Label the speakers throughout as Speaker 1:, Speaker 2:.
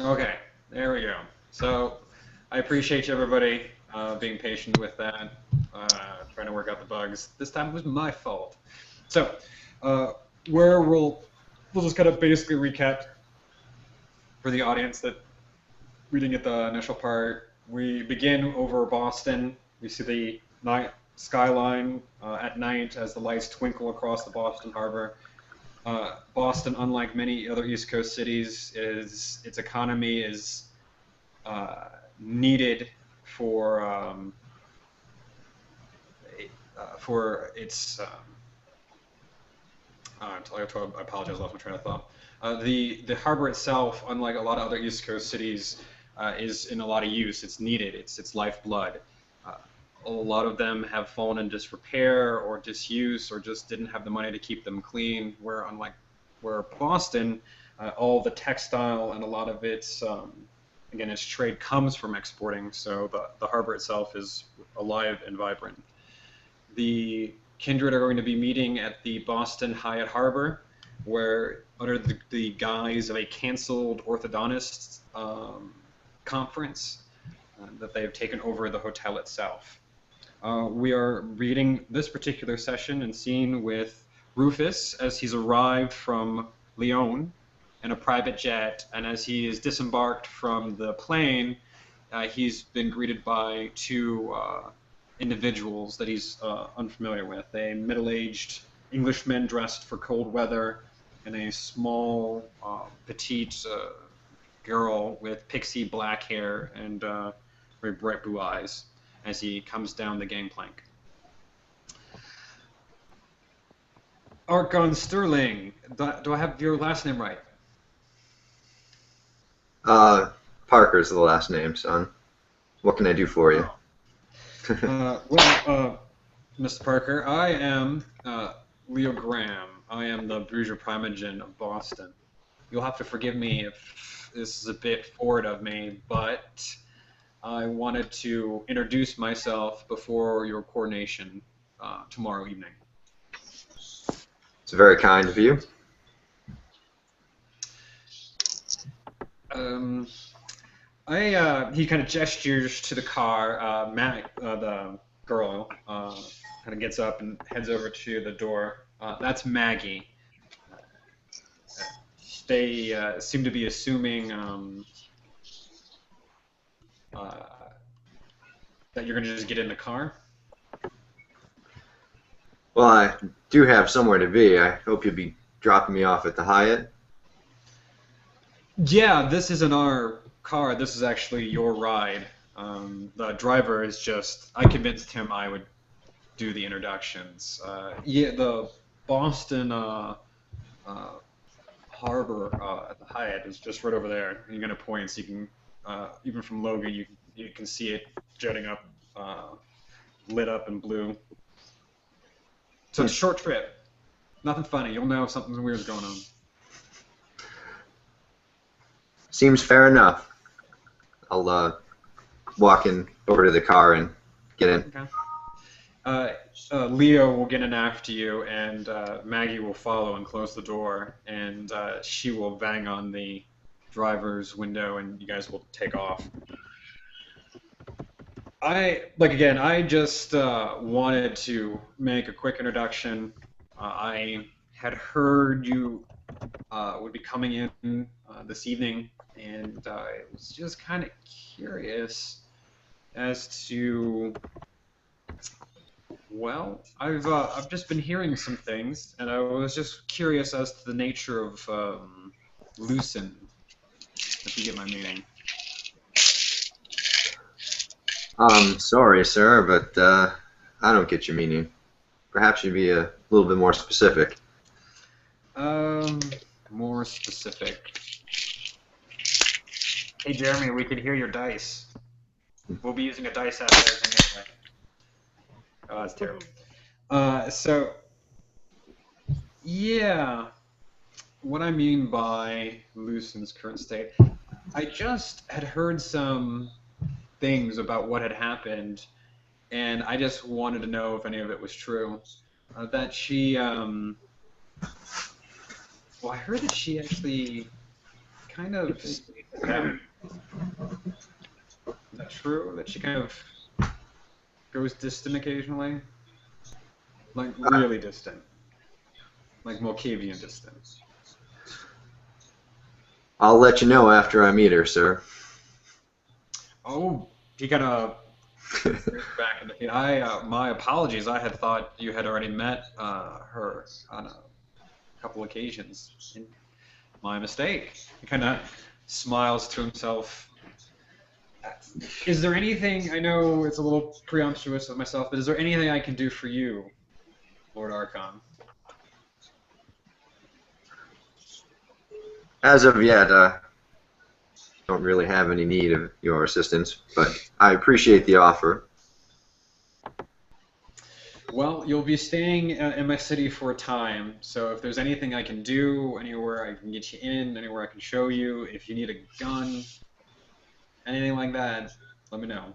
Speaker 1: Okay, there we go. So, I appreciate everybody being patient with that, trying to work out the bugs. This time it was my fault. So, uh, where we'll just kind of basically recap for the audience that we didn't get the initial part. We begin over Boston. We see the night skyline at night as the lights twinkle across the Boston Harbor. Boston, unlike many other East Coast cities, is its economy is needed for its. I apologize, I lost my train of thought. The harbor itself, unlike a lot of other East Coast cities, is in a lot of use. It's needed. It's lifeblood. Uh, a lot of them have fallen in disrepair or disuse, or just didn't have the money to keep them clean. Where Boston, all the textile and a lot of its again its trade comes from exporting. So the harbor itself is alive and vibrant. The Kindred are going to be meeting at the Boston Hyatt Harbor, where under the guise of a canceled orthodontist conference that they have taken over the hotel itself. We are reading this particular session and scene with Rufus as he's arrived from Lyon in a private jet, and as he is disembarked from the plane, he's been greeted by two individuals that he's unfamiliar with. A middle-aged Englishman dressed for cold weather, and a small, petite girl with pixie black hair and very bright blue eyes as he comes down the gangplank. Archon Sterling, do I have your last name right?
Speaker 2: Uh, Parker's the last name, son. What can I do for you?
Speaker 1: Mr. Parker, I am Leo Graham. I am the Bruiser Primogen of Boston. You'll have to forgive me if this is a bit forward of me, but I wanted to introduce myself before your coronation tomorrow evening.
Speaker 2: It's very kind of you.
Speaker 1: He kind of gestures to the car. The girl, kind of gets up and heads over to the door. That's Maggie. They seem to be assuming that you're going to just get in the car.
Speaker 2: Well, I do have somewhere to be. I hope you'll be dropping me off at the Hyatt.
Speaker 1: Yeah, this isn't our car. This is actually your ride. The driver is just. I convinced him I would do the introductions. Yeah, the Boston harbor at the Hyatt is just right over there. You're gonna point, so you can even from Logan, you can see it jutting up, lit up in blue. So it's a short trip. Nothing funny. You'll know something weird's going on.
Speaker 2: Seems fair enough. I'll walk in over to the car and get in.
Speaker 1: Okay. Leo will get in after you, and Maggie will follow and close the door, and she will bang on the driver's window, and you guys will take off. I just wanted to make a quick introduction. I had heard you would be coming in this evening, and I was just kind of curious as to. Well, I've just been hearing some things, and I was just curious as to the nature of Lucen. If you get my meaning.
Speaker 2: Sorry, sir, but I don't get your meaning. Perhaps you'd be a little bit more specific.
Speaker 1: More specific. Hey, Jeremy, we can hear your dice. We'll be using a dice app anyway. Oh, that's terrible. Yeah, what I mean by Lucen's current state, I just had heard some things about what had happened, and I just wanted to know if any of it was true. That she, well, I heard that she actually kind of states that. Is that true? That she kind of goes distant occasionally? Like really distant. Like Malkavian distant.
Speaker 2: I'll let you know after I meet her, sir.
Speaker 1: Oh, he kind of back in the. My apologies. I had thought you had already met her on a couple occasions. My mistake. He kind of smiles to himself. Is there anything, I know it's a little presumptuous of myself, but is there anything I can do for you, Lord Archon?
Speaker 2: As of yet, don't really have any need of your assistance, but I appreciate the offer.
Speaker 1: Well, you'll be staying in my city for a time, so if there's anything I can do, anywhere I can get you in, anywhere I can show you, if you need a gun, anything like that, let me know.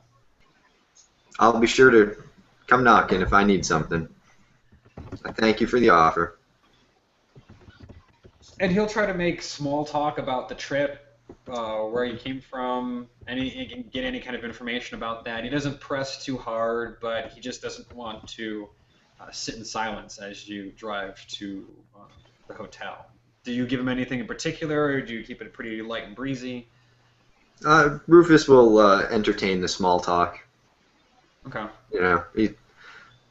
Speaker 2: I'll be sure to come knocking if I need something. I thank you for the offer.
Speaker 1: And he'll try to make small talk about the trip, where you came from, get any kind of information about that. He doesn't press too hard, but he just doesn't want to sit in silence as you drive to the hotel. Do you give him anything in particular, or do you keep it pretty light and breezy?
Speaker 2: Rufus will entertain the small talk.
Speaker 1: Okay.
Speaker 2: You know, he's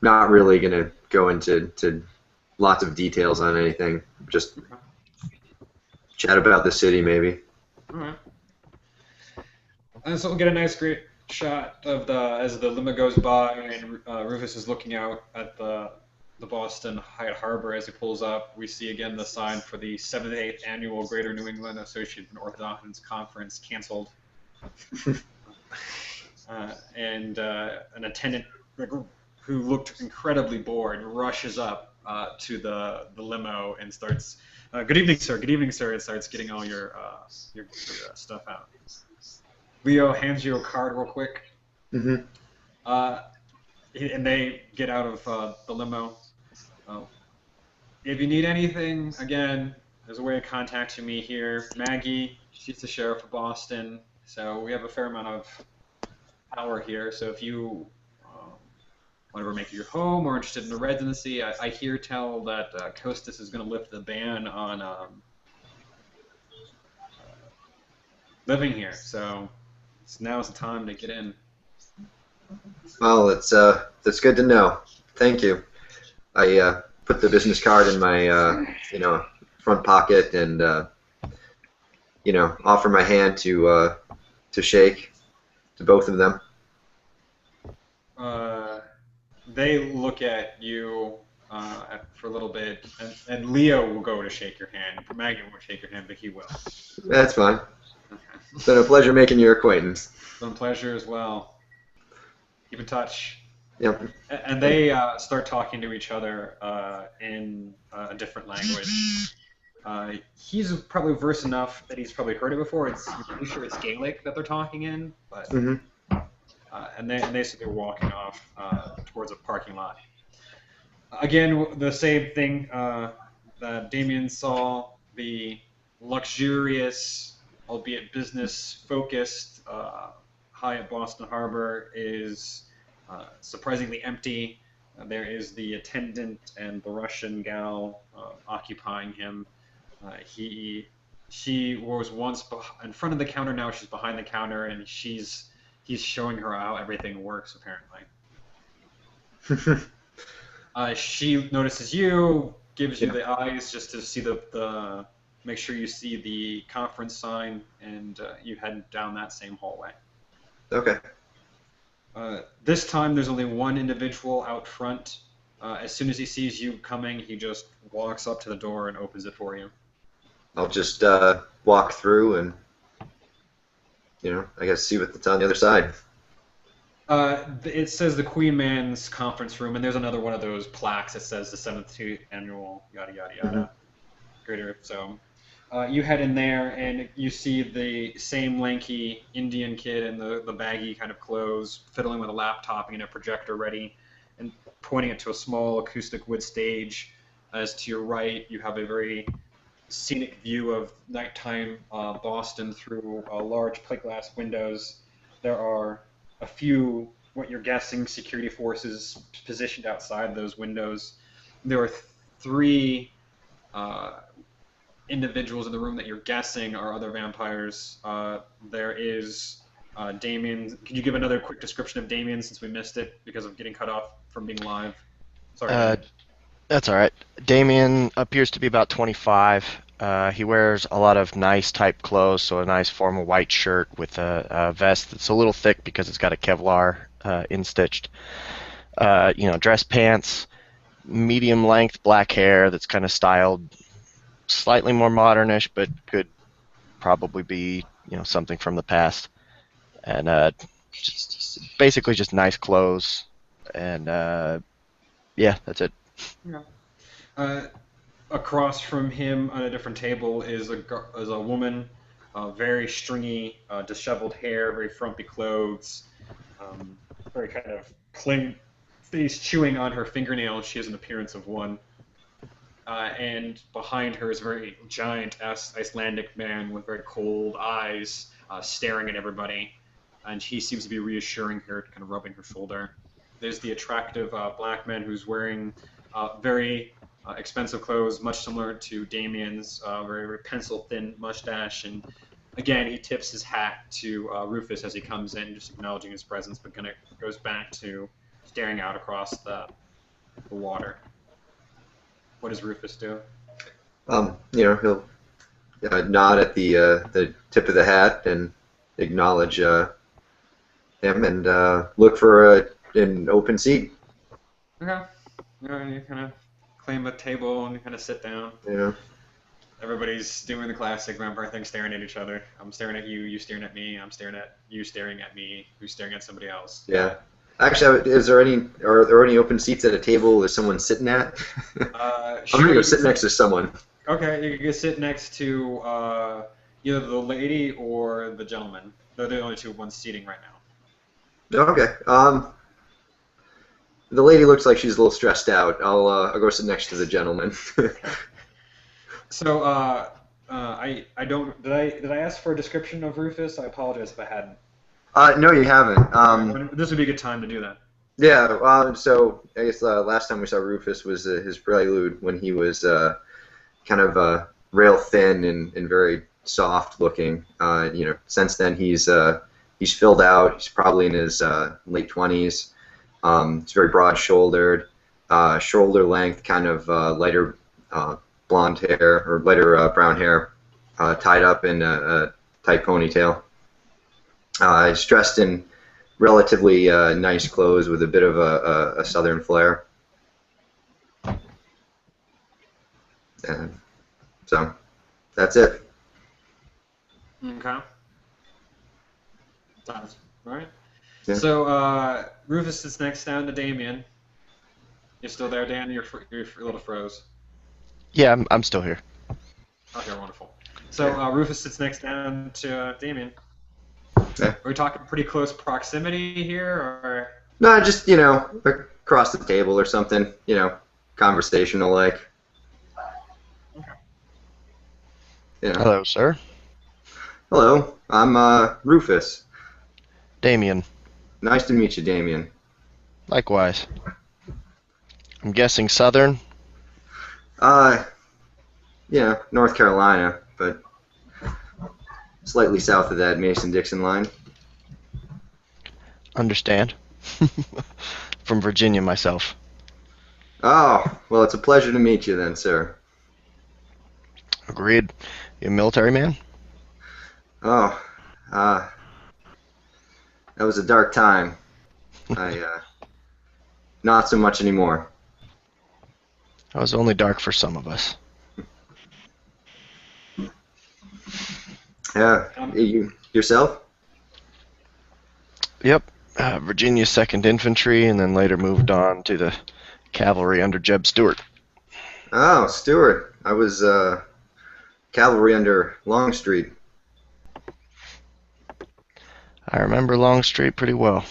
Speaker 2: not really going to go into lots of details on anything. Just
Speaker 1: Okay.
Speaker 2: chat about the city, maybe.
Speaker 1: All right. And so we'll get a nice, great shot of as the limo goes by, and Rufus is looking out at the Boston Hyatt Harbor as he pulls up. We see again the sign for the 78th annual Greater New England Association of Orthodontists Conference canceled, and an attendant who looked incredibly bored rushes up to the limo and starts, "Good evening, sir. Good evening, sir." And starts getting all your stuff out. Leo hands you a card real quick,
Speaker 2: Mm-hmm.
Speaker 1: and they get out of the limo. If you need anything, again, there's a way of contacting me here. Maggie, she's the sheriff of Boston, so we have a fair amount of power here. So if you want to make it your home or interested in the residency, I hear tell that Costas is going to lift the ban on living here. So now's the time to get in.
Speaker 2: Well, that's good to know. Thank you. I put the business card in my front pocket and offer my hand to shake to both of them.
Speaker 1: They look at you for a little bit, and Leo will go to shake your hand. Maggie won't shake your hand, but he will.
Speaker 2: That's fine.
Speaker 1: Okay.
Speaker 2: It's been a pleasure making your acquaintance.
Speaker 1: It's been a pleasure as well. Keep in touch.
Speaker 2: Yep.
Speaker 1: And they start talking to each other in a different language. He's probably versed enough that he's probably heard it before. You're pretty sure it's Gaelic that they're talking in, but and they say they're walking off towards a parking lot. Again, the same thing that Damien saw, the luxurious, albeit business-focused Hyatt Boston Harbor is surprisingly empty. There is the attendant and the Russian gal occupying him. She was once in front of the counter, now she's behind the counter, and he's showing her how everything works, apparently. She notices you, gives you the eyes just to see the make sure you see the conference sign, and you head down that same hallway.
Speaker 2: Okay.
Speaker 1: This time there's only one individual out front. As soon as he sees you coming, he just walks up to the door and opens it for you.
Speaker 2: I'll just walk through and, I guess see what's on the other side.
Speaker 1: It says the Queen Man's conference room, and there's another one of those plaques that says the 7th annual yada yada yada. Greater. So you head in there, and you see the same lanky Indian kid in the baggy kind of clothes, fiddling with a laptop and a projector ready, and pointing it to a small acoustic wood stage. As to your right, you have a very scenic view of nighttime Boston through large plate glass windows. There are a few, what you're guessing, security forces positioned outside those windows. There are three uh, individuals in the room that you're guessing are other vampires. There is Damien. Could you give another quick description of Damien since we missed it because of getting cut off from being live? Sorry.
Speaker 3: Uh, that's all right. Damien appears to be about 25. He wears a lot of nice type clothes, so a nice formal white shirt with a vest that's a little thick because it's got a Kevlar institched. Dress pants, medium length black hair that's kind of styled slightly more modernish, but could probably be something from the past. And basically just nice clothes, and yeah, that's it.
Speaker 1: Yeah. Across from him on a different table is a woman, very stringy, disheveled hair, very frumpy clothes, very kind of cling face chewing on her fingernails. She has an appearance of one. And behind her is a very giant Icelandic man with very cold eyes, staring at everybody. And he seems to be reassuring her, kind of rubbing her shoulder. There's the attractive black man who's wearing very expensive clothes, much similar to Damien's, very, very pencil-thin mustache. And again, he tips his hat to Rufus as he comes in, just acknowledging his presence, but kind of goes back to staring out across the water. What does Rufus do?
Speaker 2: He'll nod at the tip of the hat and acknowledge him and look for an open seat.
Speaker 1: Okay. You kind of claim a table and you kind of sit down.
Speaker 2: Yeah.
Speaker 1: Everybody's doing the classic vampire thing, staring at each other. I'm staring at you, you staring at me, I'm staring at you, staring at me, who's staring at somebody else.
Speaker 2: Yeah. Actually, are there any open seats at a table is someone sitting at? I'm gonna go sit next to someone.
Speaker 1: Okay, you can sit next to either the lady or the gentleman. They're the only two ones seating right now.
Speaker 2: Okay. The lady looks like she's a little stressed out. I'll go sit next to the gentleman.
Speaker 1: So I don't did I ask for a description of Rufus? I apologize if I hadn't.
Speaker 2: No, you haven't.
Speaker 1: This would be a good time to do that.
Speaker 2: Yeah. So I guess last time we saw Rufus was his prelude when he was kind of rail thin and very soft looking. Since then he's filled out. He's probably in his late 20s. He's very broad-shouldered, shoulder length, kind of lighter blonde hair or lighter brown hair, tied up in a tight ponytail. He's dressed in relatively nice clothes with a bit of a southern flair. And so that's it.
Speaker 1: Okay. Sounds right.
Speaker 2: Yeah.
Speaker 1: So Rufus sits next down to Damien. You're still there, Dan? You're a little froze.
Speaker 3: Yeah, I'm still here.
Speaker 1: Okay, wonderful. So Rufus sits next down to Damien.
Speaker 2: Yeah.
Speaker 1: Are we talking pretty close proximity here, or?
Speaker 2: No, just across the table or something. Conversational like.
Speaker 1: Okay.
Speaker 2: Yeah.
Speaker 3: Hello, sir.
Speaker 2: Hello, I'm Rufus.
Speaker 3: Damien.
Speaker 2: Nice to meet you, Damien.
Speaker 3: Likewise. I'm guessing Southern?
Speaker 2: North Carolina, but slightly south of that Mason-Dixon line.
Speaker 3: Understand. From Virginia myself.
Speaker 2: Oh, well, it's a pleasure to meet you then, sir.
Speaker 3: Agreed. You a military man?
Speaker 2: Oh, that was a dark time. Not so much anymore.
Speaker 3: It was only dark for some of us.
Speaker 2: Yeah, yourself?
Speaker 3: Yep. Virginia 2nd Infantry, and then later moved on to the cavalry under Jeb Stuart.
Speaker 2: Oh, Stuart. I was cavalry under Longstreet.
Speaker 3: I remember Longstreet pretty well.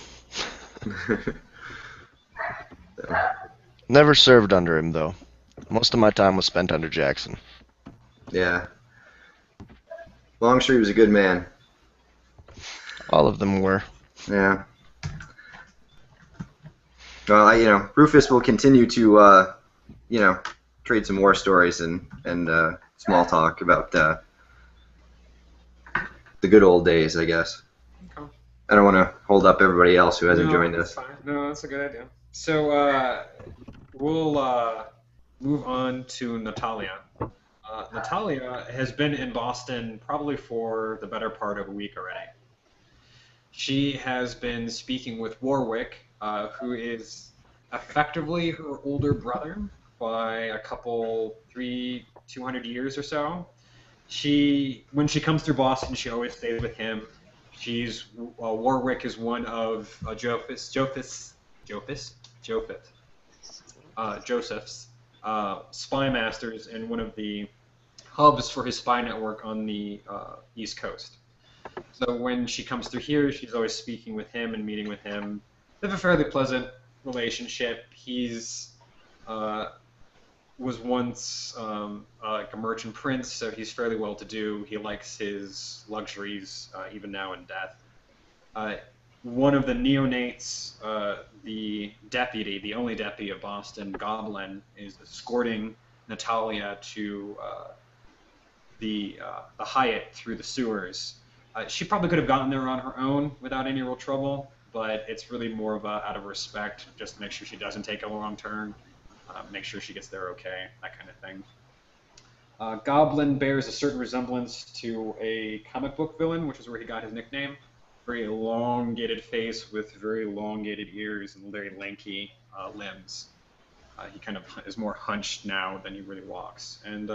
Speaker 3: Never served under him, though. Most of my time was spent under Jackson.
Speaker 2: Yeah. Longstreet was a good man.
Speaker 3: All of them were.
Speaker 2: Yeah. Well, Rufus will continue to, trade some war stories and small talk about the good old days, I guess.
Speaker 1: Okay.
Speaker 2: I don't want to hold up everybody else who hasn't
Speaker 1: No,
Speaker 2: joined
Speaker 1: that's
Speaker 2: us.
Speaker 1: fine. No, that's a good idea. So we'll move on to Natalia. Natalia has been in Boston probably for the better part of a week already. She has been speaking with Warwick, who is effectively her older brother by a couple, 200 years or so. When she comes through Boston, she always stays with him. Warwick is one of Joseph's spy masters and one of the hubs for his spy network on the East Coast. So when she comes through here, she's always speaking with him and meeting with him. They have a fairly pleasant relationship. He's was once like a merchant prince, so he's fairly well-to-do. He likes his luxuries even now in death. One of the neonates, the deputy, the only deputy of Boston, Goblin, is escorting Natalia to the Hyatt through the sewers. She probably could have gotten there on her own without any real trouble, but it's really more of out of respect, just to make sure she doesn't take a wrong turn, make sure she gets there okay, that kind of thing. Goblin bears a certain resemblance to a comic book villain, which is where he got his nickname. Very elongated face with very elongated ears and very lanky limbs. He kind of is more hunched now than he really walks. And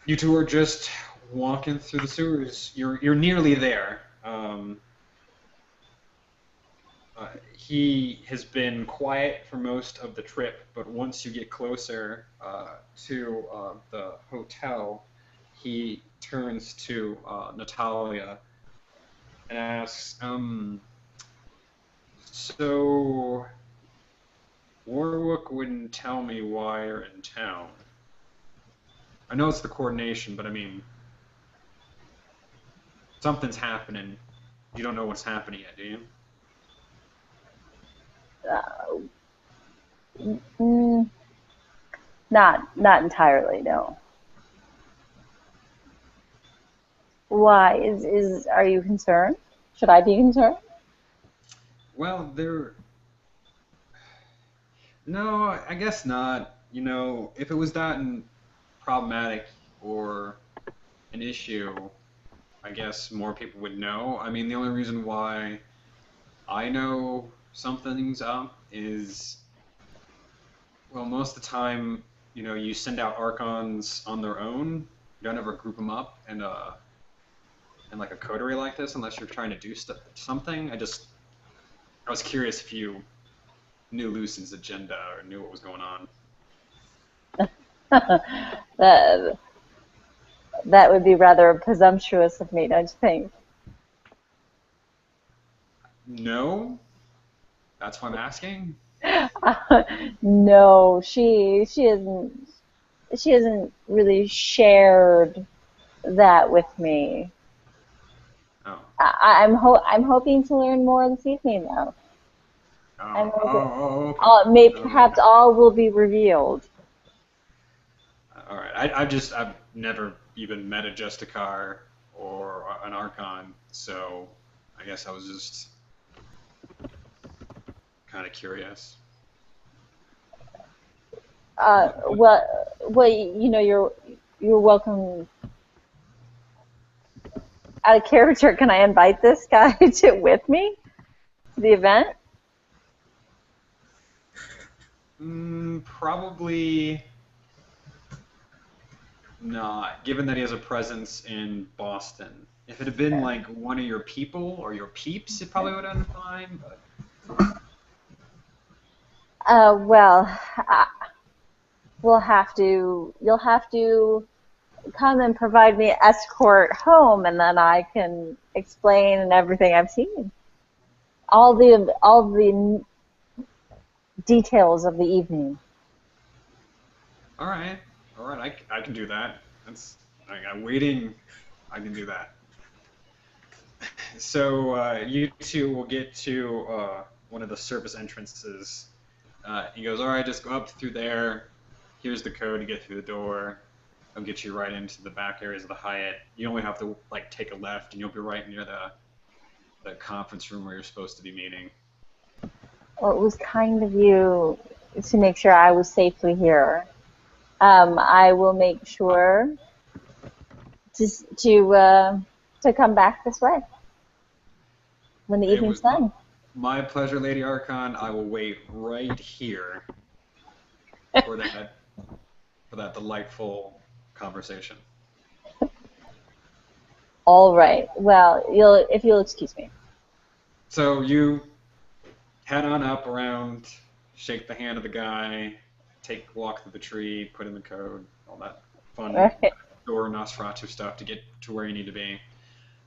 Speaker 1: you two are just walking through the sewers. You're nearly there. He has been quiet for most of the trip, but once you get closer to the hotel, he turns to Natalia and asks, so Warwick wouldn't tell me why you're in town. I know it's the coordination, but I mean, something's happening. You don't know what's happening yet, do you?
Speaker 4: Not entirely, no. Why? Are you concerned? Should I be concerned?
Speaker 1: Well, no, I guess not. You know, if it was that problematic or an issue, I guess more people would know. I mean, the only reason why I know something's up is, well, most of the time, you send out Archons on their own. You don't ever group them up in like a coterie like this unless you're trying to do something. I was curious if you knew Lucen's agenda or knew what was going on.
Speaker 4: That would be rather presumptuous of me, don't you think?
Speaker 1: No? That's why I'm asking?
Speaker 4: No, she hasn't really shared that with me.
Speaker 1: Oh.
Speaker 4: I'm hoping to learn more this evening, though.
Speaker 1: Okay.
Speaker 4: Perhaps all will be revealed.
Speaker 1: All right. I've never even met a Justicar or an Archon, so I guess I was just kind of curious.
Speaker 4: You're welcome. Out of character, can I invite this guy with me to the event?
Speaker 1: Probably not, given that he has a presence in Boston. If it had been like one of your people or your peeps, it probably would have been fine. But
Speaker 4: you'll have to come and provide me escort home, and then I can explain everything I've seen. All the details of the evening.
Speaker 1: all right. All right, I can do that. I'm waiting. I can do that. So you two will get to one of the service entrances. He goes, all right, just go up through there. Here's the code to get through the door. I'll get you right into the back areas of the Hyatt. You only have to like take a left, and you'll be right near the conference room where you're supposed to be meeting.
Speaker 4: Well, it was kind of you to make sure I was safely here. I will make sure to come back this way when the
Speaker 1: It
Speaker 4: evening's
Speaker 1: was
Speaker 4: done.
Speaker 1: my pleasure, Lady Archon. I will wait right here for that delightful conversation.
Speaker 4: All right. Well, if you'll excuse me.
Speaker 1: So you head on up around, shake the hand of the guy, walk through the tree, put in the code, all that fun
Speaker 4: All right.
Speaker 1: door Nosferatu stuff to get to where you need to be.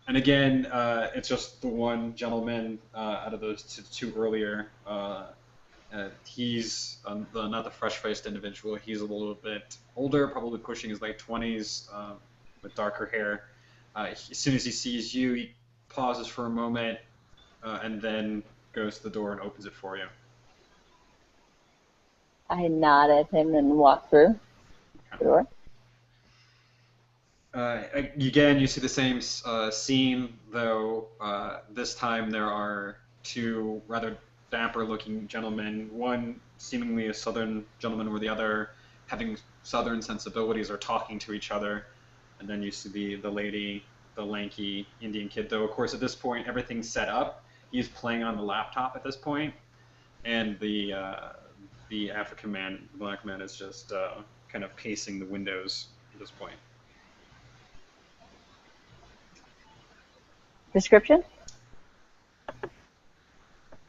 Speaker 1: And again, it's just the one gentleman out of those two earlier. He's not the fresh-faced individual. He's a little bit older, probably pushing his late 20s, with darker hair. As soon as he sees you, he pauses for a moment, and then goes to the door and opens it for you.
Speaker 4: I nod at him and walk through the door.
Speaker 1: Again, you see the same scene, though this time there are two rather dapper-looking gentlemen, one seemingly a southern gentleman where the other, having southern sensibilities, are talking to each other. And then you see the lady, the lanky Indian kid, though, of course, at this point, everything's set up. He's playing on the laptop at this point, and the African man, the black man, is just kind of pacing the windows at this point.
Speaker 4: Description?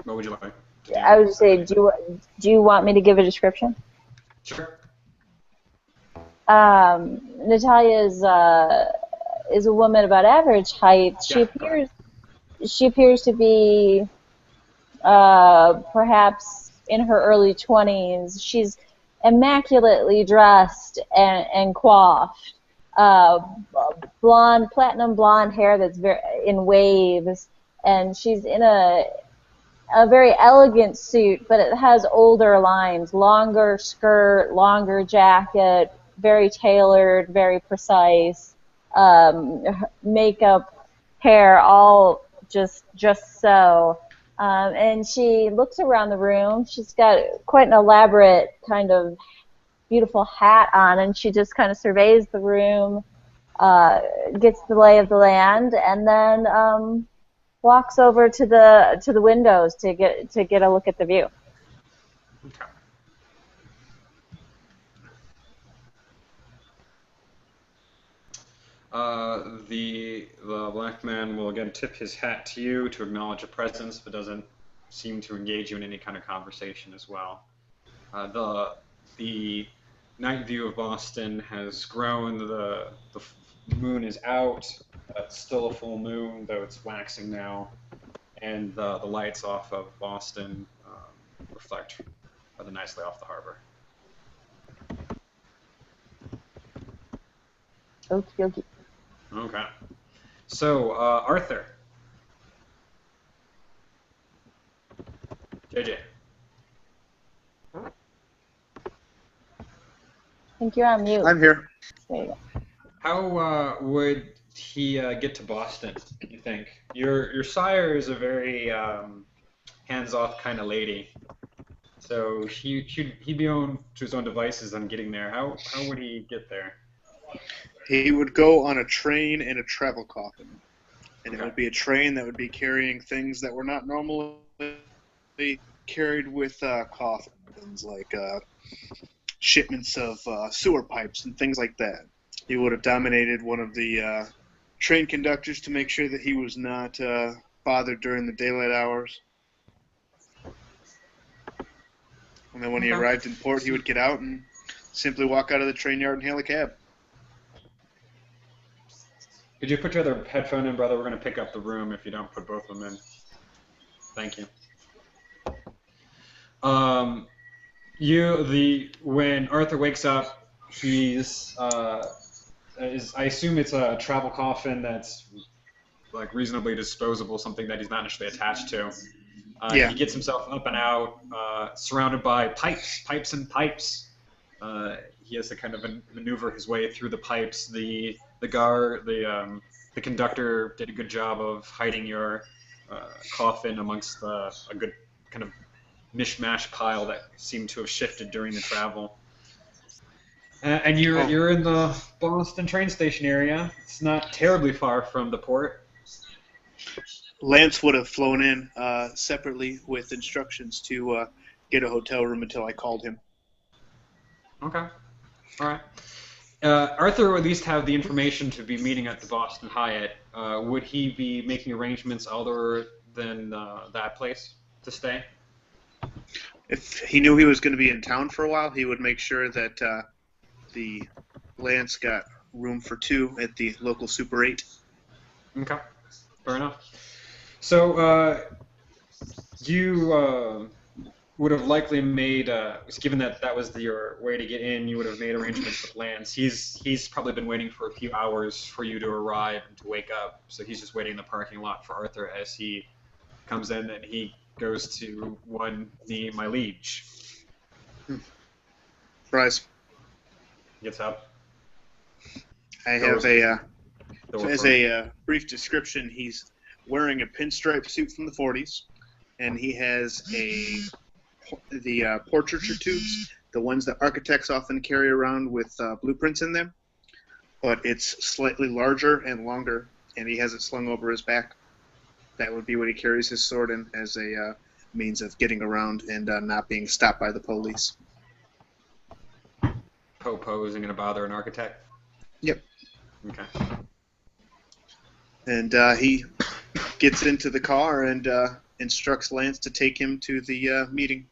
Speaker 1: What would you like to do?
Speaker 4: I would say, do you want me to give a description?
Speaker 1: Sure.
Speaker 4: Natalia is a woman about average height. She appears to be perhaps in her early 20s. She's immaculately dressed and coiffed. Platinum blonde hair that's in waves, and she's in a very elegant suit, but it has older lines, longer skirt, longer jacket, very tailored, very precise, makeup, hair, all just so. And she looks around the room. She's got quite an elaborate kind of beautiful hat on, and she just kind of surveys the room, gets the lay of the land, and then walks over to the windows to get a look at the view.
Speaker 1: Okay. The black man will again tip his hat to you to acknowledge your presence, but doesn't seem to engage you in any kind of conversation as well. The night view of Boston has grown. The moon is out. It's still a full moon, though it's waxing now, and the lights off of Boston reflect rather nicely off the harbor.
Speaker 4: Okie dokie.
Speaker 1: Okay. So, Arthur. JJ.
Speaker 4: I think you're on mute.
Speaker 5: I'm here.
Speaker 4: There you go.
Speaker 1: How would he get to Boston, you think? Your sire is a very hands-off kind of lady. So he'd be on to his own devices on getting there. How would he get there?
Speaker 5: He would go on a train and a travel coffin. And
Speaker 1: Okay.
Speaker 5: it would be a train that would be carrying things that were not normally carried with coffins, like shipments of sewer pipes and things like that. He would have dominated one of the train conductors to make sure that he was not bothered during the daylight hours. And then when he
Speaker 1: Okay.
Speaker 5: arrived in port, he would get out and simply walk out of the train yard and hail a cab.
Speaker 1: Could you put your other headphone in, brother? We're going to pick up the room if you don't put both of them in. Thank you. When Arthur wakes up, he's I assume it's a travel coffin that's like reasonably disposable, something that he's not initially attached to.
Speaker 5: Yeah.
Speaker 1: He gets himself up and out, surrounded by pipes and pipes. He has to kind of maneuver his way through the pipes. The conductor did a good job of hiding your coffin amongst a good kind of mishmash pile that seemed to have shifted during the travel. And you're in the Boston train station area. It's not terribly far from the port.
Speaker 5: Lance would have flown in separately with instructions to get a hotel room until I called him.
Speaker 1: Okay. All right. Arthur would at least have the information to be meeting at the Boston Hyatt. Would he be making arrangements other than that place to stay?
Speaker 5: If he knew he was going to be in town for a while, he would make sure that the Lance got room for two at the local Super 8.
Speaker 1: Okay. Fair enough. So you would have likely made, given that that was your way to get in, you would have made arrangements with Lance. He's probably been waiting for a few hours for you to arrive and to wake up, so he's just waiting in the parking lot for Arthur as he comes in and he goes to one knee, my liege.
Speaker 5: Surprise.
Speaker 1: Gets up.
Speaker 5: I have a brief description. He's wearing a pinstripe suit from the 40s, and he has the portraiture tubes, the ones that architects often carry around with blueprints in them, but it's slightly larger and longer, and he has it slung over his back. That would be what he carries his sword in as a means of getting around and not being stopped by the police.
Speaker 1: Popo isn't going to bother an architect?
Speaker 5: Yep.
Speaker 1: Okay.
Speaker 5: And he gets into the car and instructs Lance to take him to the meeting.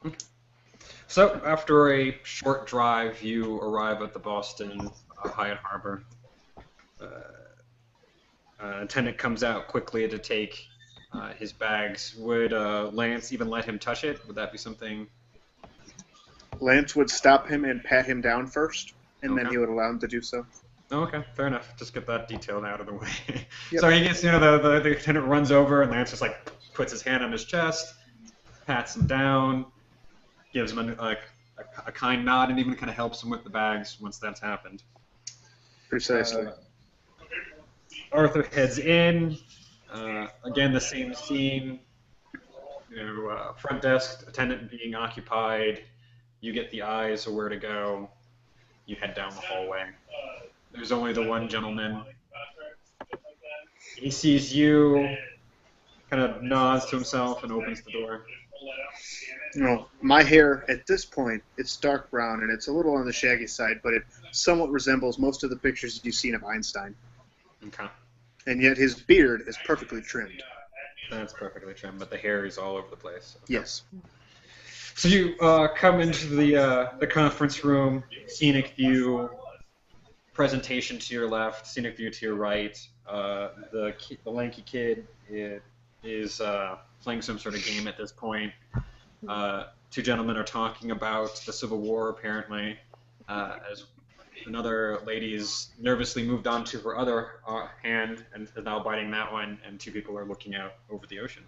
Speaker 1: Okay. So, after a short drive, you arrive at the Boston Hyatt Harbor. An attendant comes out quickly to take his bags. Would Lance even let him touch it? Would that be something?
Speaker 5: Lance would stop him and pat him down first, and then
Speaker 1: Okay.
Speaker 5: he would allow him to do so.
Speaker 1: Oh, okay, fair enough. Just get that detail out of the way.
Speaker 5: Yep.
Speaker 1: So he gets, the attendant runs over, and Lance just like puts his hand on his chest, pats him down, gives him a kind nod, and even kind of helps him with the bags once that's happened.
Speaker 5: Precisely.
Speaker 1: Arthur heads in. Again, the same scene. Front desk attendant being occupied. You get the eyes of where to go. You head down the hallway. There's only the one gentleman. He sees you, kind of nods to himself and opens the door.
Speaker 5: My hair at this point, it's dark brown and it's a little on the shaggy side, but it somewhat resembles most of the pictures you've seen of Einstein.
Speaker 1: Okay.
Speaker 5: And yet his beard is perfectly trimmed.
Speaker 1: That's perfectly trimmed, but the hair is all over the place. Okay.
Speaker 5: Yes.
Speaker 1: So you come into the conference room, scenic view, presentation to your left, scenic view to your right. The lanky kid is playing some sort of game at this point. Two gentlemen are talking about the Civil War, apparently, as another lady is nervously moved on to her other hand and is now biting that one, and two people are looking out over the ocean.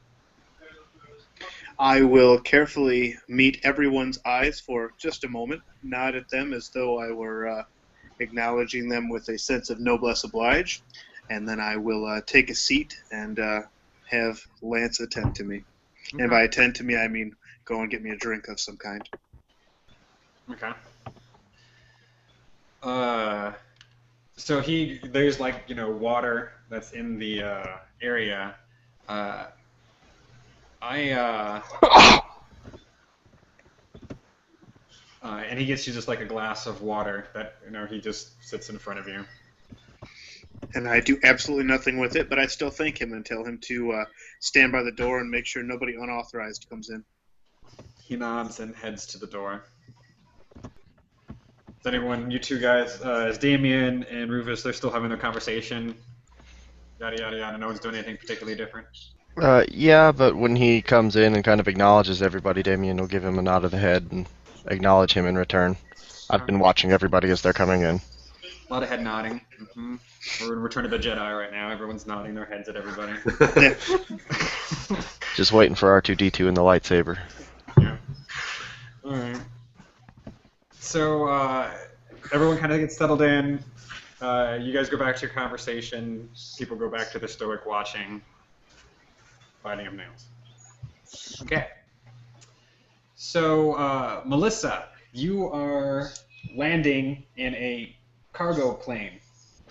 Speaker 5: I will carefully meet everyone's eyes for just a moment, nod at them as though I were acknowledging them with a sense of noblesse oblige, and then I will take a seat and have Lance attend to me.
Speaker 1: Okay.
Speaker 5: And by attend to me, I mean go and get me a drink of some kind.
Speaker 1: Okay. So there's water that's in the area. And he gets you just like a glass of water that he just sits in front of you.
Speaker 5: And I do absolutely nothing with it, but I still thank him and tell him to stand by the door and make sure nobody unauthorized comes in.
Speaker 1: He nods and heads to the door. Is anyone, you two guys, is Damien and Rufus, they're still having their conversation? Yada, yada, yada. No one's doing anything particularly different?
Speaker 3: Yeah, but when he comes in and kind of acknowledges everybody, Damien will give him a nod of the head and acknowledge him in return. I've been watching everybody as they're coming in.
Speaker 1: A lot of head nodding. We're in Return of the Jedi right now. Everyone's nodding their heads at everybody.
Speaker 3: Just waiting for R2-D2 and the lightsaber.
Speaker 1: Yeah. All right. So everyone kind of gets settled in. You guys go back to your conversation. People go back to the stoic watching, biting of nails. Okay. So Melissa, you are landing in a cargo plane.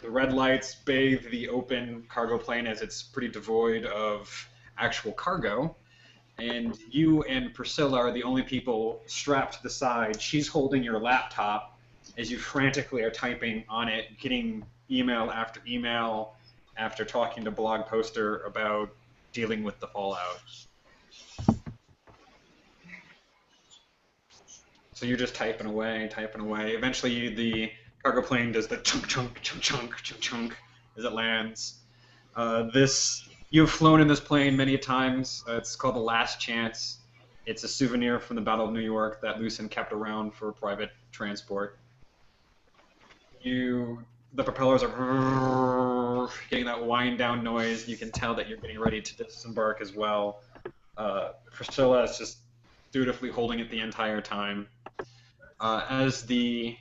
Speaker 1: The red lights bathe the open cargo plane as it's pretty devoid of actual cargo. And you and Priscilla are the only people strapped to the side. She's holding your laptop as you frantically are typing on it, getting email after talking to blog poster about dealing with the fallout. So you're just typing away. Eventually the cargo plane does the chunk, chunk, chunk, chunk, chunk, chunk as it lands. You've flown in this plane many times. It's called the Last Chance. It's a souvenir from the Battle of New York that Lucen kept around for private transport. The propellers are getting that wind down noise. You can tell that you're getting ready to disembark as well. Priscilla is just dutifully holding it the entire time. As the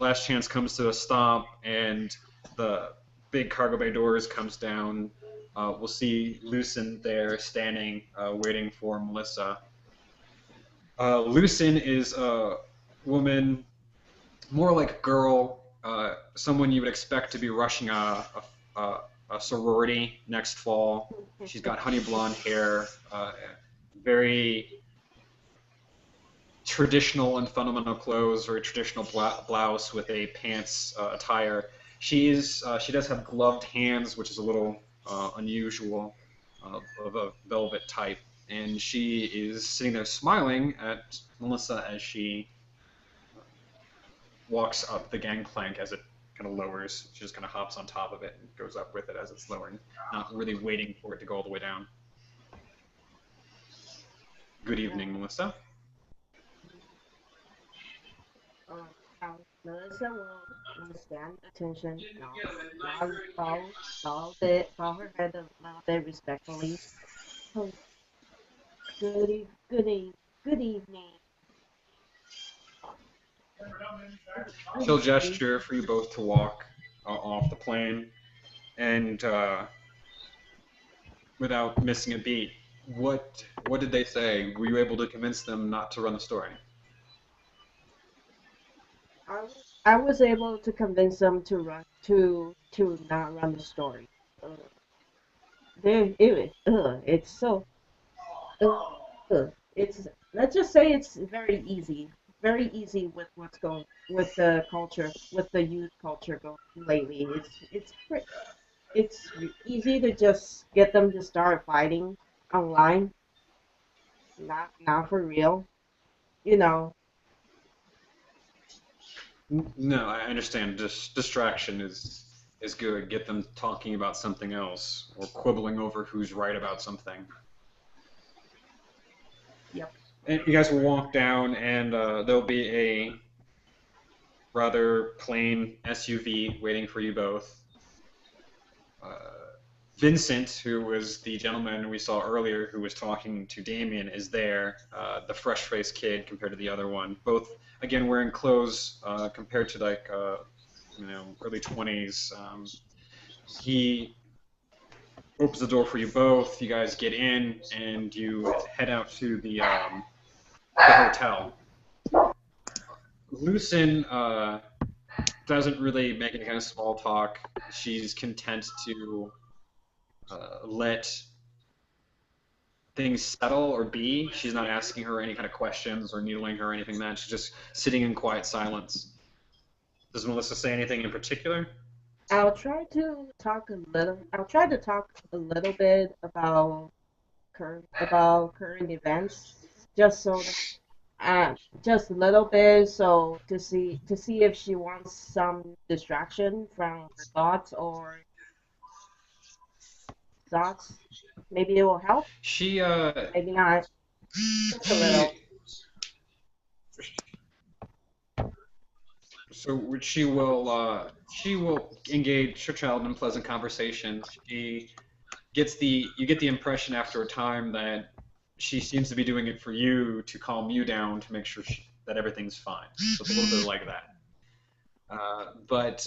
Speaker 1: Last Chance comes to a stop and the big cargo bay doors comes down, we'll see Lucen there standing, waiting for Melissa. Lucen is a woman, more like a girl, someone you would expect to be rushing a sorority next fall. She's got honey blonde hair, very traditional and fundamental clothes, very traditional blouse with a pants attire. She does have gloved hands, which is a little unusual, of a velvet type, and she is sitting there smiling at Melissa as she walks up the gangplank as it kind of lowers. She just kind of hops on top of it and goes up with it as it's lowering, not really waiting for it to go all the way down. Good evening, Melissa.
Speaker 6: Melissa will stand attention, bow her head a little bit respectfully. Oh, good evening.
Speaker 1: She'll gesture for you both to walk off the plane, and without missing a beat, what did they say? Were you able to convince them not to run the story?
Speaker 6: I was able to convince them to not run the story. It's so. It's let's just say it's very easy with what's going with the culture, with the youth culture going lately. It's easy to just get them to start fighting online, not for real, you know.
Speaker 1: No, I understand. Distraction is good. Get them talking about something else or quibbling over who's right about something.
Speaker 6: Yep.
Speaker 1: And you guys will walk down, and there'll be a rather plain SUV waiting for you both. Vincent, who was the gentleman we saw earlier who was talking to Damien, is there, the fresh-faced kid compared to the other one. Both, again, wearing clothes compared to, like, early 20s. He opens the door for you both. You guys get in, and you head out to the hotel. Lucen doesn't really make any kind of small talk. She's content to let things settle or be. She's not asking her any kind of questions or needling her or anything like that. She's just sitting in quiet silence. Does Melissa say anything in particular?
Speaker 6: I'll try to talk a little bit about current events, just a little bit, so to see if she wants some distraction from her thoughts. Maybe it will help.
Speaker 1: She
Speaker 6: Maybe not. Just a little.
Speaker 1: So she will engage her child in pleasant conversation. She gets the you get the impression after a time that she seems to be doing it for you to calm you down to make sure that everything's fine. So it's a little bit like that. But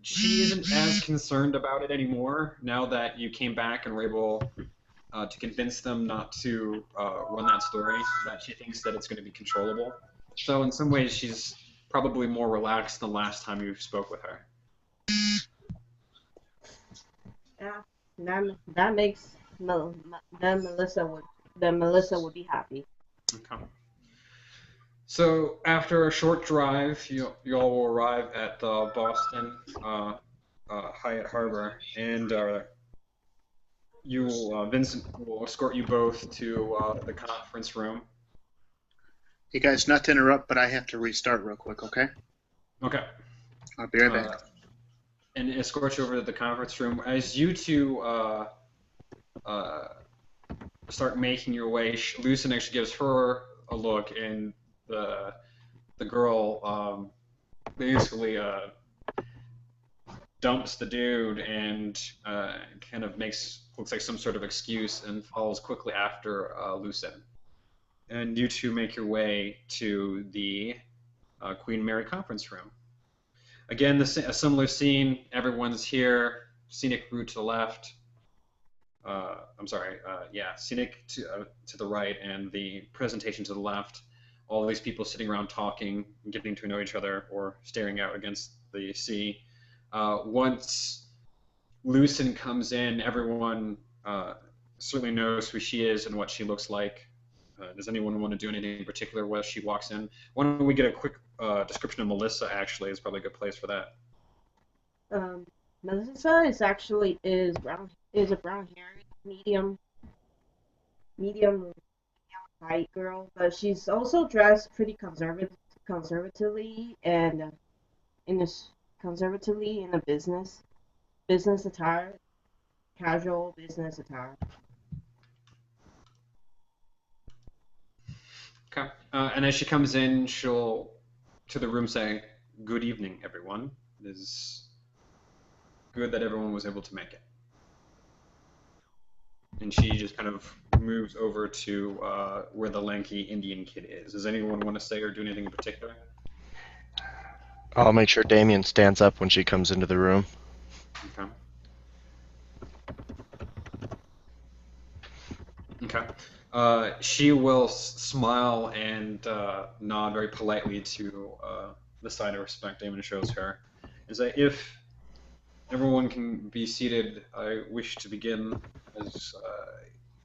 Speaker 1: she isn't as concerned about it anymore now that you came back and were able to convince them not to run that story. That she thinks that it's going to be controllable. So in some ways, she's probably more relaxed than the last time you spoke with her.
Speaker 6: Yeah, that makes then Melissa would be happy.
Speaker 1: Okay. So after a short drive, you all will arrive at the Boston Hyatt Harbor, and Vincent will escort you both to the conference room.
Speaker 5: Hey guys, not to interrupt, but I have to restart real quick, okay?
Speaker 1: Okay.
Speaker 5: I'll be right back.
Speaker 1: And escort you over to the conference room. As you two start making your way, Lucen actually gives her a look, and the girl basically dumps the dude and kind of looks like some sort of excuse and follows quickly after Lucen. And you two make your way to the Queen Mary conference room. Again, a similar scene. Everyone's here. Scenic route to the left. Scenic to the right, and the presentation to the left. All these people sitting around talking, getting to know each other, or staring out against the sea. Once Lucen comes in, everyone certainly knows who she is and what she looks like. Does anyone want to do anything in particular while she walks in? Why don't we get a quick description of Melissa, actually? Is probably a good place for that.
Speaker 6: Melissa is a brown haired medium height girl, but she's also dressed pretty conservatively and in a business attire, casual business attire.
Speaker 1: Okay. And as she comes in, she'll to the room say, "Good evening, everyone. It is good that everyone was able to make it." And she just kind of moves over to where the lanky Indian kid is. Does anyone want to say or do anything in particular?
Speaker 3: I'll make sure Damien stands up when she comes into the room.
Speaker 1: Okay. Okay. She will smile and nod very politely to the sign of respect Damon shows her. And say, if everyone can be seated, I wish to begin, as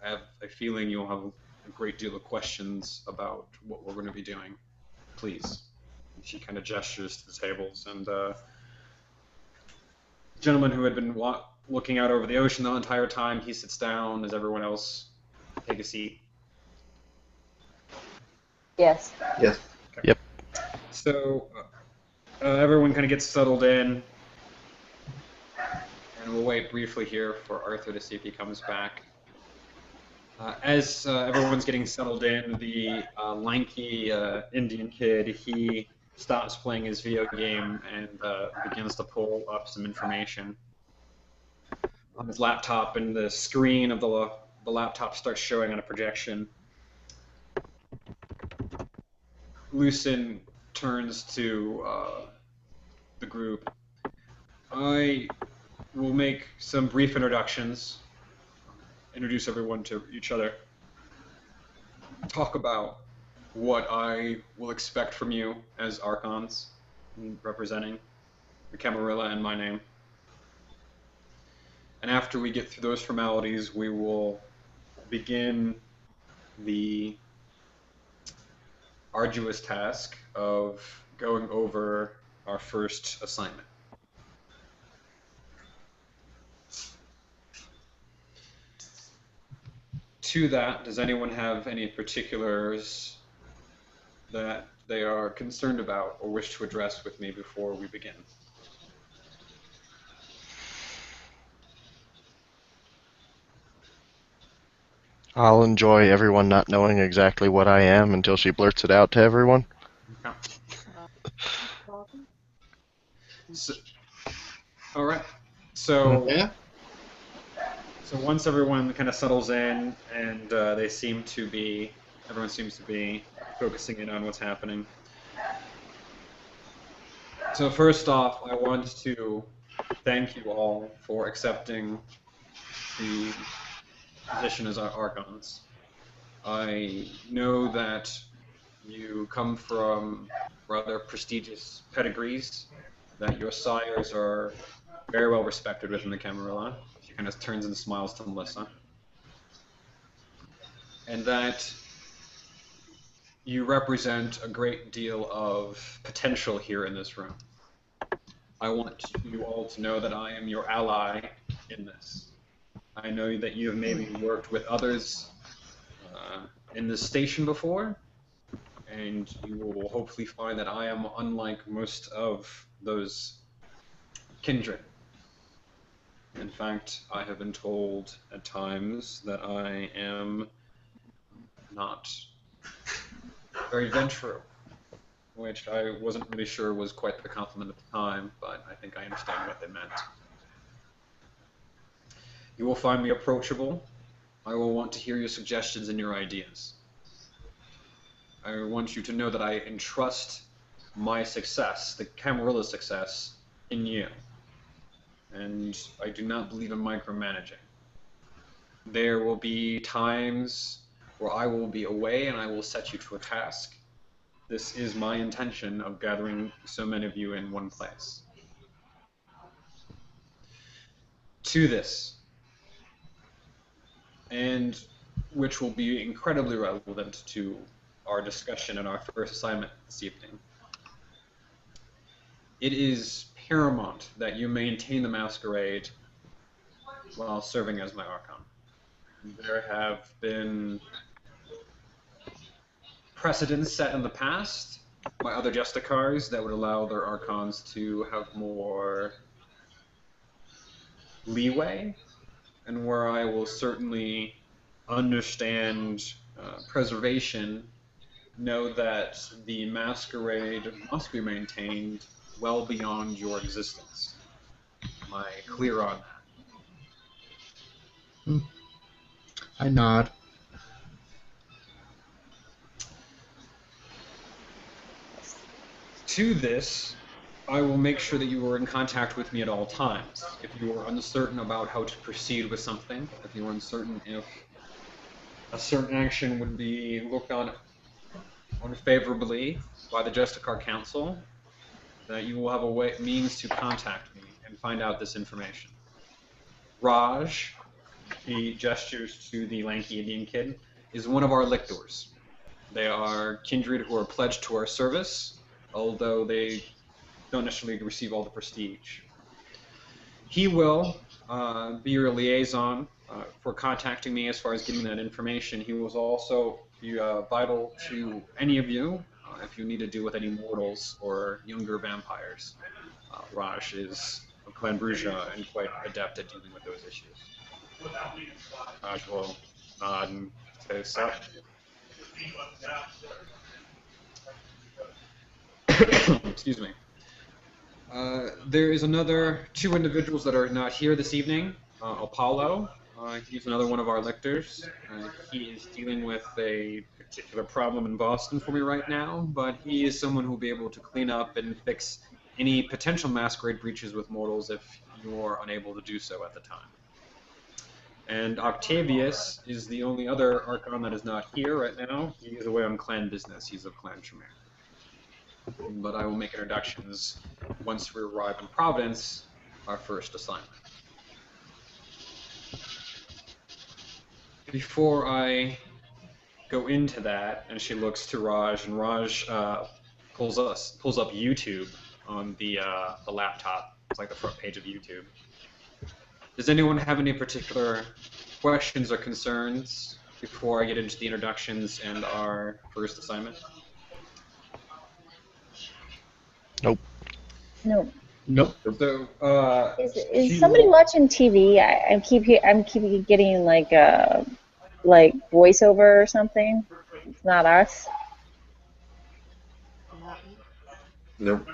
Speaker 1: I have a feeling you'll have a great deal of questions about what we're going to be doing. Please. And she kind of gestures to the tables, and the gentleman who had been looking out over the ocean the entire time, he sits down as everyone else take a seat.
Speaker 4: Yes.
Speaker 2: Yes.
Speaker 1: Okay.
Speaker 3: Yep.
Speaker 1: So everyone kind of gets settled in, and we'll wait briefly here for Arthur to see if he comes back. As everyone's getting settled in, the lanky Indian kid, he stops playing his video game and begins to pull up some information on his laptop, and the screen of the laptop starts showing on a projection. Lucen turns to the group. I will make some brief introductions, introduce everyone to each other, talk about what I will expect from you as Archons, representing the Camarilla and my name. And after we get through those formalities, we will begin the arduous task of going over our first assignment. To that, does anyone have any particulars that they are concerned about or wish to address with me before we begin?
Speaker 3: I'll enjoy everyone not knowing exactly what I am until she blurts it out to everyone.
Speaker 1: Okay. So, all right. So
Speaker 7: Yeah.
Speaker 1: so once everyone kind of settles in and everyone seems to be focusing in on what's happening. So first off, I want to thank you all for accepting the position as our Archons. I know that you come from rather prestigious pedigrees, that your sires are very well respected within the Camarilla. She kind of turns and smiles to Melissa. And that you represent a great deal of potential here in this room. I want you all to know that I am your ally in this. I know that you have maybe worked with others in this station before, and you will hopefully find that I am unlike most of those kindred. In fact, I have been told at times that I am not very venturous, which I wasn't really sure was quite the compliment at the time, but I think I understand what they meant. You will find me approachable. I will want to hear your suggestions and your ideas. I want you to know that I entrust my success, the Camarilla's success, in you. And I do not believe in micromanaging. There will be times where I will be away and I will set you to a task. This is my intention of gathering so many of you in one place. To this, and which will be incredibly relevant to our discussion and our first assignment this evening. It is paramount that you maintain the Masquerade while serving as my Archon. There have been precedents set in the past by other Justicars that would allow their Archons to have more leeway, and where I will certainly understand preservation, know that the Masquerade must be maintained well beyond your existence. Am I clear on that?
Speaker 7: I nod.
Speaker 1: To this, I will make sure that you are in contact with me at all times. If you are uncertain about how to proceed with something, if you are uncertain if a certain action would be looked on unfavorably by the Justicar Council, that you will have a means to contact me and find out this information. Raj, he gestures to the lanky Indian kid, is one of our lictors. They are kindred who are pledged to our service, although they don't necessarily receive all the prestige. He will be your liaison for contacting me as far as getting that information. He will also be vital to any of you if you need to deal with any mortals or younger vampires. Raj is of Clan Bruja and quite adept at dealing with those issues. Raj will nod and say so. Excuse me. There is two individuals that are not here this evening. Apollo, he's another one of our lictors. He is dealing with a particular problem in Boston for me right now, but he is someone who will be able to clean up and fix any potential Masquerade breaches with mortals if you're unable to do so at the time. And Octavius is the only other Archon that is not here right now. He is away on clan business. He's of Clan Tremere. But I will make introductions once we arrive in Providence, our first assignment. Before I go into that, and she looks to Raj, and Raj pulls up YouTube on the laptop. It's like the front page of YouTube. Does anyone have any particular questions or concerns before I get into the introductions and our first assignment?
Speaker 3: Nope.
Speaker 4: No.
Speaker 7: Nope.
Speaker 1: So,
Speaker 4: Is somebody watching TV? I'm keep getting like voiceover or something. It's not us.
Speaker 6: Not me.
Speaker 2: Nope.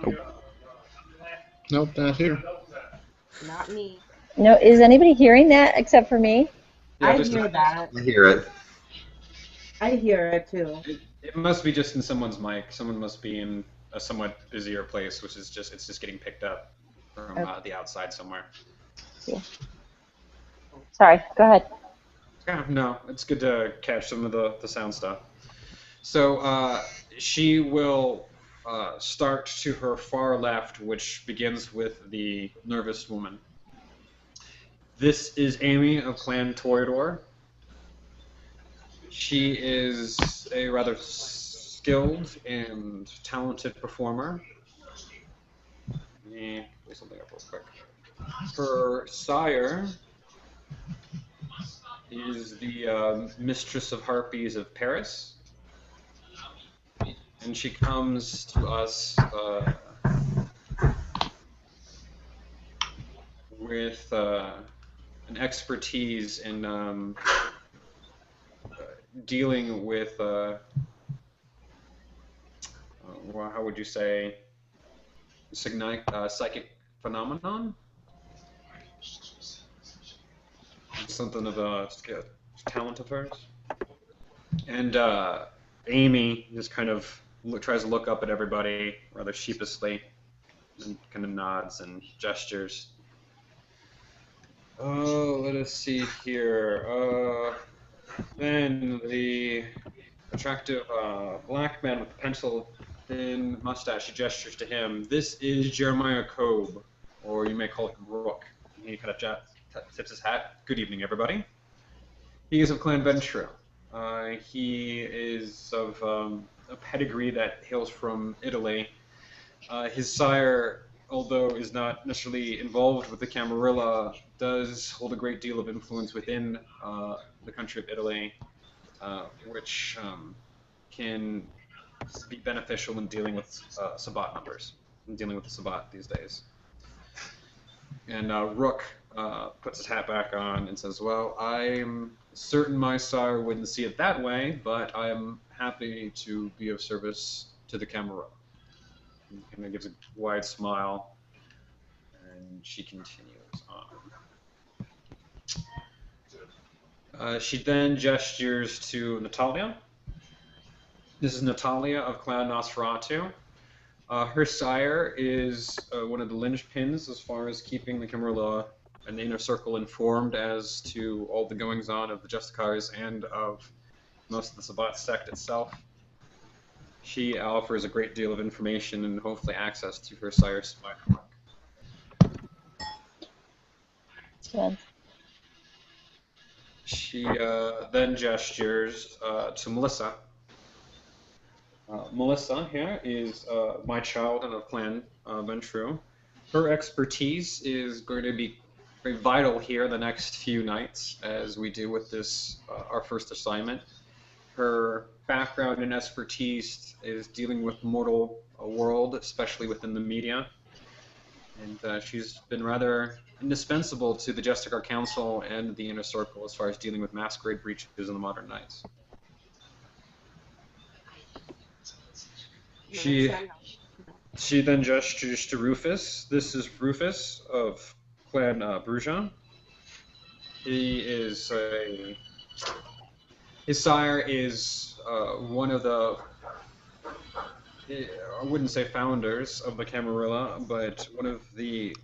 Speaker 3: Nope.
Speaker 7: Nope, not here.
Speaker 6: Not me.
Speaker 4: No, is anybody hearing that except for me?
Speaker 1: Yeah,
Speaker 6: I
Speaker 1: there's
Speaker 6: hear that.
Speaker 2: I hear it.
Speaker 6: I hear it too.
Speaker 1: it must be just in someone's mic. Someone must be in a somewhat busier place, which is just it's just getting picked up from
Speaker 4: Okay.
Speaker 1: the outside somewhere.
Speaker 4: Sorry, go ahead.
Speaker 1: Yeah, no, it's good to catch some of the sound stuff. So she will start to her far left, which begins with the nervous woman. This is Amy of Clan Toreador. She is a rather skilled and talented performer. Let me pull something up real quick. Her sire is the Mistress of Harpies of Paris, and she comes to us with an expertise in dealing with, how would you say, psychic phenomenon? Something of a talent of hers. And Amy just kind of tries to look up at everybody rather sheepishly and kind of nods and gestures. Oh, let us see here. Then the attractive black man with the pencil thin mustache, he gestures to him. This is Jeremiah Cobe, or you may call him Rook. He kind of tips his hat. Good evening, everybody. He is of Clan Ventru. He is of a pedigree that hails from Italy. His sire, although is not necessarily involved with the Camarilla, does hold a great deal of influence within the country of Italy, which can be beneficial in dealing with Sabbat numbers, in dealing with the Sabbat these days. And Rook puts his hat back on and says, well, I'm certain my sire wouldn't see it that way, but I am happy to be of service to the Camarilla. He kind of gives a wide smile, and she continues on. She then gestures to Natalia. This is Natalia of Clan Nosferatu. Her sire is one of the linchpins as far as keeping the Camarilla and the inner circle informed as to all the goings-on of the Justicars and of most of the Sabbat sect itself. She offers a great deal of information and hopefully access to her sire's spy network.
Speaker 4: Yes.
Speaker 1: She then gestures to Melissa. Melissa here is my child and of Clan Ventru. Her expertise is going to be very vital here the next few nights as we do with this, our first assignment. Her background and expertise is dealing with the mortal world, especially within the media. And she's been rather indispensable to the Justicar Council and the Inner Circle as far as dealing with Masquerade breaches in the modern Knights. She then gestures to Rufus. This is Rufus of Clan Bruja. He is his sire is one of the, I wouldn't say founders of the Camarilla, but one of the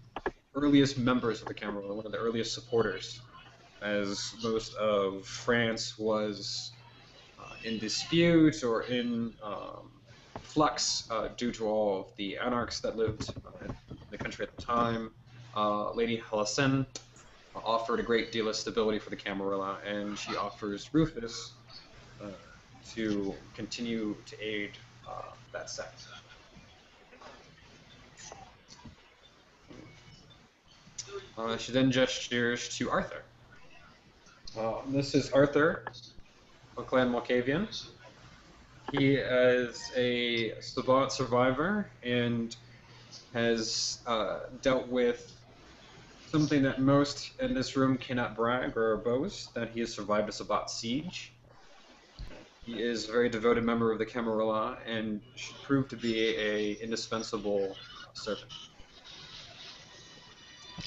Speaker 1: earliest members of the Camarilla, one of the earliest supporters, as most of France was in dispute or in flux due to all of the anarchs that lived in the country at the time. Lady Halasen offered a great deal of stability for the Camarilla, and she offers Rufus to continue to aid that sect. She then gestures to Arthur. This is Arthur of Clan Malkavian. He is a Sabbat survivor and has dealt with something that most in this room cannot brag or boast, that he has survived a Sabbat siege. He is a very devoted member of the Camarilla and should prove to be an indispensable servant.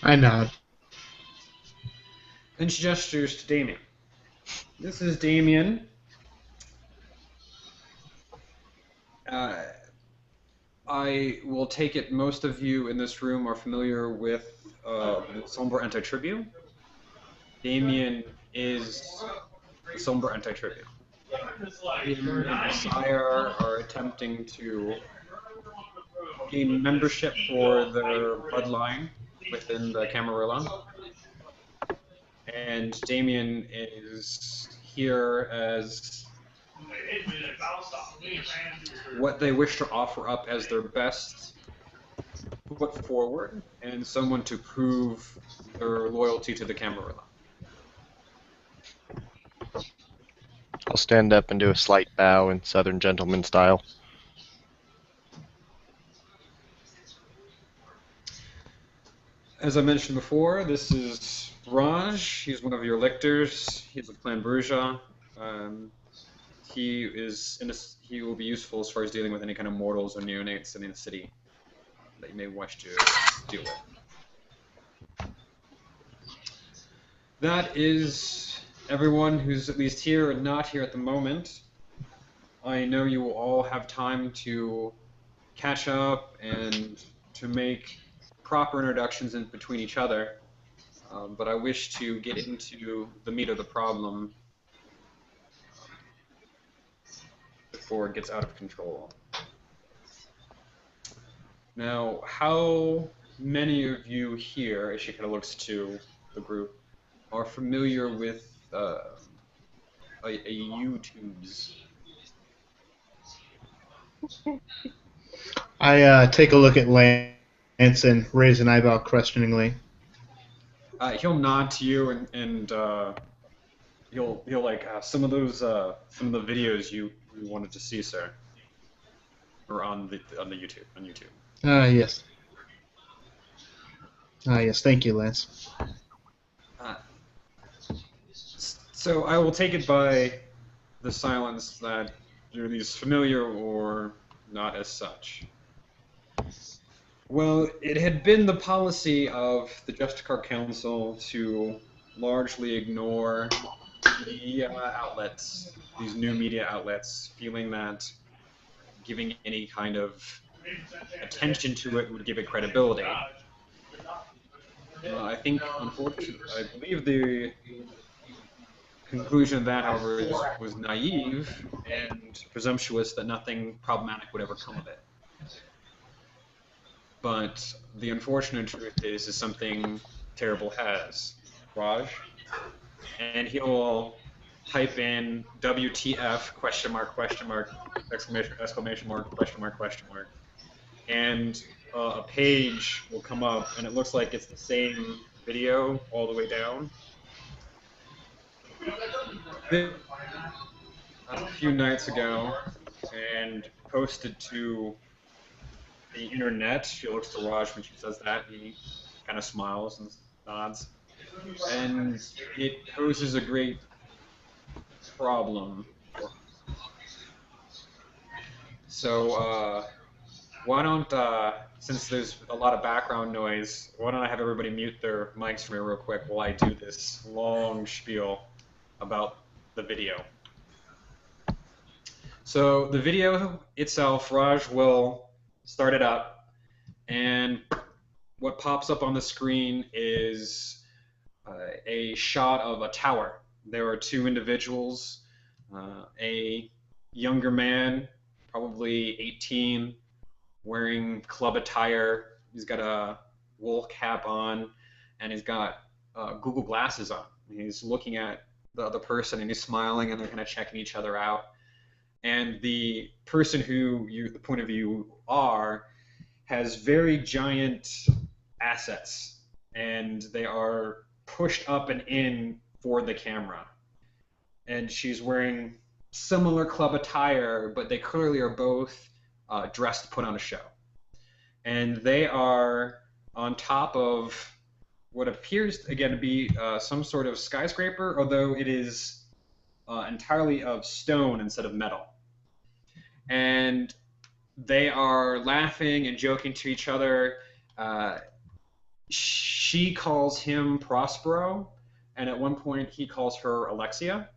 Speaker 7: I nod.
Speaker 1: And she gestures to Damien. This is Damien. I will take it most of you in this room are familiar with the Somber Anti-Tribune. Damien is the Somber Anti-Tribune. Him and his sire are attempting to gain membership for their bloodline within the Camarilla. And Damien is here as what they wish to offer up as their best foot forward and someone to prove their loyalty to the Camarilla.
Speaker 3: I'll stand up and do a slight bow in Southern gentleman style.
Speaker 1: As I mentioned before, this is Raj. He's one of your lictors. He's a Clan Bruja. He will be useful as far as dealing with any kind of mortals or neonates in the city that you may wish to deal with. That is everyone who's at least here and not here at the moment. I know you will all have time to catch up and to make proper introductions in between each other, but I wish to get into the meat of the problem before it gets out of control. Now, how many of you here, as she kind of looks to the group, are familiar with a YouTubes?
Speaker 7: I take a look at Lance and raise an eyebrow questioningly.
Speaker 1: He'll nod to you and he'll like some of the videos you wanted to see, sir, or on the YouTube on YouTube.
Speaker 7: Yes. Yes, thank you, Lance.
Speaker 1: So I will take it by the silence that you're at least familiar or not as such. Well, it had been the policy of the Justicar Council to largely ignore media outlets, these new media outlets, feeling that giving any kind of attention to it would give it credibility. I think, unfortunately, I believe the conclusion of that, however, was naive and presumptuous that nothing problematic would ever come of it. But the unfortunate truth is something terrible has. Raj? And he'll type in WTF question mark, exclamation mark, question mark. And a page will come up, and it looks like it's the same video all the way down. A few nights ago, and posted to the internet. She looks to Raj when she says that. He kind of smiles and nods. And it poses a great problem. So why don't, since there's a lot of background noise, why don't I have everybody mute their mics for me real quick while I do this long spiel about the video. So the video itself, Raj will start it up, and what pops up on the screen is a shot of a tower. There are two individuals, a younger man, probably 18, wearing club attire. He's got a wool cap on, and he's got Google glasses on. He's looking at the other person, and he's smiling, and they're kind of checking each other out. And the person who the point of view are has very giant assets, and they are pushed up and in for the camera. And she's wearing similar club attire, but they clearly are both dressed to put on a show. And they are on top of what appears, again, to be some sort of skyscraper, although it is entirely of stone instead of metal. And they are laughing and joking to each other. She calls him Prospero, and at one point he calls her Alexia.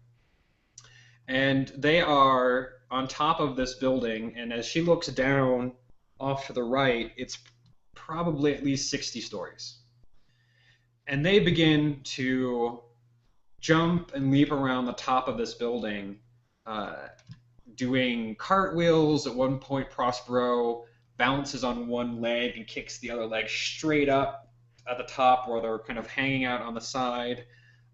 Speaker 1: And they are on top of this building, and as she looks down off to the right, it's probably at least 60 stories. And they begin to jump and leap around the top of this building, doing cartwheels. At one point, Prospero bounces on one leg and kicks the other leg straight up at the top, where they're kind of hanging out on the side.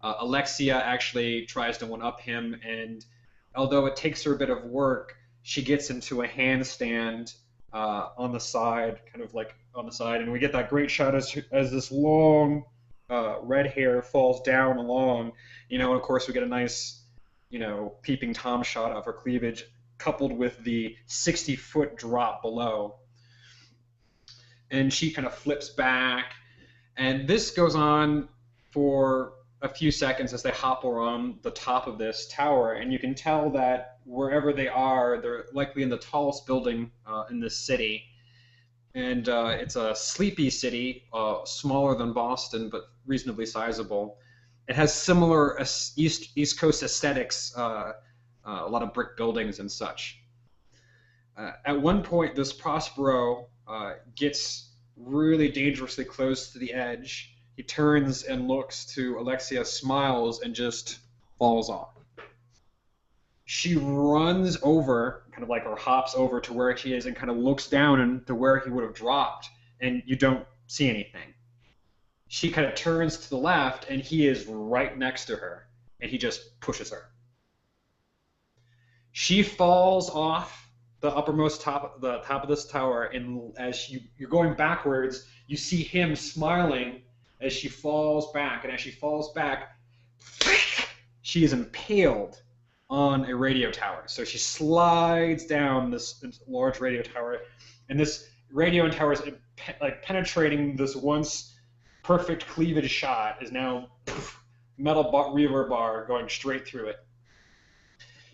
Speaker 1: Alexia actually tries to one-up him, and although it takes her a bit of work, she gets into a handstand on the side, kind of like on the side, and we get that great shot as this long red hair falls down along, and of course we get a nice, peeping Tom shot of her cleavage, coupled with the 60-foot drop below. And she kind of flips back, and this goes on for a few seconds as they hop around the top of this tower, and you can tell that wherever they are, they're likely in the tallest building in this city. And it's a sleepy city, smaller than Boston, but reasonably sizable. It has similar East Coast aesthetics, a lot of brick buildings and such. At one point, this Prospero gets really dangerously close to the edge. He turns and looks to Alexia, smiles, and just falls off. She runs over, kind of like, or hops over to where he is and kind of looks down and to where he would have dropped, and you don't see anything. She kind of turns to the left, and he is right next to her, and he just pushes her. She falls off the uppermost top of this tower, and as you're going backwards, you see him smiling as she falls back, and as she falls back, she is impaled on a radio tower. So she slides down this large radio tower, and this radio tower is like penetrating this once perfect cleavage shot is now metal reverb bar going straight through it.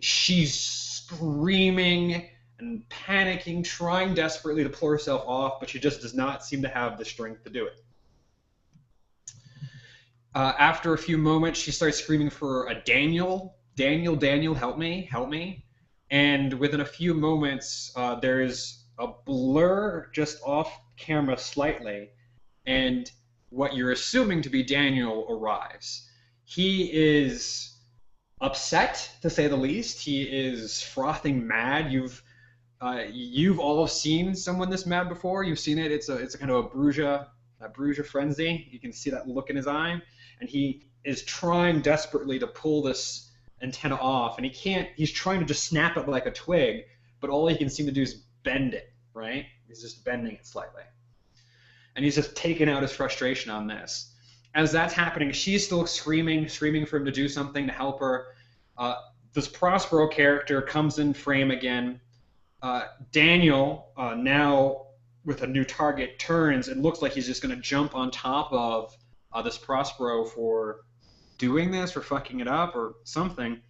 Speaker 1: She's screaming and panicking, trying desperately to pull herself off, but she just does not seem to have the strength to do it. After a few moments, she starts screaming for a Daniel, help me, help me. And within a few moments, there's a blur just off camera slightly, and what you're assuming to be Daniel arrives. He is upset, to say the least. He is frothing mad. You've all seen someone this mad before. You've seen it. It's a kind of a Bruges frenzy. You can see that look in his eye, and he is trying desperately to pull this antenna off, and he can't. He's trying to just snap it like a twig, but all he can seem to do is bend it, right? He's just bending it slightly. And he's just taking out his frustration on this. As that's happening, she's still screaming for him to do something to help her. This Prospero character comes in frame again. Daniel, now with a new target, turns and looks like he's just going to jump on top of this Prospero for doing this, or fucking it up, or something.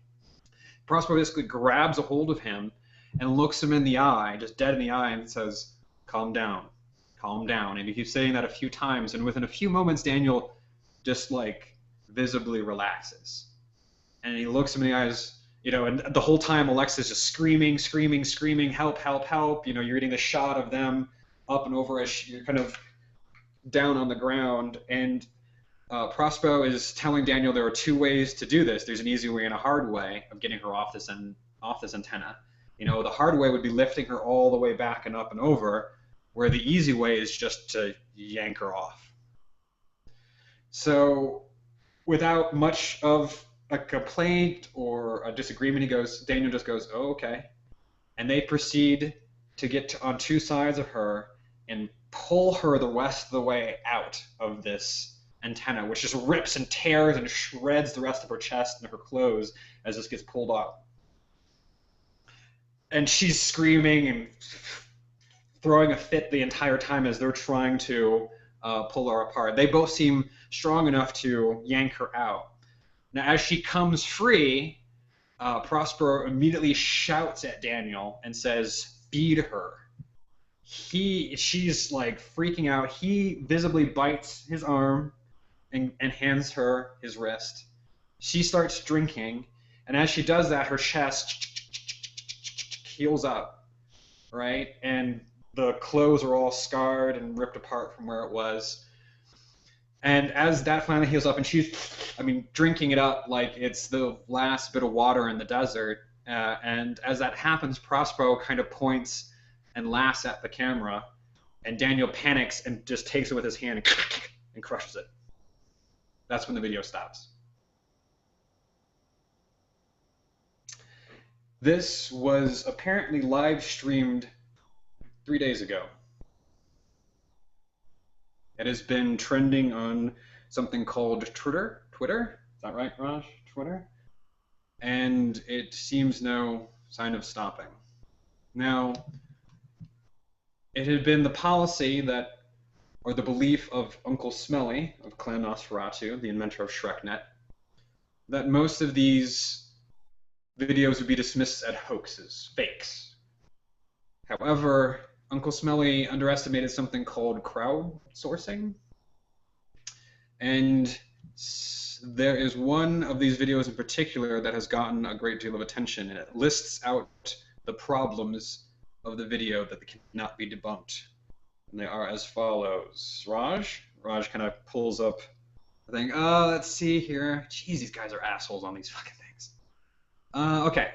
Speaker 1: Prospero basically grabs a hold of him and looks him in the eye, just dead in the eye, and says, calm down, calm down. And he keeps saying that a few times, and within a few moments, Daniel just, like, visibly relaxes. And he looks him in the eyes, and the whole time Alexa's just screaming, help, help, help. You're getting the shot of them up and over as you're kind of down on the ground, and Prospero is telling Daniel there are two ways to do this. There's an easy way and a hard way of getting her off this antenna. The hard way would be lifting her all the way back and up and over, where the easy way is just to yank her off. So, without much of a complaint or a disagreement, Daniel just goes, oh, okay. And they proceed to get on two sides of her and pull her the rest of the way out of this antenna, which just rips and tears and shreds the rest of her chest and her clothes as this gets pulled off. And she's screaming and throwing a fit the entire time as they're trying to pull her apart. They both seem strong enough to yank her out. Now, as she comes free, Prospero immediately shouts at Daniel and says, feed her. She's like freaking out. He visibly bites his arm and hands her his wrist. She starts drinking, and as she does that, her chest heals up, right? And the clothes are all scarred and ripped apart from where it was. And as that finally heals up, and she's, drinking it up like it's the last bit of water in the desert. And as that happens, Prospero kind of points and laughs at the camera, and Daniel panics and just takes it with his hand and crushes it. That's when the video stops. This was apparently live streamed 3 days ago. It has been trending on something called Twitter. Is that right, Raj? Twitter? And it seems no sign of stopping. Now, it had been the policy that, or the belief of Uncle Smelly of Clan Nosferatu, the inventor of ShrekNet, that most of these videos would be dismissed as hoaxes, fakes. However, Uncle Smelly underestimated something called crowdsourcing, and there is one of these videos in particular that has gotten a great deal of attention, and it lists out the problems of the video that cannot be debunked. And they are as follows. Raj kind of pulls up the thing. Let's see here. Jeez, these guys are assholes on these fucking things. Okay.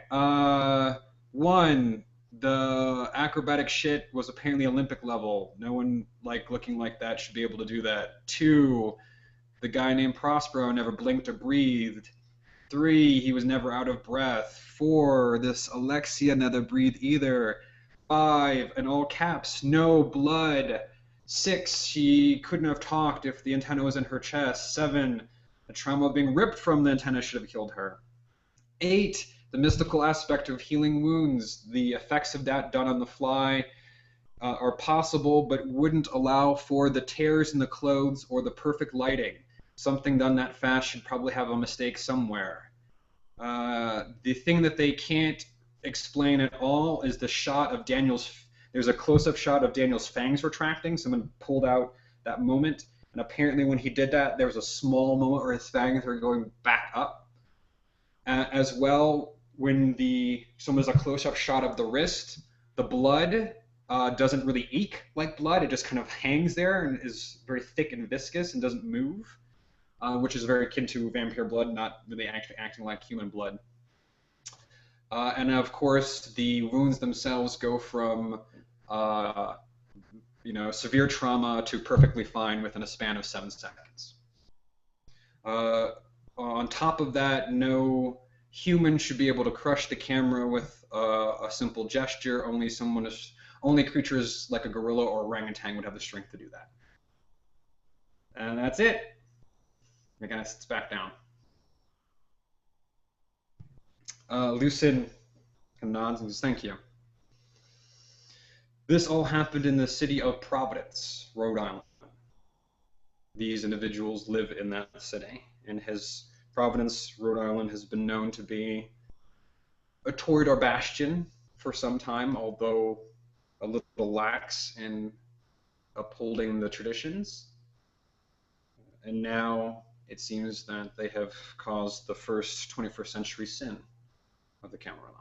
Speaker 1: One, the acrobatic shit was apparently Olympic level. No one looking like that should be able to do that. 2, the guy named Prospero never blinked or breathed. 3, he was never out of breath. 4, this Alexia never breathed either. 5, in all caps, no blood. 6, she couldn't have talked if the antenna was in her chest. 7, the trauma of being ripped from the antenna should have killed her. 8, the mystical aspect of healing wounds. The effects of that done on the fly are possible, but wouldn't allow for the tears in the clothes or the perfect lighting. Something done that fast should probably have a mistake somewhere. The thing that they can't explain at all is the shot of there's a close-up shot of Daniel's fangs retracting. Someone pulled out that moment, and apparently when he did that, there was a small moment where his fangs were going back up. As well, when there's a close-up shot of the wrist, the blood doesn't really eke like blood. It just kind of hangs there and is very thick and viscous and doesn't move, which is very akin to vampire blood, not really actually acting like human blood. And of course, the wounds themselves go from severe trauma to perfectly fine within a span of 7 seconds. On top of that, no human should be able to crush the camera with a simple gesture. Only creatures like a gorilla or orangutan would have the strength to do that. And that's it. The guy sits back down. Lucid nods and says, "Thank you. This all happened in the city of Providence, Rhode Island. These individuals live in that city, and Providence, Rhode Island has been known to be a Toreador bastion for some time, although a little lax in upholding the traditions. And now it seems that they have caused the first 21st century sin of the Camarilla.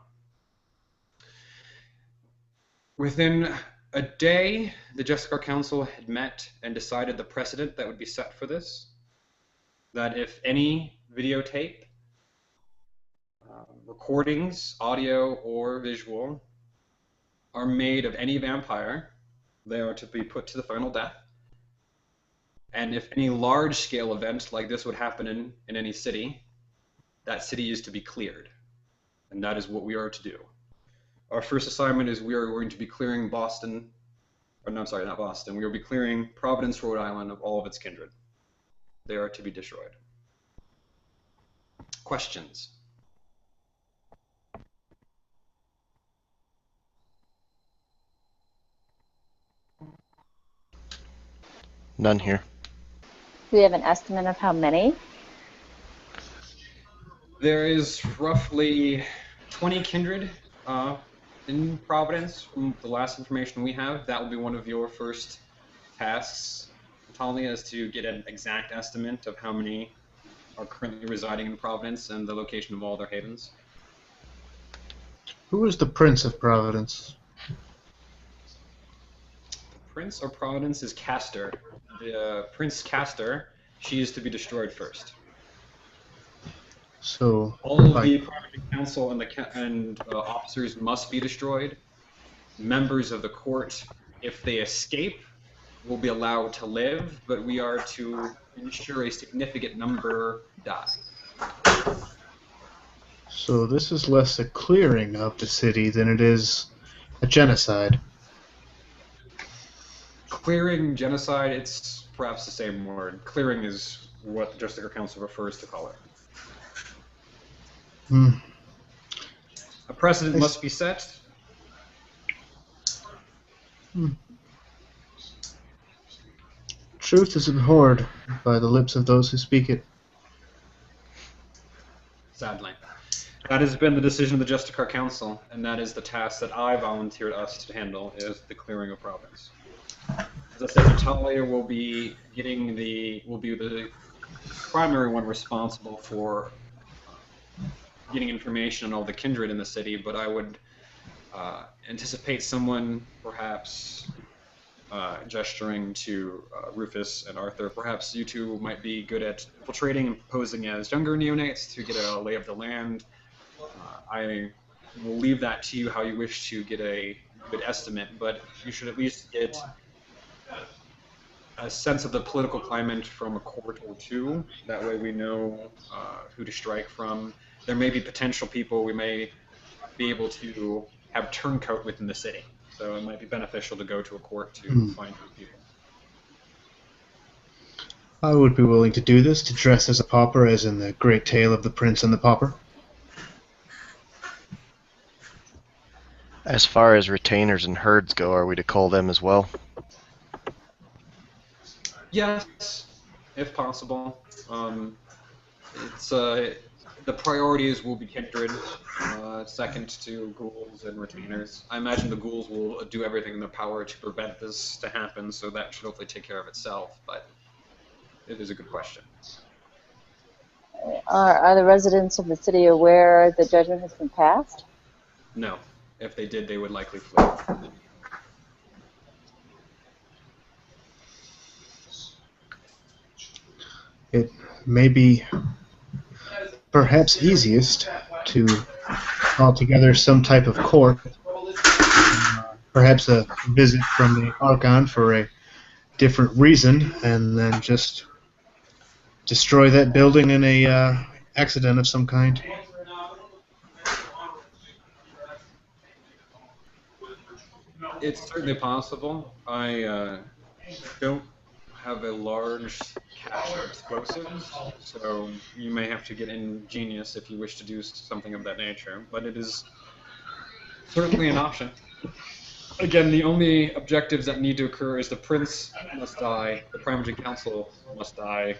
Speaker 1: Within a day, the Justicar Council had met and decided the precedent that would be set for this, that if any videotape, recordings, audio or visual, are made of any vampire, they are to be put to the final death. And if any large-scale event like this would happen in any city, that city is to be cleared. And that is what we are to do. Our first assignment is we are going to be clearing Boston, or no, I'm sorry, not Boston. We will be clearing Providence, Rhode Island of all of its kindred. They are to be destroyed. Questions?
Speaker 3: None here.
Speaker 4: Do we have an estimate of how many?
Speaker 1: There is roughly 20 kindred in Providence from the last information we have. That will be one of your first tasks. Talia is to get an exact estimate of how many are currently residing in Providence and the location of all their havens.
Speaker 7: Who is the Prince of Providence?
Speaker 1: Prince of Providence is Castor. The Prince Castor, she is to be destroyed first.
Speaker 7: So,
Speaker 1: All of
Speaker 7: like,
Speaker 1: the Private Council and officers must be destroyed. Members of the court, if they escape, will be allowed to live, but we are to ensure a significant number die.
Speaker 7: so this is less a clearing of the city than it is a genocide.
Speaker 1: Clearing, genocide, it's perhaps the same word. Clearing is what the Justicar Council prefers to call it.
Speaker 7: Hmm.
Speaker 1: A precedent must be set.
Speaker 7: Truth is abhorred by the lips of those who speak it.
Speaker 1: Sadly. That has been the decision of the Justicar Council, and that is the task that I volunteered us to handle, is the clearing of Providence. As I said, Natalia will be the primary one responsible for getting information on all the kindred in the city, but I would anticipate someone perhaps gesturing to Rufus and Arthur. Perhaps you two might be good at infiltrating and posing as younger neonates to get a lay of the land. I will leave that to you how you wish to get a good estimate, but you should at least get a sense of the political climate from a court or two. That way we know who to strike from. There may be potential people we may be able to have turncoat within the city. So it might be beneficial to go to a court to find those people.
Speaker 7: I would be willing to do this, to dress as a pauper, as in the great tale of the Prince and the Pauper.
Speaker 3: As far as retainers and herds go, are we to cull them as well?
Speaker 1: Yes, if possible. It's the priorities will be kindred, second to ghouls and retainers. I imagine the ghouls will do everything in their power to prevent this to happen, so that should hopefully take care of itself, but it is a good question.
Speaker 4: Are the residents of the city aware the judgment has been passed?
Speaker 1: No. If they did, they would likely flee.
Speaker 7: It may be perhaps easiest to call together some type of court, perhaps a visit from the Archon for a different reason, and then just destroy that building in a accident of some kind.
Speaker 1: It's certainly possible. I don't have a large cache of explosives, so you may have to get ingenious if you wish to do something of that nature, but it is certainly an option. Again, the only objectives that need to occur is the Prince must die, the Primary Council must die,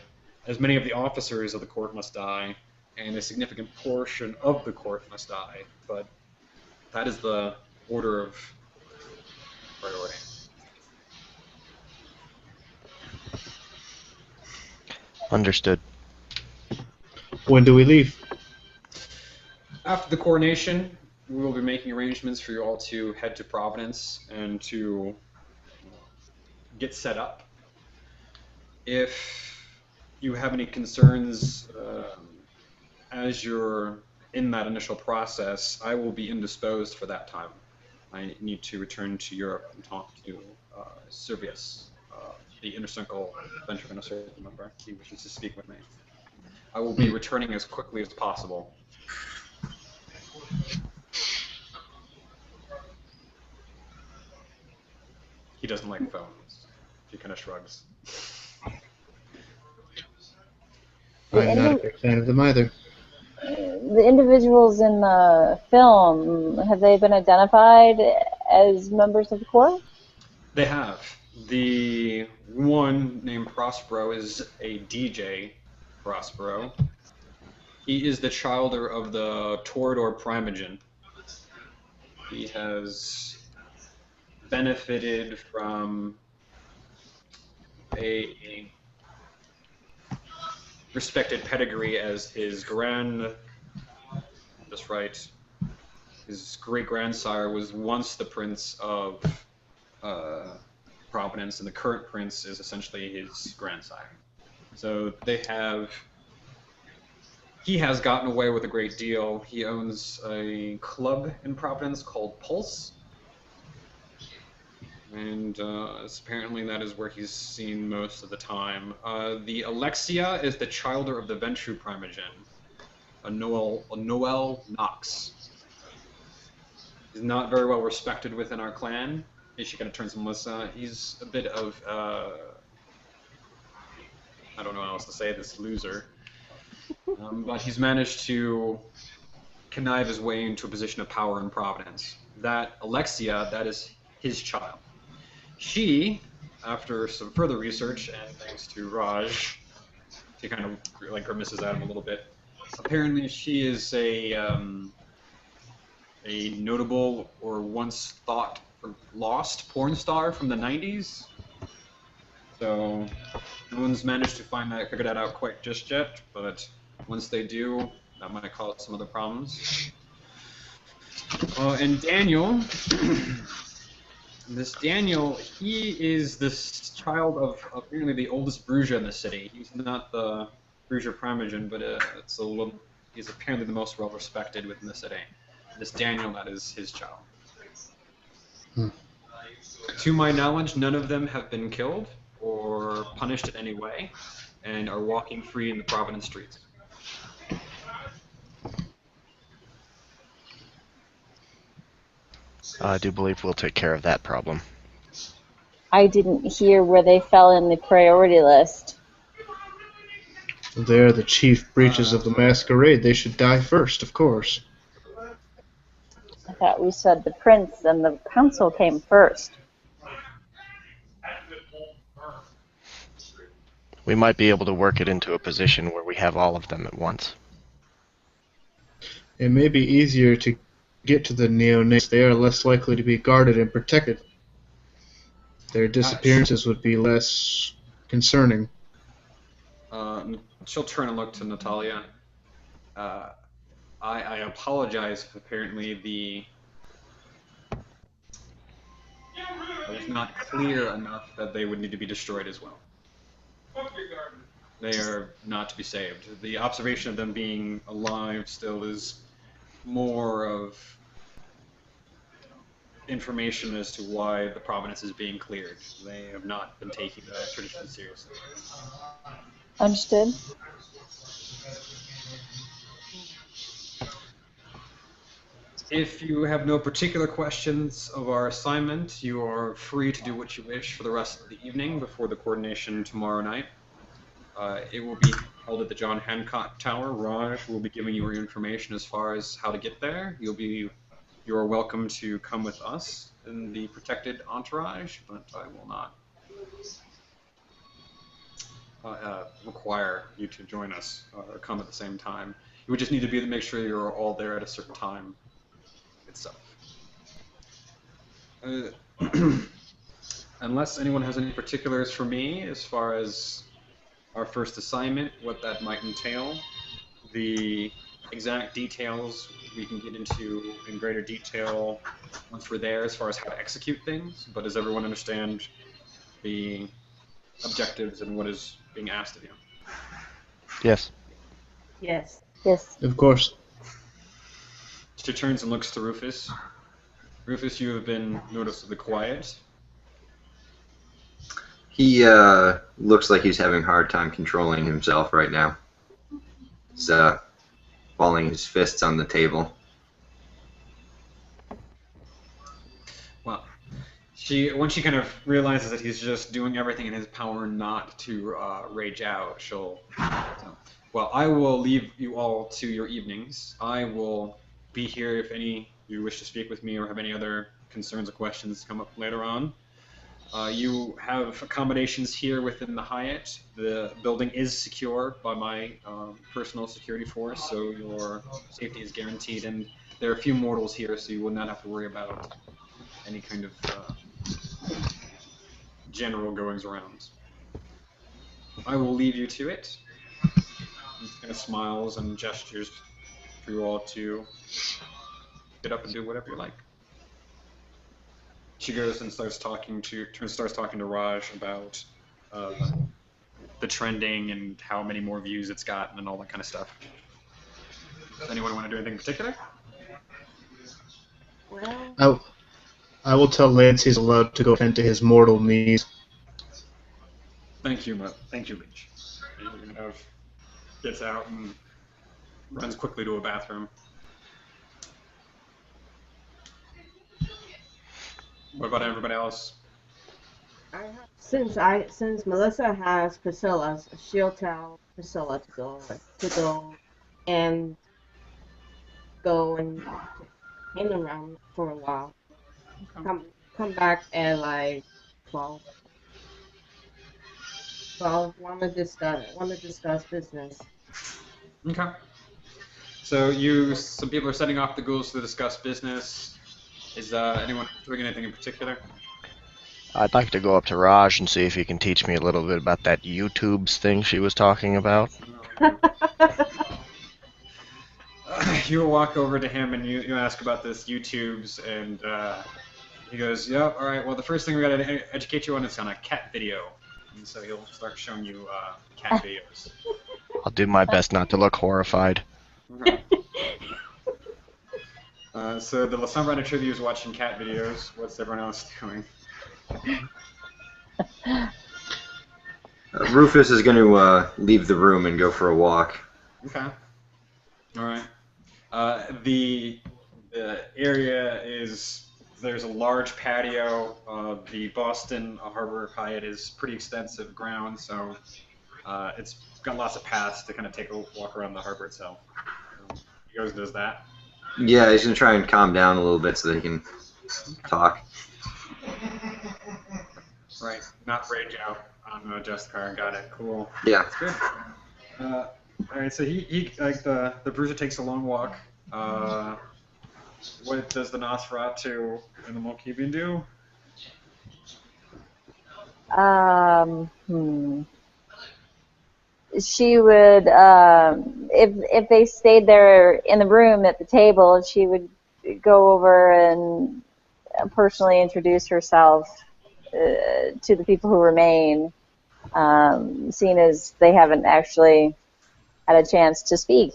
Speaker 1: as many of the officers of the court must die, and a significant portion of the court must die, but that is the order of priority.
Speaker 3: Understood.
Speaker 7: When do we leave?
Speaker 1: After the coronation, we will be making arrangements for you all to head to Providence and to get set up. If you have any concerns as you're in that initial process, I will be indisposed for that time. I need to return to Europe and talk to Servius, the Inner Circle Venture Minister member. He wishes to speak with me. I will be returning as quickly as possible. He doesn't like phones. He kind of shrugs.
Speaker 7: I'm not a big fan of them either.
Speaker 4: The individuals in the film, have they been identified as members of the court?
Speaker 1: They have. The one named Prospero is a DJ Prospero. He is the childer of the Toreador Primogen. He has benefited from a respected pedigree as his his great-grandsire was once the Prince of Providence, and the current prince is essentially his grandsire. So he has gotten away with a great deal. He owns a club in Providence called Pulse, and apparently that is where he's seen most of the time. The Alexia is the childer of the Ventru Primogen, a Noel Knox. He's not very well respected within our clan. She kind of turns to Melissa. He's a bit of, I don't know how else to say this, loser. But he's managed to connive his way into a position of power in Providence. That Alexia, that is his child. She, after some further research and thanks to Raj, she kind of like grimaces at him a little bit. Apparently, she is a notable or once thought lost porn star from the 90s. So no one's managed to figure that out quite just yet, but once they do, that might cause some other problems. And Daniel, this Daniel, he is this child of apparently the oldest Bruja in the city. He's not the Bruja Primogen, but he's apparently the most well-respected within the city. This Daniel, that is his child. To my knowledge, none of them have been killed or punished in any way, and are walking free in the Providence streets.
Speaker 3: I do believe we'll take care of that problem.
Speaker 4: I didn't hear where they fell in the priority list.
Speaker 7: They're the chief breaches of the Masquerade. They should die first, of course.
Speaker 4: I thought we said the prince and the council came first.
Speaker 3: We might be able to work it into a position where we have all of them at once.
Speaker 7: It may be easier to get to the neonates. They are less likely to be guarded and protected. Their disappearances would be less concerning.
Speaker 1: She'll turn and look to Natalia. I apologize if apparently it was not clear enough that they would need to be destroyed as well. They are not to be saved. The observation of them being alive still is more of information as to why the Providence is being cleared. They have not been taking the tradition seriously.
Speaker 4: Understood.
Speaker 1: If you have no particular questions of our assignment, you are free to do what you wish for the rest of the evening before the coordination tomorrow night. It will be held at the John Hancock Tower. Raj will be giving you information as far as how to get there. You are welcome to come with us in the protected entourage, but I will not require you to join us or come at the same time. You would just need to make sure you're all there at a certain time itself. Unless anyone has any particulars for me as far as our first assignment, what that might entail, the exact details we can get into in greater detail once we're there as far as how to execute things, but does everyone understand the objectives and what is being asked of you?
Speaker 3: Yes.
Speaker 6: Yes.
Speaker 4: Yes.
Speaker 7: Of course.
Speaker 1: She turns and looks to Rufus. Rufus, you have been noticeably quiet.
Speaker 2: He looks like he's having a hard time controlling himself right now. He's balling his fists on the table.
Speaker 1: Well, once she kind of realizes that he's just doing everything in his power not to rage out, well, I will leave you all to your evenings. I will be here if you wish to speak with me or have any other concerns or questions come up later on. You have accommodations here within the Hyatt. The building is secure by my personal security force, so your safety is guaranteed. And there are a few mortals here, so you will not have to worry about any kind of general goings around. I will leave you to it. He kind of smiles and gestures for you all to get up and do whatever you like. She goes and starts talking to Raj about the trending and how many more views it's gotten and all that kind of stuff. Does anyone want to do anything in particular?
Speaker 6: Well,
Speaker 7: I will tell Lance he's allowed to go tend to his mortal needs.
Speaker 1: Thank you, Leech. And he kind of gets out and runs quickly to a bathroom. What about everybody else?
Speaker 6: Since Melissa has Priscilla's, she'll tell Priscilla to go and hang around for a while.
Speaker 1: Okay.
Speaker 6: Come back at like 12. 12. Want to discuss business.
Speaker 1: Okay. So some people are setting off the ghouls to discuss business. Is anyone doing anything in particular?
Speaker 3: I'd like to go up to Raj and see if he can teach me a little bit about that YouTube's thing she was talking about.
Speaker 1: You walk over to him and you ask about this YouTube's, and he goes, "Yep, all right. Well, the first thing we got to educate you on is on a cat video." And so he'll start showing you cat videos.
Speaker 3: I'll do my best not to look horrified.
Speaker 1: Okay. So the Lasombra tribute is watching cat videos. What's everyone else doing?
Speaker 2: Rufus is going to leave the room and go for a walk.
Speaker 1: Okay. All right. The area is, there's a large patio. The Boston Harbor Hyatt is pretty extensive ground, so it's got lots of paths to kind of take a walk around the harbor itself. He goes and does that.
Speaker 2: Yeah, he's going to try and calm down a little bit so that he can talk.
Speaker 1: Right, not rage out on Just Car. Got it. Cool.
Speaker 2: Yeah.
Speaker 1: That's good. All right, so he like the bruiser takes a long walk. What does the Nosferatu and the Molkibian do?
Speaker 4: She would, if they stayed there in the room at the table, she would go over and personally introduce herself to the people who remain, seeing as they haven't actually had a chance to speak.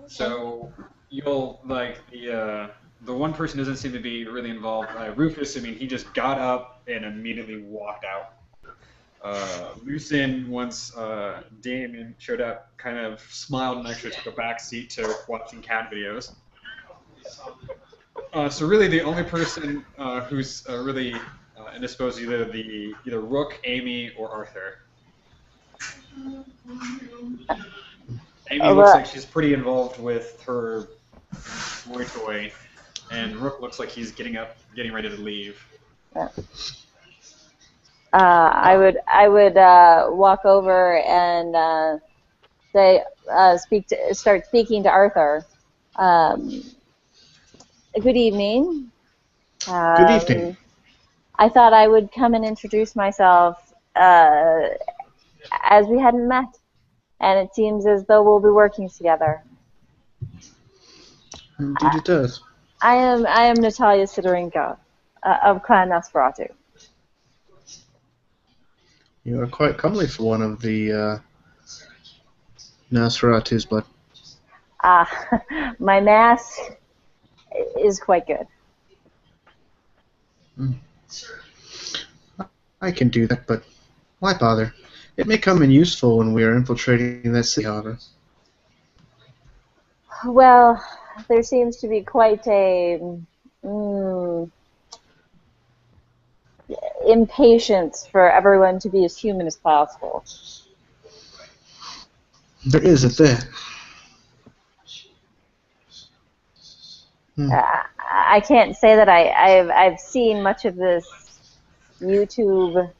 Speaker 1: So you'll like the one person doesn't seem to be really involved. Rufus, I mean, he just got up and immediately walked out. Lucien, once Damien showed up, kind of smiled and actually took a back seat to watching cat videos. So really, the only person who's really indisposed is either Rook, Amy, or Arthur. Amy looks like she's pretty involved with her toy, and Rook looks like he's getting ready to leave.
Speaker 4: I would walk over and start speaking to Arthur. Good evening.
Speaker 7: Good evening.
Speaker 4: I thought I would come and introduce myself as we hadn't met, and it seems as though we'll be working together.
Speaker 7: Indeed it does.
Speaker 4: I am Natalia Sidorenko of Clan Nosferatu.
Speaker 7: You are quite comely for one of the Nosferatu's, but
Speaker 4: My mask is quite good.
Speaker 7: I can do that, but why bother? It may come in useful when we are infiltrating that city, however.
Speaker 4: Well, there seems to be quite a impatience for everyone to be as human as possible.
Speaker 7: There is at that.
Speaker 4: I can't say that I've seen much of this YouTube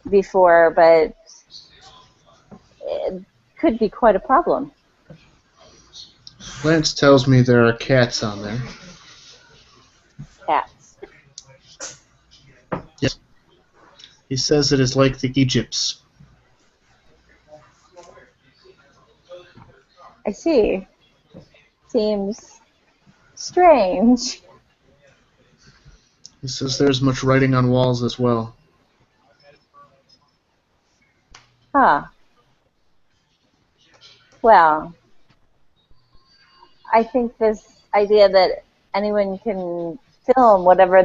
Speaker 4: before, but it could be quite a problem.
Speaker 7: Lance tells me there are cats on there.
Speaker 4: Cats.
Speaker 7: Yes. He says it is like the Egypts.
Speaker 4: I see. Seems strange.
Speaker 7: He says there's much writing on walls as well.
Speaker 4: Huh. Well, I think this idea that anyone can film whatever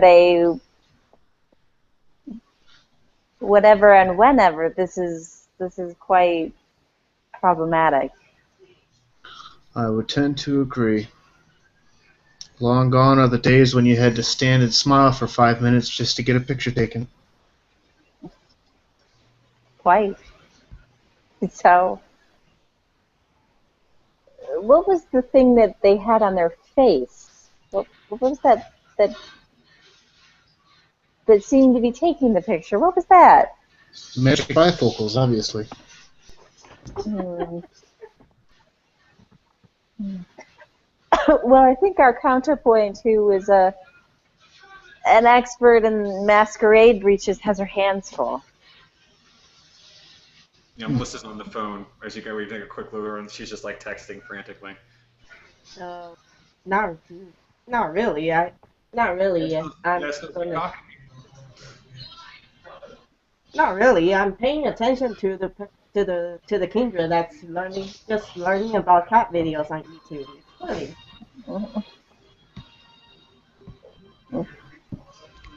Speaker 4: and whenever, this is quite problematic.
Speaker 7: I would tend to agree. Long gone are the days when you had to stand and smile for 5 minutes just to get a picture taken.
Speaker 4: Quite. So, what was the thing that they had on their face? What was that seemed to be taking the picture? What was that?
Speaker 7: Magic bifocals, obviously.
Speaker 4: Hmm. Well, I think our counterpoint, who is an expert in masquerade breaches, has her hands full.
Speaker 1: Yeah, Melissa's on the phone. As you go, we take a quick look around, and she's just like texting frantically.
Speaker 6: Not not really. Not really. I'm gonna, not really. I'm paying attention to the Kindred that's learning about cat videos on YouTube. It's funny.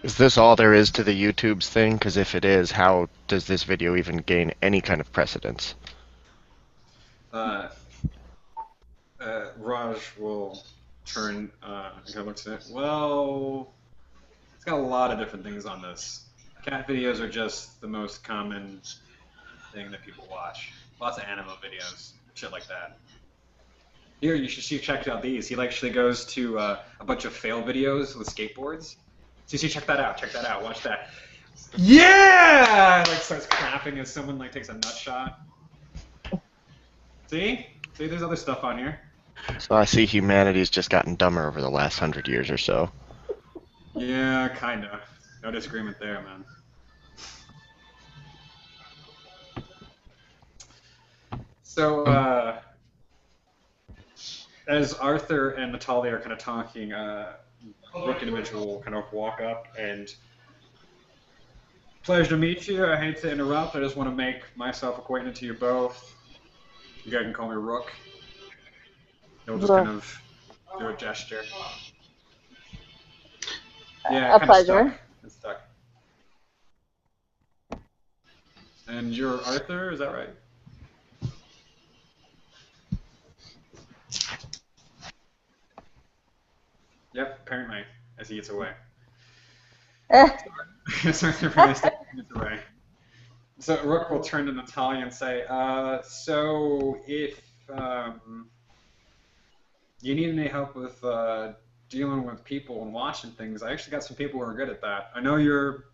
Speaker 3: Is this all there is to the YouTube's thing? Because if it is, how does this video even gain any kind of precedence?
Speaker 1: Raj will turn and kind of looks at it. Well, it's got a lot of different things on this. Cat videos are just the most common thing that people watch. Lots of animal videos, shit like that. Here, you should see. Check out these. He actually goes to a bunch of fail videos with skateboards. So you see, check that out. Check that out. Watch that. Yeah! Like starts clapping as someone like takes a nut shot. See? See, there's other stuff on here.
Speaker 3: So I see humanity's just gotten dumber over the last 100 years or so.
Speaker 1: Yeah, kinda. No disagreement there, man. So, as Arthur and Natalia are kind of talking, Rook individual will kind of walk up and pleasure to meet you. I hate to interrupt. I just want to make myself acquainted to you both. You guys can call me Rook. He'll just kind of do a gesture. Yeah,
Speaker 4: A
Speaker 1: kind
Speaker 4: pleasure.
Speaker 1: of stuck. It's stuck. And you're Arthur, is that right? Yep, apparently, as he gets away. Arthur really gets away. So Rook will turn to Natalia and say, so if you need any help with dealing with people and watching things, I actually got some people who are good at that. I know your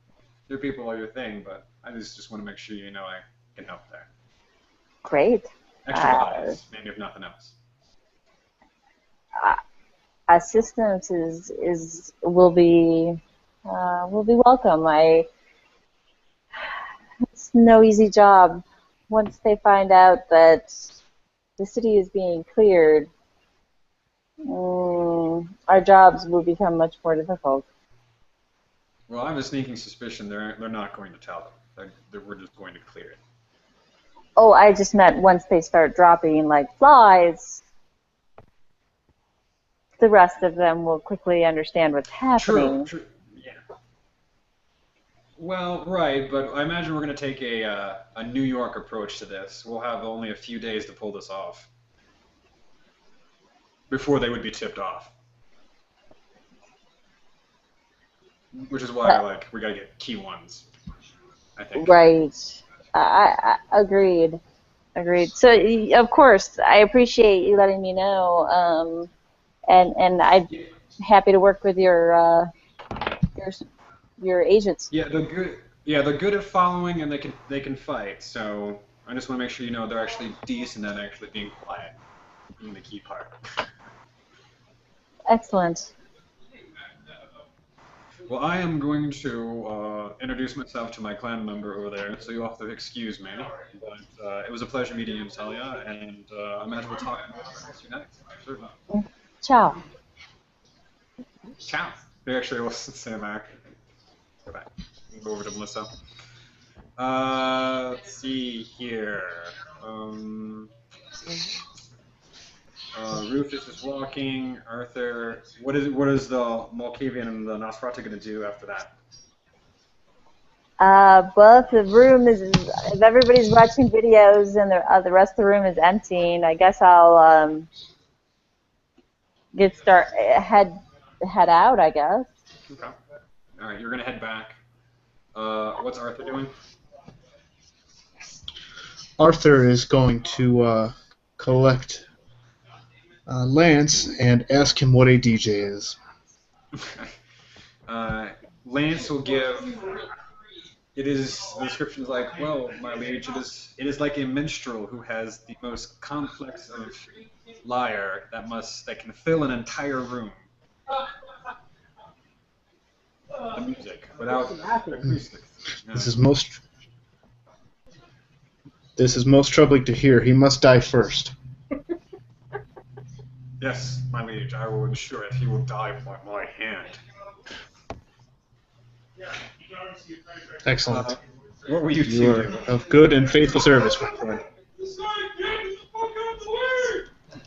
Speaker 1: people are your thing, but I just want to make sure you know I can help there.
Speaker 4: Great.
Speaker 1: Extra bodies, maybe if nothing else.
Speaker 4: Assistance will be welcome. It's no easy job. Once they find out that the city is being cleared, our jobs will become much more difficult.
Speaker 1: Well, I have a sneaking suspicion they're not going to tell them. We're just going to clear it.
Speaker 4: Oh, I just meant once they start dropping like flies, the rest of them will quickly understand what's happening.
Speaker 1: True. Yeah. Well, right, but I imagine we're going to take a New York approach to this. We'll have only a few days to pull this off before they would be tipped off. Which is why we got to get key ones, I think.
Speaker 4: Right. I agreed. So, of course, I appreciate you letting me know. And I'm happy to work with your agents.
Speaker 1: Yeah, they're good. Yeah, they're good at following, and they can fight. So I just want to make sure you know they're actually decent at actually being quiet, being the key part.
Speaker 4: Excellent.
Speaker 1: Well, I am going to introduce myself to my clan member over there, so you'll have to excuse me. But it was a pleasure meeting you, Natalia, and I imagine we'll talk more the rest of your night. Certainly.
Speaker 4: Ciao.
Speaker 1: Ciao. Actually, let's stand back. Go back. Go over to Melissa. Let's see here. Rufus is walking. Arthur, what is the Malkavian and the Nosferatu going to do after that?
Speaker 4: Well, if the room is, if everybody's watching videos and the rest of the room is emptying, I guess I'll head out, I guess.
Speaker 1: Okay. All right, you're going to head back. What's Arthur doing?
Speaker 7: Arthur is going to collect Lance and ask him what a DJ is.
Speaker 1: Lance will give. It is the description is like, well, my liege, it is like a minstrel who has the most complex of lyre that can fill an entire room. The music without acoustics. Yeah.
Speaker 7: This is most troubling to hear. He must die first.
Speaker 1: Yes, my liege, I will ensure it. He will die by my hand.
Speaker 7: Excellent.
Speaker 1: What were you
Speaker 7: You
Speaker 1: two
Speaker 7: are
Speaker 1: doing?
Speaker 7: of good and faithful service, my friend.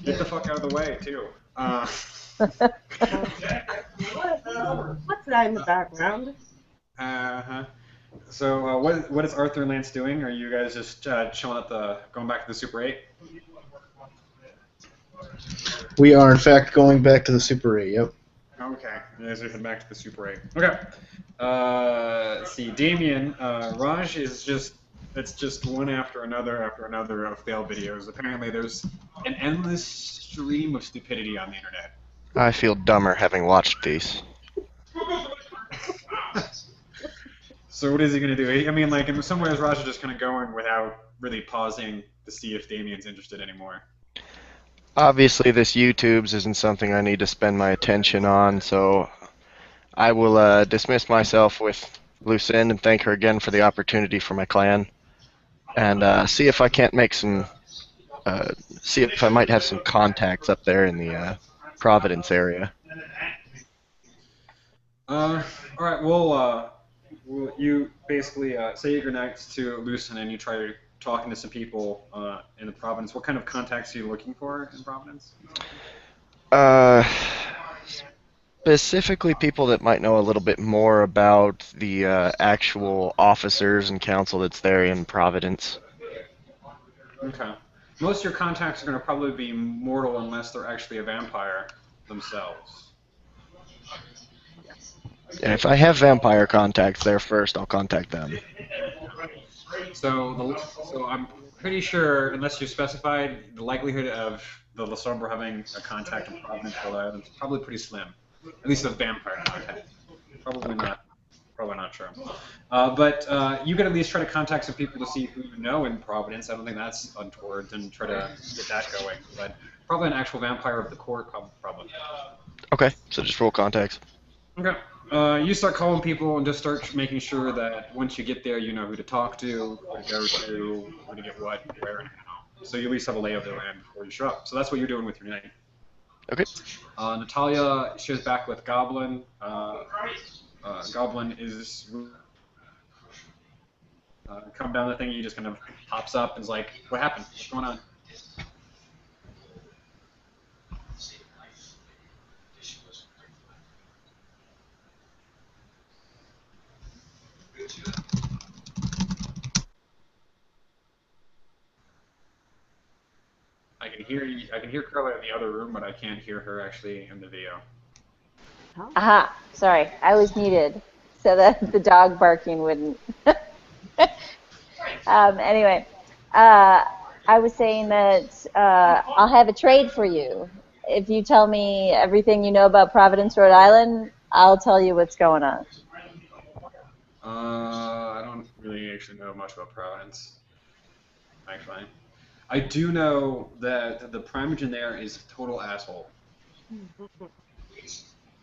Speaker 1: Get the fuck out of the way, too.
Speaker 6: What's that in the background?
Speaker 1: Uh-huh. So, what is Arthur and Lance doing? Are you guys just chilling going back to the Super 8?
Speaker 7: We are, in fact, going back to the Super 8, yep.
Speaker 1: Okay, you guys are heading back to the Super 8. Okay. Let's see, Damien, Raj is it's just one after another of fail videos. Apparently there's an endless stream of stupidity on the internet.
Speaker 3: I feel dumber having watched these.
Speaker 1: So what is he going to do? I mean, like, in some ways, Raj is just kind of going without really pausing to see if Damien's interested anymore.
Speaker 3: Obviously, this YouTubes isn't something I need to spend my attention on, so I will dismiss myself with Lucinde and thank her again for the opportunity for my clan, and see if I can't make see if I might have some contacts up there in the Providence area.
Speaker 1: All right, well, you basically say your goodnights to Lucinde and you try talking to some people in the Providence. What kind of contacts are you looking for in Providence?
Speaker 3: Specifically people that might know a little bit more about the actual officers and council that's there in Providence.
Speaker 1: Okay. Most of your contacts are going to probably be mortal unless they're actually a vampire themselves.
Speaker 3: And if I have vampire contacts there first, I'll contact them.
Speaker 1: So I'm pretty sure, unless you specified, the likelihood of the La Sombra having a contact in Providence, Rhode Island is probably pretty slim. At least a vampire contact. Probably not true. But you could at least try to contact some people to see who you know in Providence. I don't think that's untoward, and try to get that going. But probably an actual vampire of the court, probably.
Speaker 3: Okay, so just roll contacts.
Speaker 1: Okay. You start calling people and just start making sure that once you get there, you know who to talk to, who to go to, who to get what, where, and how. So you at least have a lay of the land before you show up. So that's what you're doing with your night.
Speaker 3: Okay.
Speaker 1: Natalia shares back with Goblin. Goblin is come down the thing. He just kind of pops up and is like, "What happened? What's going on?" I can hear Carla in the other room, but I can't hear her actually in the video.
Speaker 4: Aha, sorry, I was muted so that the dog barking wouldn't. Anyway, I was saying that I'll have a trade for you. If you tell me everything you know about Providence, Rhode Island, I'll tell you what's going on.
Speaker 1: I don't really actually know much about Providence, actually. I do know that the Primogen there is a total asshole.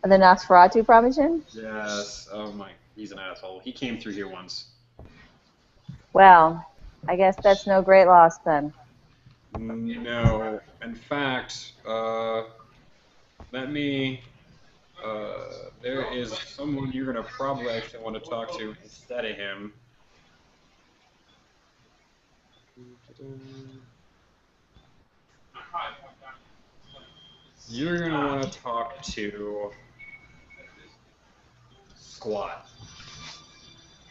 Speaker 4: The Nosferatu promotion?
Speaker 1: Yes. Oh my, he's an asshole. He came through here once.
Speaker 4: Well, I guess that's no great loss then.
Speaker 1: No. In fact, let me. There is someone you're gonna probably actually want to talk to instead of him. You're gonna want to talk to Squat.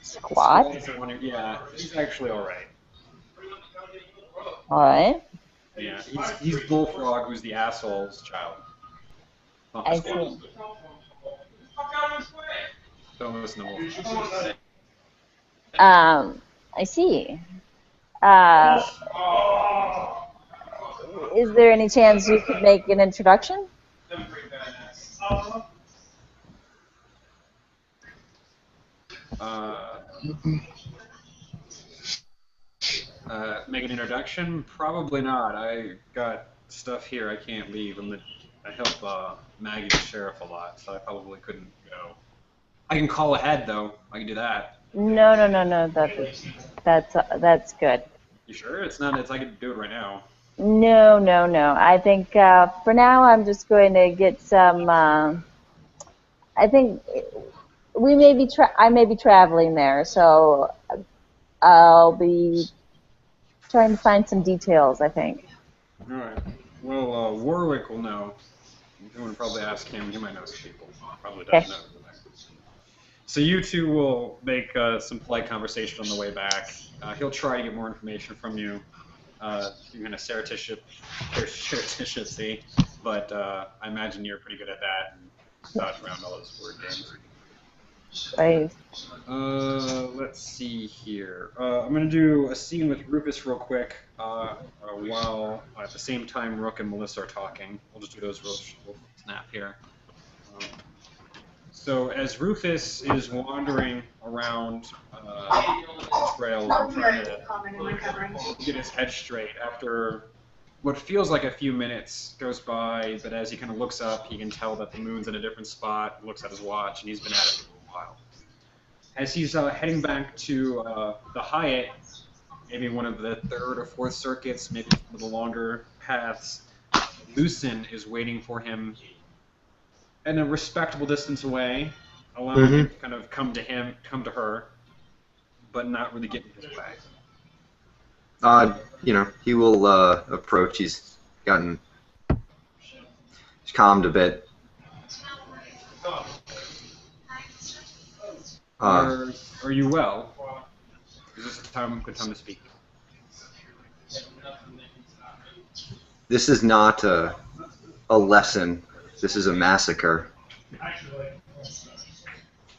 Speaker 4: Squat?
Speaker 1: Squat's the one who, yeah, he's actually all right.
Speaker 4: All right.
Speaker 1: Yeah, he's Bullfrog, who's the asshole's child. Not
Speaker 4: I
Speaker 1: Squat.
Speaker 4: see.
Speaker 1: Don't listen to Bullfrog.
Speaker 4: I see. Uh, is there any chance you could make an introduction?
Speaker 1: Make an introduction? Probably not. I got stuff here I can't leave. I help Maggie the sheriff a lot, so I probably couldn't go. I can call ahead though. I can do that.
Speaker 4: No. That's good.
Speaker 1: You sure? It's not. I can do it right now.
Speaker 4: No. I think for now I'm just going to get some. I think we may be. I may be traveling there, so I'll be trying to find some details. I think.
Speaker 1: All right. Well, Warwick will know. You want to probably ask him. He might know some people. Probably doesn't know. So you two will make some polite conversation on the way back. He'll try to get more information from you. You're going to surreptitiously, but I imagine you're pretty good at that and dodge around all those word games.
Speaker 4: Right.
Speaker 1: Let's see here. I'm going to do a scene with Rufus real quick while at the same time Rook and Melissa are talking. We'll just do those real snap here. So as Rufus is wandering around the trails and trying to get his head straight after what feels like a few minutes goes by, but as he kind of looks up, he can tell that the moon's in a different spot, looks at his watch, and he's been at it for a while. As he's heading back to the Hyatt, maybe one of the third or fourth circuits, maybe one of the longer paths, Lucen is waiting for him and a respectable distance away, allowing him to kind of come to her, but not really get in his way.
Speaker 2: He will approach. He's calmed a bit.
Speaker 1: Are you well? Is this a good time to speak?
Speaker 2: This is not a lesson. This is a massacre,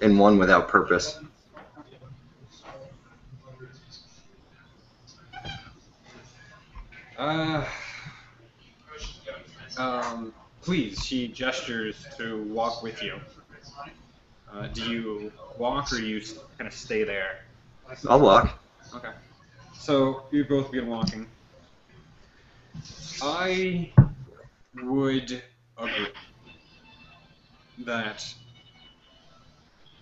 Speaker 2: and one without purpose.
Speaker 1: Please, she gestures to walk with you. Do you walk or do you kind of stay there?
Speaker 2: I'll walk.
Speaker 1: Okay. So you both begin walking. I would agree that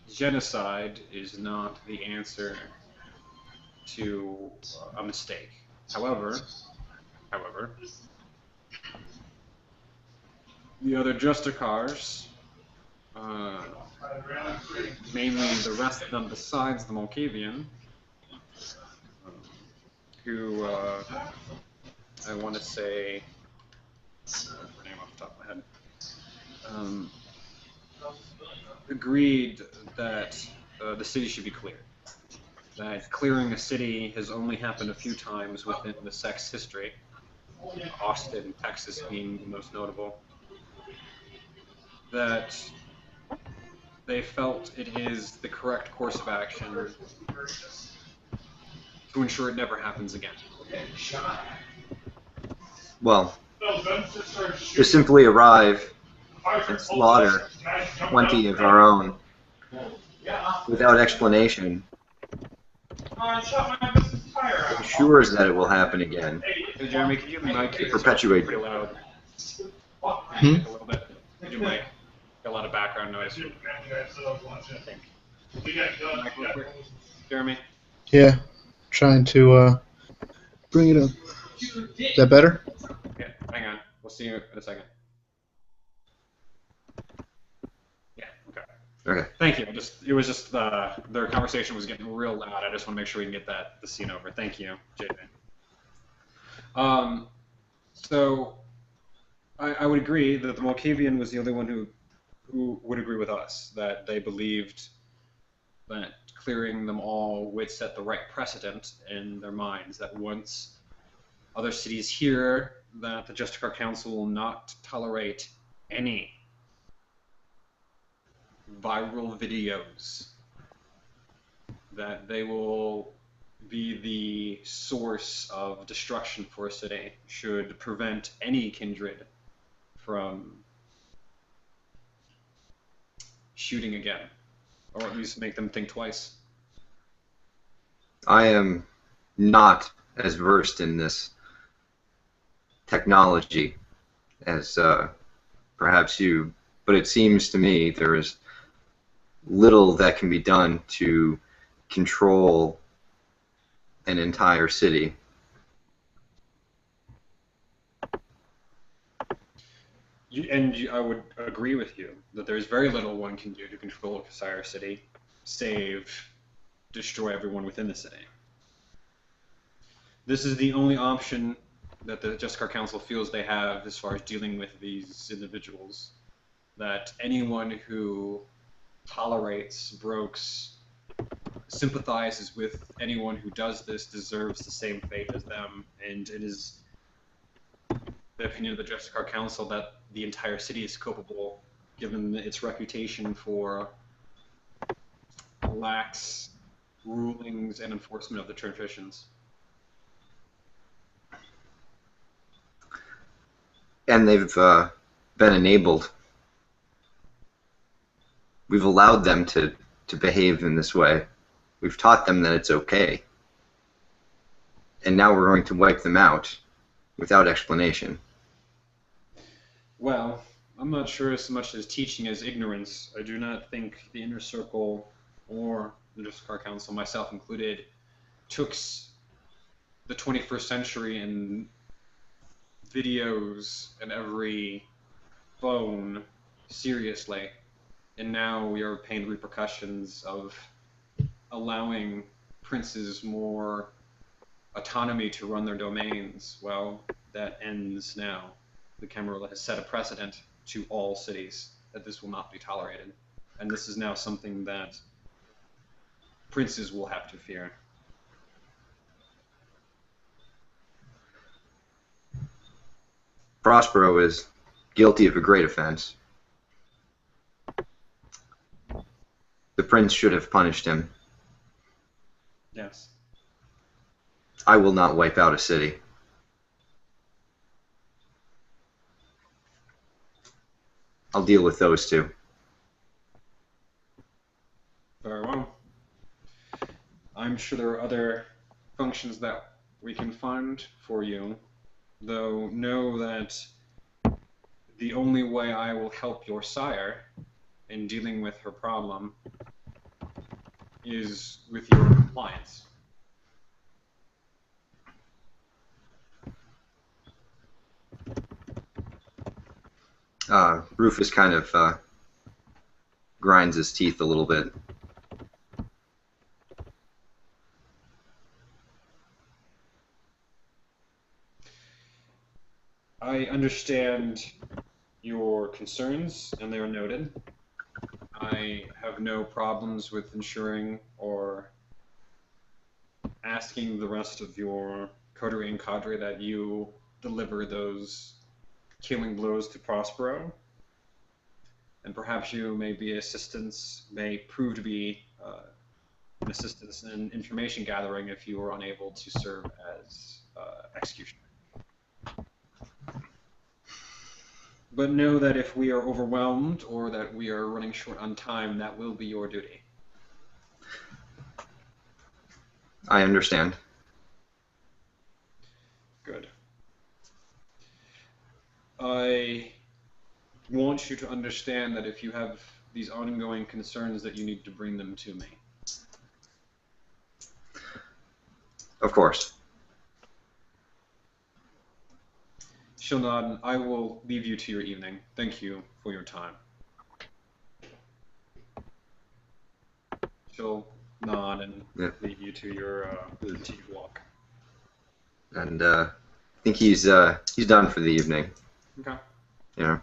Speaker 1: genocide is not the answer to a mistake. However, the other Justicars, mainly the rest of them besides the Malkavian, who I want to say, her name off the top of my head, agreed that the city should be cleared. That clearing a city has only happened a few times within the sect's history, Austin, Texas being the most notable. That they felt it is the correct course of action to ensure it never happens again.
Speaker 2: Well, to simply arrive and slaughter 20 of our own without explanation ensures that it will happen again.
Speaker 1: Hey, Jeremy, could you mic
Speaker 2: Perpetuate.
Speaker 1: pretty loud?
Speaker 7: Hmm?
Speaker 1: A little bit. Could you mic? Got a lot of background noise. I think. Mic real quick. Jeremy?
Speaker 7: Yeah, trying to bring it up. Is that better?
Speaker 1: Yeah, hang on. We'll see you in a second. Yeah, okay.
Speaker 2: Okay.
Speaker 1: Thank you. It was just their conversation was getting real loud. I just want to make sure we can get the scene over. Thank you, JJ. So I would agree that the Malkavian was the only one who would agree with us, that they believed that clearing them all would set the right precedent in their minds, that once other cities hear that the Justicar Council will not tolerate any viral videos, that they will be the source of destruction for a city, should prevent any kindred from shooting again, or at least make them think twice.
Speaker 2: I am not as versed in this technology as perhaps you, but it seems to me there is little that can be done to control an entire city.
Speaker 1: I would agree with you that there's very little one can do to control Kasire City, save destroy everyone within the city. This is the only option that the Justicar Council feels they have as far as dealing with these individuals. That anyone who tolerates, brokes, sympathizes with anyone who does this deserves the same fate as them, and it is the opinion of the Justicar Council that the entire city is culpable, given its reputation for lax rulings and enforcement of the traditions.
Speaker 2: And they've been enabled. We've allowed them to behave in this way. We've taught them that it's okay. And now we're going to wipe them out without explanation.
Speaker 1: Well, I'm not sure as much as teaching as ignorance. I do not think the Inner Circle or the Justicar Council, myself included, took the 21st century and videos and every phone seriously. And now we are paying the repercussions of allowing princes more autonomy to run their domains. Well, that ends now. The Camarilla has set a precedent to all cities that this will not be tolerated. And this is now something that princes will have to fear.
Speaker 2: Prospero is guilty of a great offense. The prince should have punished him.
Speaker 1: Yes.
Speaker 2: I will not wipe out a city. I'll deal with those two.
Speaker 1: Very well. I'm sure there are other functions that we can fund for you, though know that the only way I will help your sire in dealing with her problem is with your compliance.
Speaker 2: Rufus kind of grinds his teeth a little bit.
Speaker 1: I understand your concerns, and they are noted. I have no problems with ensuring or asking the rest of your coterie and cadre that you deliver those killing blows to Prospero. And perhaps you may prove to be an assistance in information gathering if you are unable to serve as executioner. But know that if we are overwhelmed or that we are running short on time, that will be your duty.
Speaker 2: I understand.
Speaker 1: Good. I want you to understand that if you have these ongoing concerns, that you need to bring them to me.
Speaker 2: Of course.
Speaker 1: She'll nod, and I will leave you to your evening. Thank you for your time. She'll nod and
Speaker 2: Yeah.
Speaker 1: leave you to your continued walk.
Speaker 2: And I think he's done for the evening.
Speaker 1: Okay.
Speaker 2: Yeah.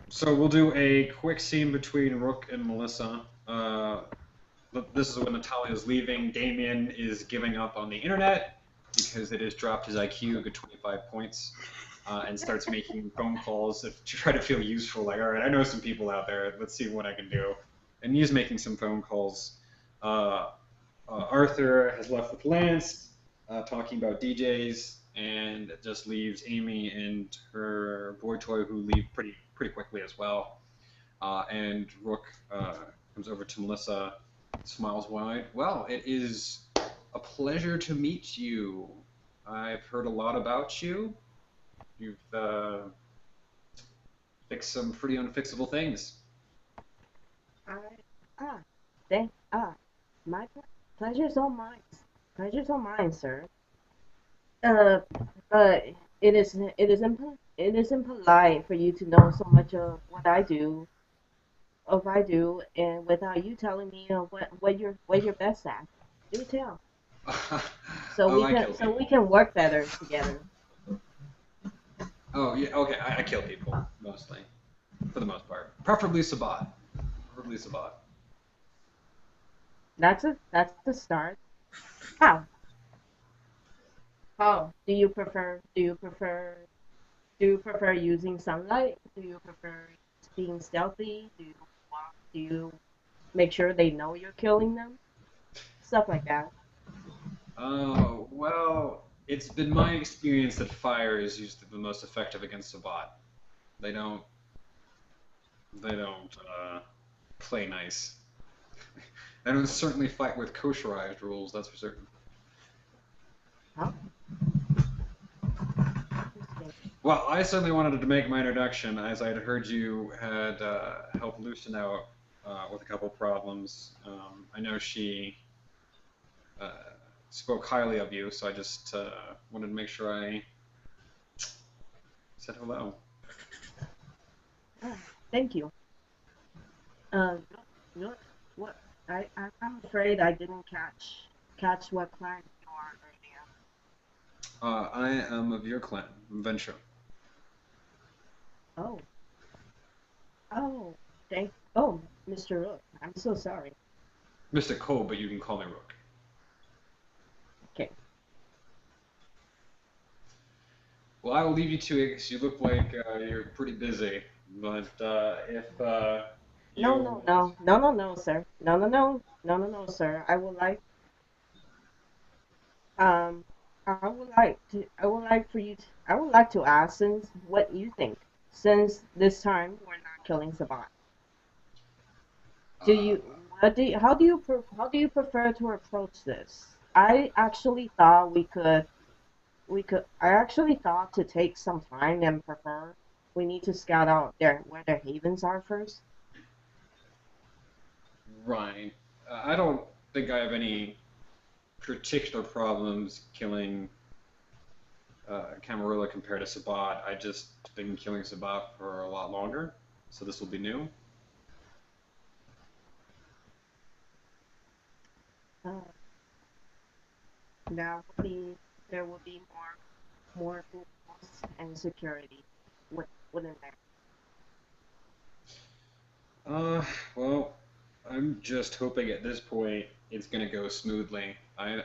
Speaker 1: So we'll do a quick scene between Rook and Melissa. This is when Natalia's leaving. Damien is giving up on the internet because it has dropped his IQ a good 25 points, and starts making phone calls to try to feel useful. Like, all right, I know some people out there. Let's see what I can do. And he's making some phone calls. Arthur has left with Lance, talking about DJs, and it just leaves Amy and her boy toy, who leave pretty quickly as well. And Rook comes over to Melissa, smiles wide. Well, it is a pleasure to meet you. I've heard a lot about you. You've fixed some pretty unfixable things.
Speaker 6: My pleasure's all mine. Pleasure's all mine, sir. But it isn't polite for you to know so much of what I do, and without you telling me what you're best at. Do tell, so we can work better together.
Speaker 1: Oh, yeah, okay, I kill people, mostly. For the most part. Preferably Sabat.
Speaker 6: That's the start. How? Do you prefer using sunlight? Do you prefer being stealthy? Do you make sure they know you're killing them? Stuff like that.
Speaker 1: Oh, well, it's been my experience that fire is usually the most effective against Sabat. They don't play nice. They don't certainly fight with kosherized rules, that's for certain.
Speaker 6: Huh?
Speaker 1: Well, I certainly wanted to make my introduction, as I had heard you had helped Lucian out with a couple problems. I know she spoke highly of you, so I just wanted to make sure I said hello.
Speaker 6: Thank you. Look, what? I'm afraid I didn't catch what clan you are earlier.
Speaker 1: I am of your clan, Venture.
Speaker 6: Oh, oh, Mr. Rook, I'm so sorry.
Speaker 1: Mr. Cole, but you can call me Rook.
Speaker 6: Okay.
Speaker 1: Well, I will leave you to it because you look like you're pretty busy. But if you...
Speaker 6: No, sir. No, sir. I would like to ask since what you think. Since this time we're not killing Sabat. How do you prefer to approach this? I actually thought I actually thought to take some time and prefer we need to scout out where their havens are first.
Speaker 1: Right. I don't think I have any particular problems killing Camarilla compared to Sabat. I just been killing Sabat for a lot longer, so this will be new.
Speaker 6: Now there will be more rules and security, wouldn't there?
Speaker 1: Well, I'm just hoping at this point it's gonna go smoothly. I've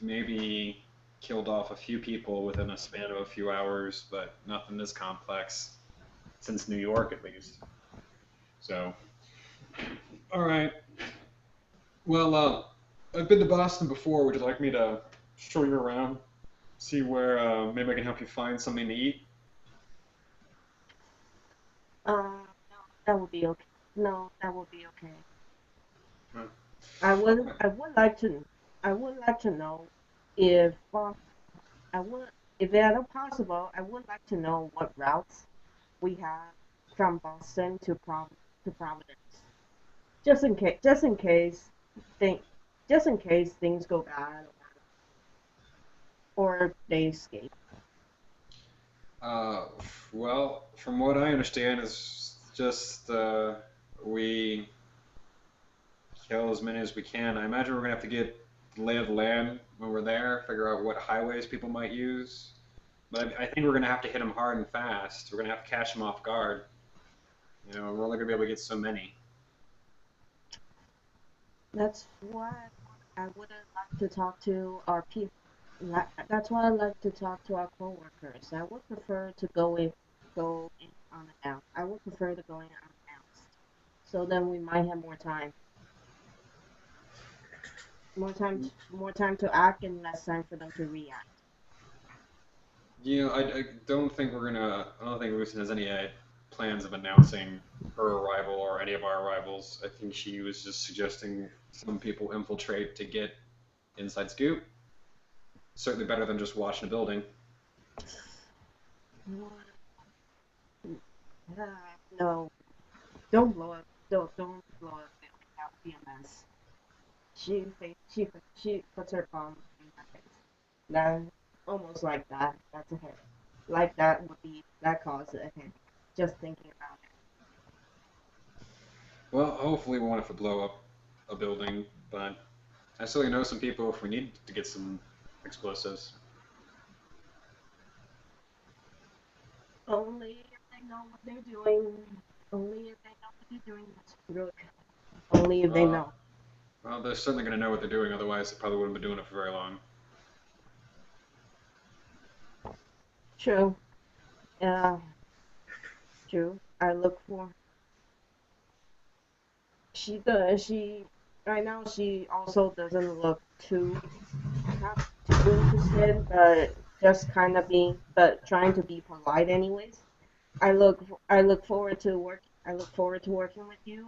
Speaker 1: maybe killed off a few people within a span of a few hours, but nothing this complex, since New York at least. So, all right. Well, I've been to Boston before. Would you like me to show you around? See where maybe I can help you find something to eat?
Speaker 6: No, that would be okay. No, that would be okay.
Speaker 1: Huh.
Speaker 6: I would like to know if I would if at all possible, I would like to know what routes we have from Boston to Providence, thing, just in case things go bad or they escape.
Speaker 1: Uh, well, from what I understand, is just we kill as many as we can. I imagine we're gonna have to get the lay of the land when we're there, figure out what highways people might use. But I think we're gonna have to hit them hard and fast. We're gonna have to catch them off guard. You know, we're only gonna be able to get so many.
Speaker 6: That's what I would like to talk to our people. That's why I like to talk to our coworkers. I would prefer to go in unannounced. I would prefer to go in unannounced. So then we might have more time to act and less time for them to react.
Speaker 1: You know, I don't think we're gonna. I don't think Lucian has any plans of announcing her arrival or any of our arrivals. I think she was just suggesting some people infiltrate to get inside scoop. Certainly better than just watching a building.
Speaker 6: No, don't blow up. Don't blow up. That would be a mess. She puts her palm in my face. That almost like that. That's a hit. Like that caused a hit. Just thinking about it.
Speaker 1: Well, hopefully we won't have to blow up a building, but I certainly know some people if we need to get some explosives.
Speaker 6: Only if they know what they're doing. Only if they know what they're doing. That's really. Only if they
Speaker 1: Uh,
Speaker 6: know.
Speaker 1: well, they're certainly going to know what they're doing, otherwise they probably wouldn't be doing it for very long.
Speaker 6: True. Uh, true. I look for. She does. She right now. She also doesn't look not too interested, but just kind of being, but trying to be polite anyways. I look forward to working with you.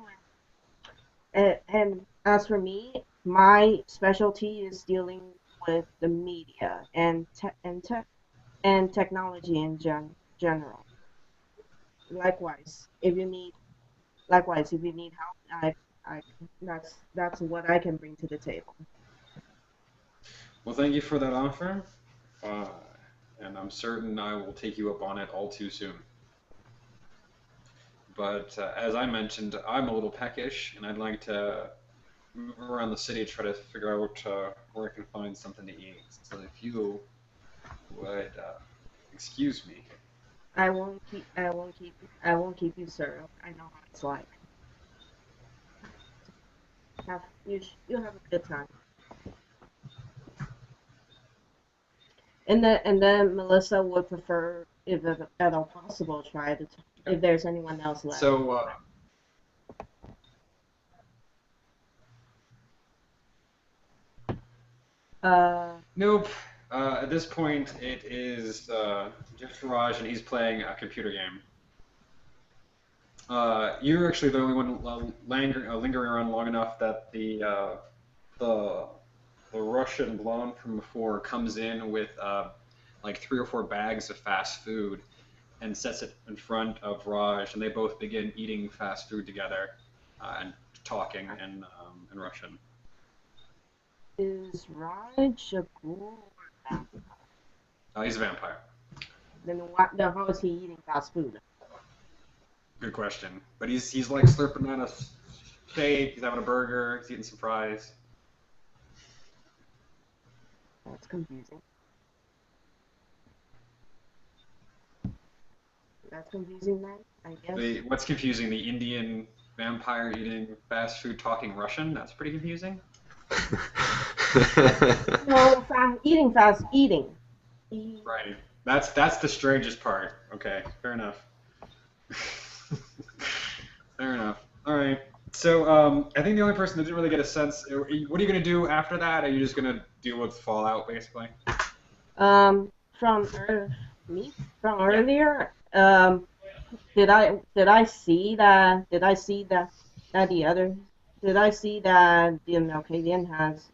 Speaker 6: And as for me, my specialty is dealing with the media and technology in general. Likewise, if you need if you need help, I that's what I can bring to the table.
Speaker 1: Well, thank you for that offer, uh, and I'm certain I will take you up on it all too soon. But as I mentioned, I'm a little peckish, and I'd like to move around the city to try to figure out where I can find something to eat. So if you would excuse me.
Speaker 6: I won't keep you served. I know how it's like. You have a good time. And then Melissa would prefer, if at all possible, try to if there's anyone else left.
Speaker 1: So, nope. At this point, it is just Raj, and he's playing a computer game. You're actually the only one lingering around long enough that the the Russian blonde from before comes in with like 3 or 4 bags of fast food and sets it in front of Raj, and they both begin eating fast food together and talking in Russian.
Speaker 6: Is Raj a ghoul or not?
Speaker 1: He's a vampire.
Speaker 6: Then how is he eating fast food?
Speaker 1: Good question. But he's like slurping on a shake. He's having a burger. He's eating some fries.
Speaker 6: That's confusing. That's confusing, then, I guess.
Speaker 1: What's confusing? The Indian vampire eating fast food, talking Russian. That's pretty confusing.
Speaker 6: No, eating.
Speaker 1: Right. That's the strangest part. Okay, fair enough. Fair enough. All right. So I think the only person that didn't really get a sense. What are you gonna do after that? Are you just gonna deal with Fallout, basically?
Speaker 6: From earlier. Did I see that? Did I see that the Melkadian has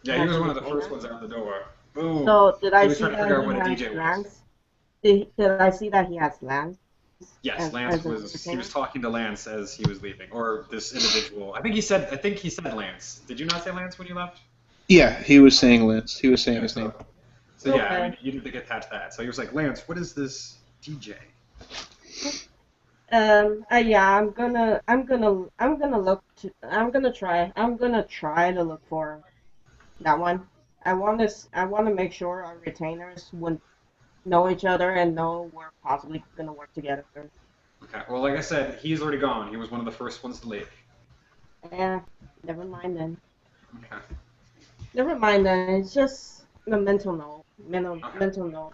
Speaker 1: Yeah, he was one of the first ones out the door. Boom.
Speaker 6: So did I
Speaker 1: He was
Speaker 6: see
Speaker 1: trying to figure
Speaker 6: that
Speaker 1: out what a
Speaker 6: he
Speaker 1: DJ
Speaker 6: has
Speaker 1: was.
Speaker 6: Lance? Did I see that he has Lance?
Speaker 1: Yes,
Speaker 6: as
Speaker 1: Lance
Speaker 6: an
Speaker 1: was. He
Speaker 6: entertainer?
Speaker 1: was talking to Lance as he was leaving, or this individual. I think he said Lance. Did you not say Lance when you left?
Speaker 8: Yeah, he was saying Lance. He was saying
Speaker 1: Yeah.
Speaker 8: his name.
Speaker 1: So yeah, I
Speaker 6: Okay.
Speaker 1: mean, you didn't get past that. So he was like, Lance, what is this DJ?
Speaker 6: Yeah, I'm gonna try to look for that one. I want to make sure our retainers would know each other and know we're possibly gonna work together.
Speaker 1: Okay. Well, like I said, he's already gone. He was one of the first ones to leave.
Speaker 6: Eh, never mind then.
Speaker 1: Okay.
Speaker 6: Never mind then. It's just a mental note.
Speaker 1: Okay.
Speaker 6: Mental note.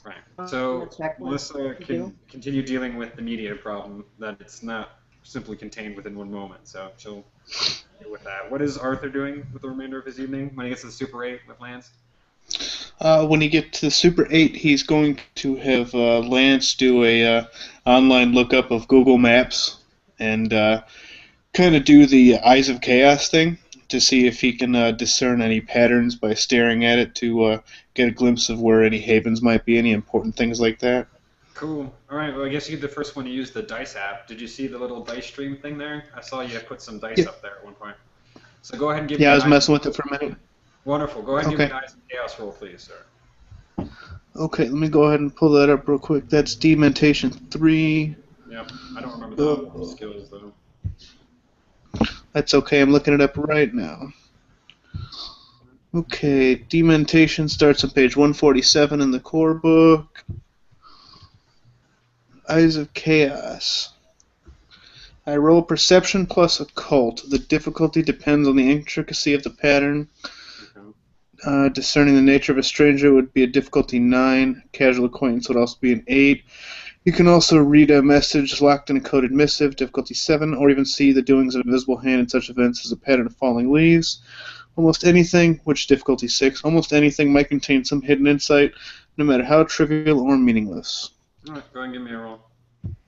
Speaker 1: Right.
Speaker 6: On
Speaker 1: So
Speaker 6: the checklist
Speaker 1: Melissa
Speaker 6: to
Speaker 1: can
Speaker 6: do.
Speaker 1: continue dealing with the media problem that it's not simply contained within one moment. So she'll deal with that. What is Arthur doing with the remainder of his evening when he gets to the Super 8 with Lance?
Speaker 8: When he gets to the Super 8, he's going to have Lance do a online lookup of Google Maps and kind of do the Eyes of Chaos thing to see if he can discern any patterns by staring at it to get a glimpse of where any havens might be, any important things like that.
Speaker 1: Cool. All right. Well, I guess you get the first one to use the dice app. Did you see the little dice stream thing there? I saw you put some dice
Speaker 8: Yeah.
Speaker 1: up there at one point. So go ahead and give me
Speaker 8: Yeah, I
Speaker 1: an
Speaker 8: was
Speaker 1: Eyes
Speaker 8: messing
Speaker 1: of-
Speaker 8: with it for a minute.
Speaker 1: Wonderful. Go ahead and give
Speaker 8: Okay.
Speaker 1: me an Eyes of Chaos roll, please, sir.
Speaker 8: Okay, let me go ahead and pull that up real quick. That's Dementation 3.
Speaker 1: Yep. I don't remember the skills though.
Speaker 8: That's okay, I'm looking it up right now. Okay, Dementation starts on page 147 in the core book. Eyes of Chaos. I roll Perception plus Occult. The difficulty depends on the intricacy of the pattern.
Speaker 1: Okay.
Speaker 8: Discerning the nature of a stranger would be a difficulty 9. Casual acquaintance would also be an 8. You can also read a message locked in a coded missive, difficulty 7, or even see the doings of an invisible hand in such events as a pattern of falling leaves. Almost anything, which difficulty 6, almost anything might contain some hidden insight, no matter how trivial or meaningless.
Speaker 1: All right. Go ahead and give me a roll.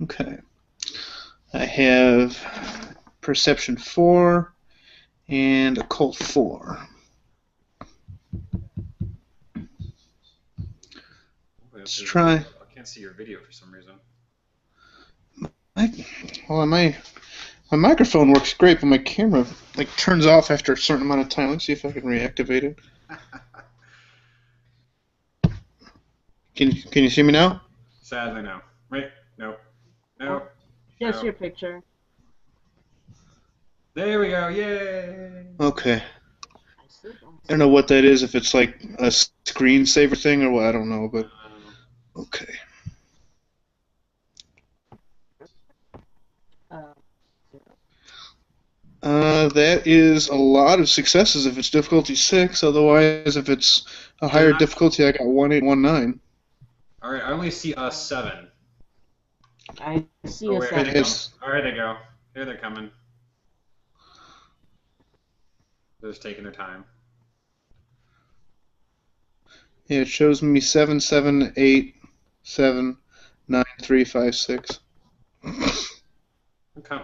Speaker 8: Okay. I have Perception 4 and Occult 4. Let's try.
Speaker 1: I can't see your video for some reason.
Speaker 8: My microphone works great, but my camera turns off after a certain amount of time. Let's see if I can reactivate it. Can you see me now?
Speaker 1: Sadly, no. Wait. No. No.
Speaker 6: Just
Speaker 1: No.
Speaker 6: your picture.
Speaker 1: There we go. Yay.
Speaker 8: Okay.
Speaker 6: I still don't
Speaker 8: I don't know what that is. If it's like a screensaver thing or what, I don't know. But okay. That is a lot of successes if it's difficulty 6. Otherwise, if it's a higher difficulty, I got 1-8-1-9.
Speaker 1: All right. I only see a 7.
Speaker 6: I see
Speaker 1: Oh,
Speaker 6: a
Speaker 1: wait, here they
Speaker 6: seven.
Speaker 1: come. All right, they go. Here they're coming. They're just taking their time.
Speaker 8: Yeah, it shows me 7, 7, 8, 7, 9, 3, 5, 6.
Speaker 1: Okay.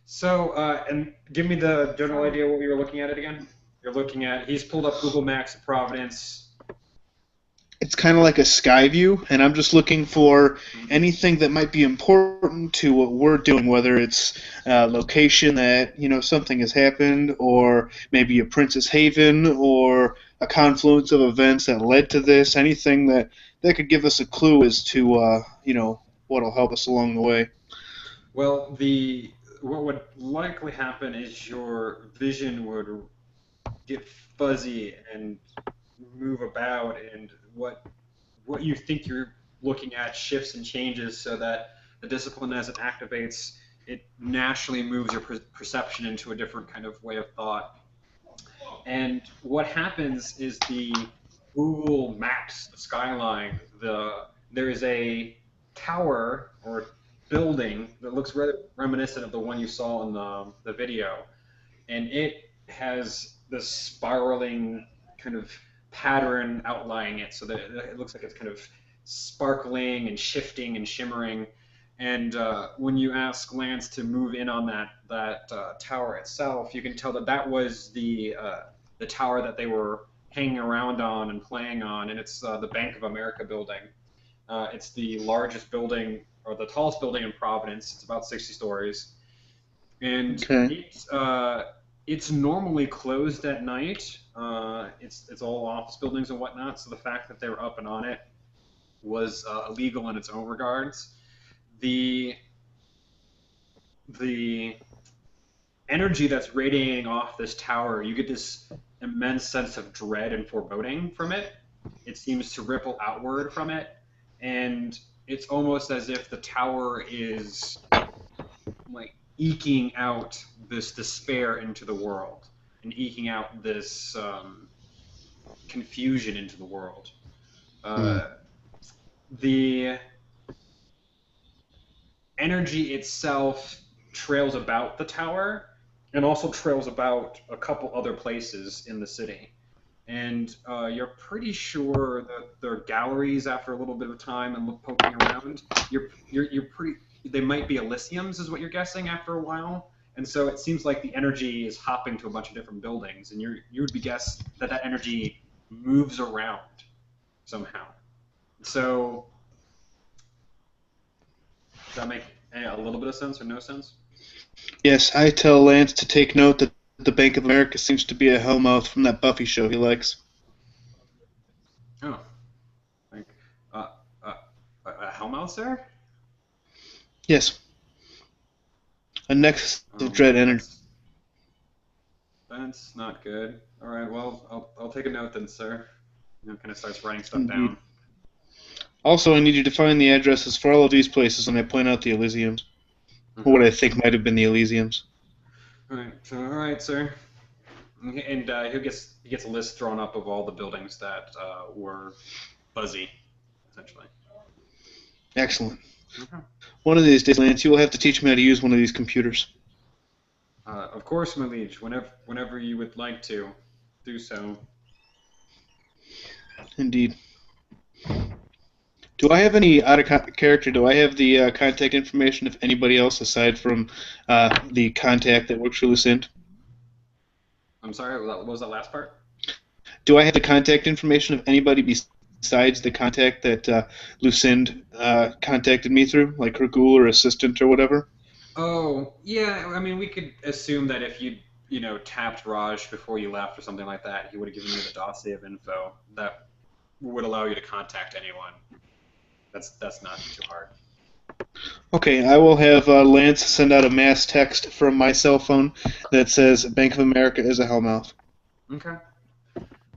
Speaker 1: So, and give me the general idea what we were looking at it again. You're looking at. He's pulled up Google Maps of Providence.
Speaker 8: It's kind of like a sky view, and I'm just looking for anything that might be important to what we're doing, whether it's location that, something has happened, or maybe a Princess Haven, or a confluence of events that led to this, anything that could give us a clue as to, what'll help us along the way.
Speaker 1: Well, what would likely happen is your vision would get fuzzy and move about, and what you think you're looking at shifts and changes, so that the discipline, as it activates, it naturally moves your perception into a different kind of way of thought. And what happens is the Google Maps, the skyline, there is a tower or building that looks rather reminiscent of the one you saw in the video, and it has this spiraling kind of pattern outlining it, so that it looks like it's kind of sparkling and shifting and shimmering. And when you ask Lance to move in on that tower itself, you can tell that was the tower that they were hanging around on and playing on, and it's the Bank of America building. It's the largest building, or the tallest building in Providence. It's about 60 stories, and
Speaker 8: Okay.
Speaker 1: it's normally closed at night. It's all office buildings and whatnot, so the fact that they were up and on it was illegal in its own regards. The the energy that's radiating off this tower, you get this immense sense of dread and foreboding from it. It seems to ripple outward from it, and it's almost as if the tower is like eking out this despair into the world and eking out this confusion into the world. The energy itself trails about the tower and also trails about a couple other places in the city. And you're pretty sure that there are galleries after a little bit of time and poking around. You're pretty. They might be Elysiums, is what you're guessing after a while. And so it seems like the energy is hopping to a bunch of different buildings, and you would be guess that that energy moves around somehow. So does that make a little bit of sense or no sense?
Speaker 8: Yes, I tell Lance to take note that the Bank of America seems to be a hellmouth from that Buffy show he likes.
Speaker 1: Oh, like a Hellmouth there?
Speaker 8: Yes. A nexus of dread energy.
Speaker 1: That's not good. All right, well, I'll take a note then, sir. Kind of starts writing stuff
Speaker 8: Indeed.
Speaker 1: down.
Speaker 8: Also, I need you to find the addresses for all of these places when I point out the Elysiums. Or what I think might have been the Elysiums.
Speaker 1: All right, sir. And he gets a list drawn up of all the buildings that were fuzzy, essentially.
Speaker 8: Excellent.
Speaker 1: Okay.
Speaker 8: One of these days, Lance, you will have to teach me how to use one of these computers.
Speaker 1: Of course, my liege. Whenever you would like to do so.
Speaker 8: Indeed. Do I have any out of character? Do I have the contact information of anybody else aside from the contact that works for Lucinda?
Speaker 1: I'm sorry, what was that last part?
Speaker 8: Do I have the contact information of anybody besides the contact that Lucinda contacted me through, like her ghoul or assistant or whatever?
Speaker 1: Oh, yeah. I mean, we could assume that if you tapped Raj before you left or something like that, he would have given you the dossier of info that would allow you to contact anyone. That's not too hard.
Speaker 8: Okay, I will have Lance send out a mass text from my cell phone that says Bank of America is a hellmouth.
Speaker 1: Okay.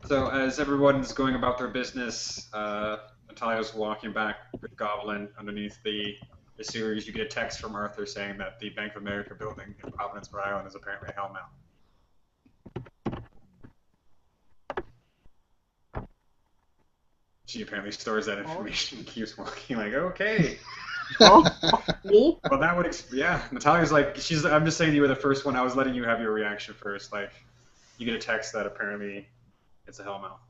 Speaker 1: So as everyone's going about their business, Natalia's walking back with Goblin underneath the series. You get a text from Arthur saying that the Bank of America building in Providence, Rhode Island is apparently a hellmouth. She apparently stores that information and keeps walking like, okay.
Speaker 6: Oh, me?
Speaker 1: Well, that would, yeah. Natalia's like, I'm just saying you were the first one. I was letting you have your reaction first. Like, you get a text that apparently it's a hellmouth.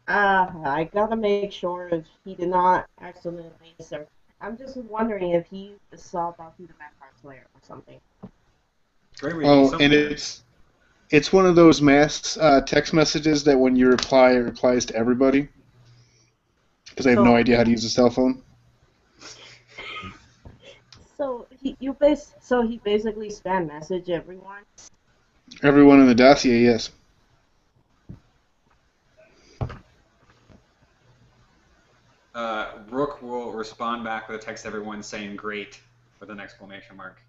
Speaker 6: I gotta make sure if he did not accidentally answer. I'm just wondering if he saw Buffy the Vampire Slayer or something.
Speaker 8: Oh, and it's one of those mass text messages that when you reply, it replies to everybody. Because I have no idea how to use a cell phone.
Speaker 6: So he basically spam message everyone.
Speaker 8: Everyone in the dossier, yes.
Speaker 1: Rook will respond back with a text to everyone saying "great" with an exclamation mark.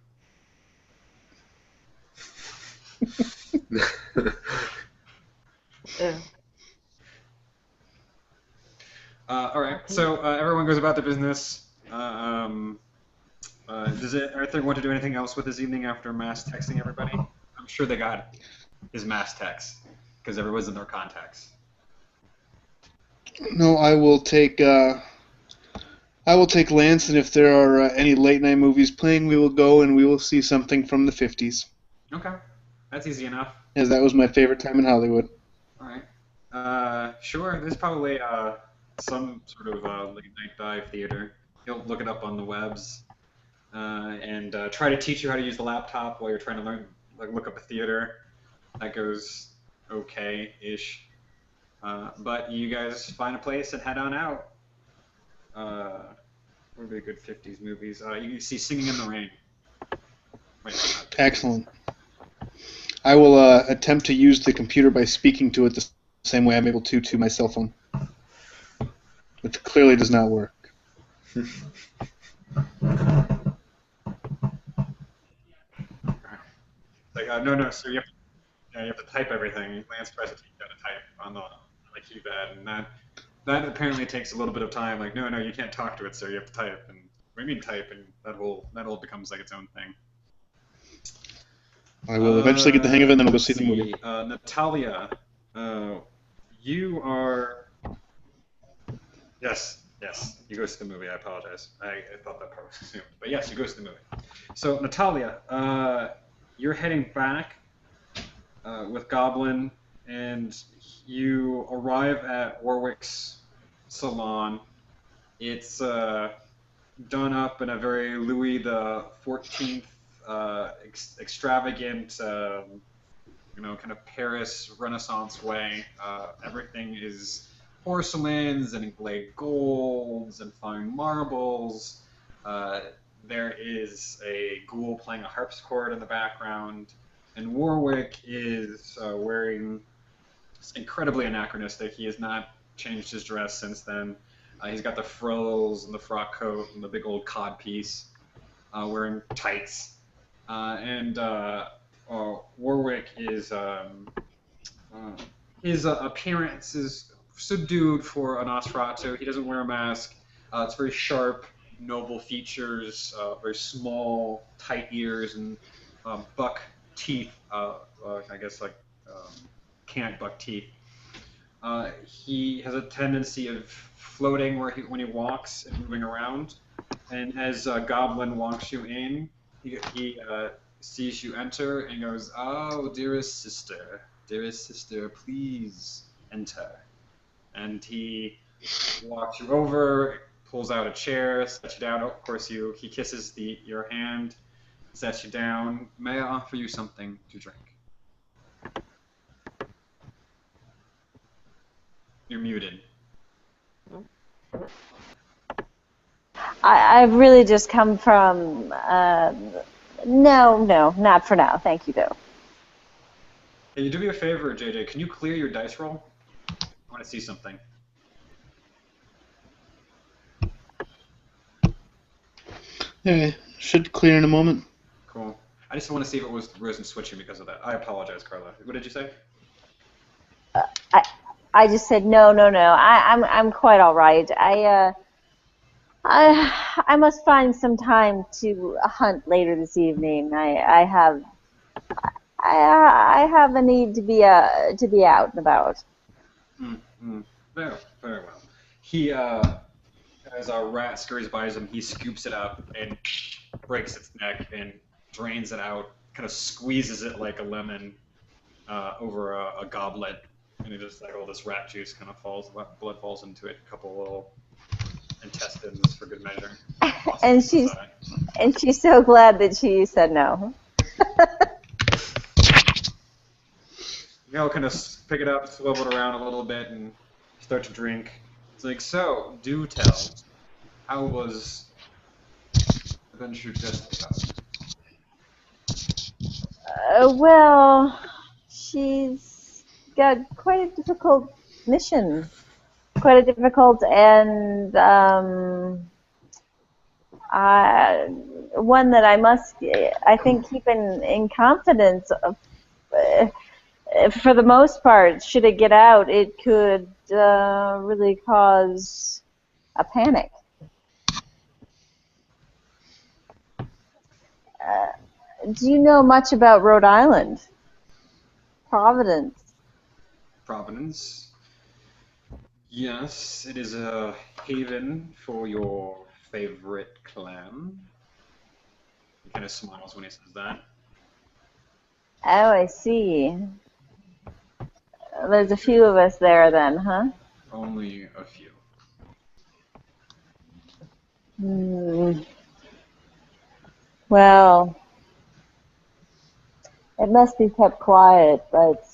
Speaker 6: Yeah.
Speaker 1: All right, so everyone goes about their business. Does Arthur want to do anything else with his evening after mass texting everybody? I'm sure they got his mass text because everyone's in their contacts.
Speaker 8: No, I will take Lance, and if there are any late night movies playing, we will go and we will see something from the 50s.
Speaker 1: Okay, that's easy enough.
Speaker 8: As that was my favorite time in Hollywood.
Speaker 1: All right. Sure. There's probably some sort of late night dive theater. He'll look it up on the webs and try to teach you how to use the laptop while you're trying to learn, look up a theater. That goes okay-ish. But you guys find a place and head on out. What would be a good 50s movies? You see Singing in the Rain. Wait, not 50s.
Speaker 8: Excellent. I will attempt to use the computer by speaking to it the same way I'm able to my cell phone, which clearly does not work.
Speaker 1: Like, no, sir, you have to type everything. Lance tries to teach you how to type on the keypad, and that apparently takes a little bit of time. Like, no, you can't talk to it, sir. You have to type. And what do you mean type? And that whole becomes like its own thing.
Speaker 8: I will eventually get the hang of it, and then I'll go see the movie.
Speaker 1: Natalia, you are. Yes, you go see the movie. I apologize. I thought that part was assumed. But yes, you go see the movie. So, Natalia, you're heading back with Goblin, and you arrive at Warwick's salon. It's done up in a very Louis the 14th extravagant, kind of Paris Renaissance way. Everything is porcelains and inlaid golds and fine marbles. There is a ghoul playing a harpsichord in the background, and Warwick is wearing incredibly anachronistic. He has not changed his dress since then. He's got the frills and the frock coat and the big old cod piece, wearing tights. And Warwick is his appearance is subdued for a Nosferatu. He doesn't wear a mask. It's very sharp, noble features, very small, tight ears, and buck teeth. I guess like canned buck teeth. He has a tendency of floating when he walks and moving around. And as Goblin walks you in, he sees you enter and goes, "Oh, dearest sister, please enter." And he walks you over, pulls out a chair, sets you down. Oh, of course, he kisses your hand, sets you down. "May I offer you something to drink?" You're muted.
Speaker 4: I've really just come from. No, not for now. Thank you, though.
Speaker 1: Hey, you do me a favor, JJ. Can you clear your dice roll? I want to see something.
Speaker 8: Yeah, should clear in a moment.
Speaker 1: Cool. I just want to see if it wasn't switching because of that. I apologize, Carla. What did you say?
Speaker 4: I just said no. I'm quite all right. I must find some time to hunt later this evening. I have a need to be out and about.
Speaker 1: Very well. He, as a rat scurries by him, he scoops it up and breaks its neck and drains it out, kind of squeezes it like a lemon over a goblet, and it just like all this rat juice kind of blood falls into it, a couple little intestines for good measure.
Speaker 4: And she's so glad that she said no.
Speaker 1: Kind of pick it up, swivel it around a little bit, and start to drink. It's like, so, do tell, how was Adventure just about?
Speaker 4: Well, she's got quite a difficult mission. Quite a difficult and one that I must, I think, keep in confidence. For the most part, should it get out, it could really cause a panic. Do you know much about Rhode Island? Providence.
Speaker 1: Yes, it is a haven for your favorite clan. He kind of smiles when he says that.
Speaker 4: Oh, I see. There's a few of us there then, huh?
Speaker 1: Only a few.
Speaker 4: Well, It must be kept quiet, but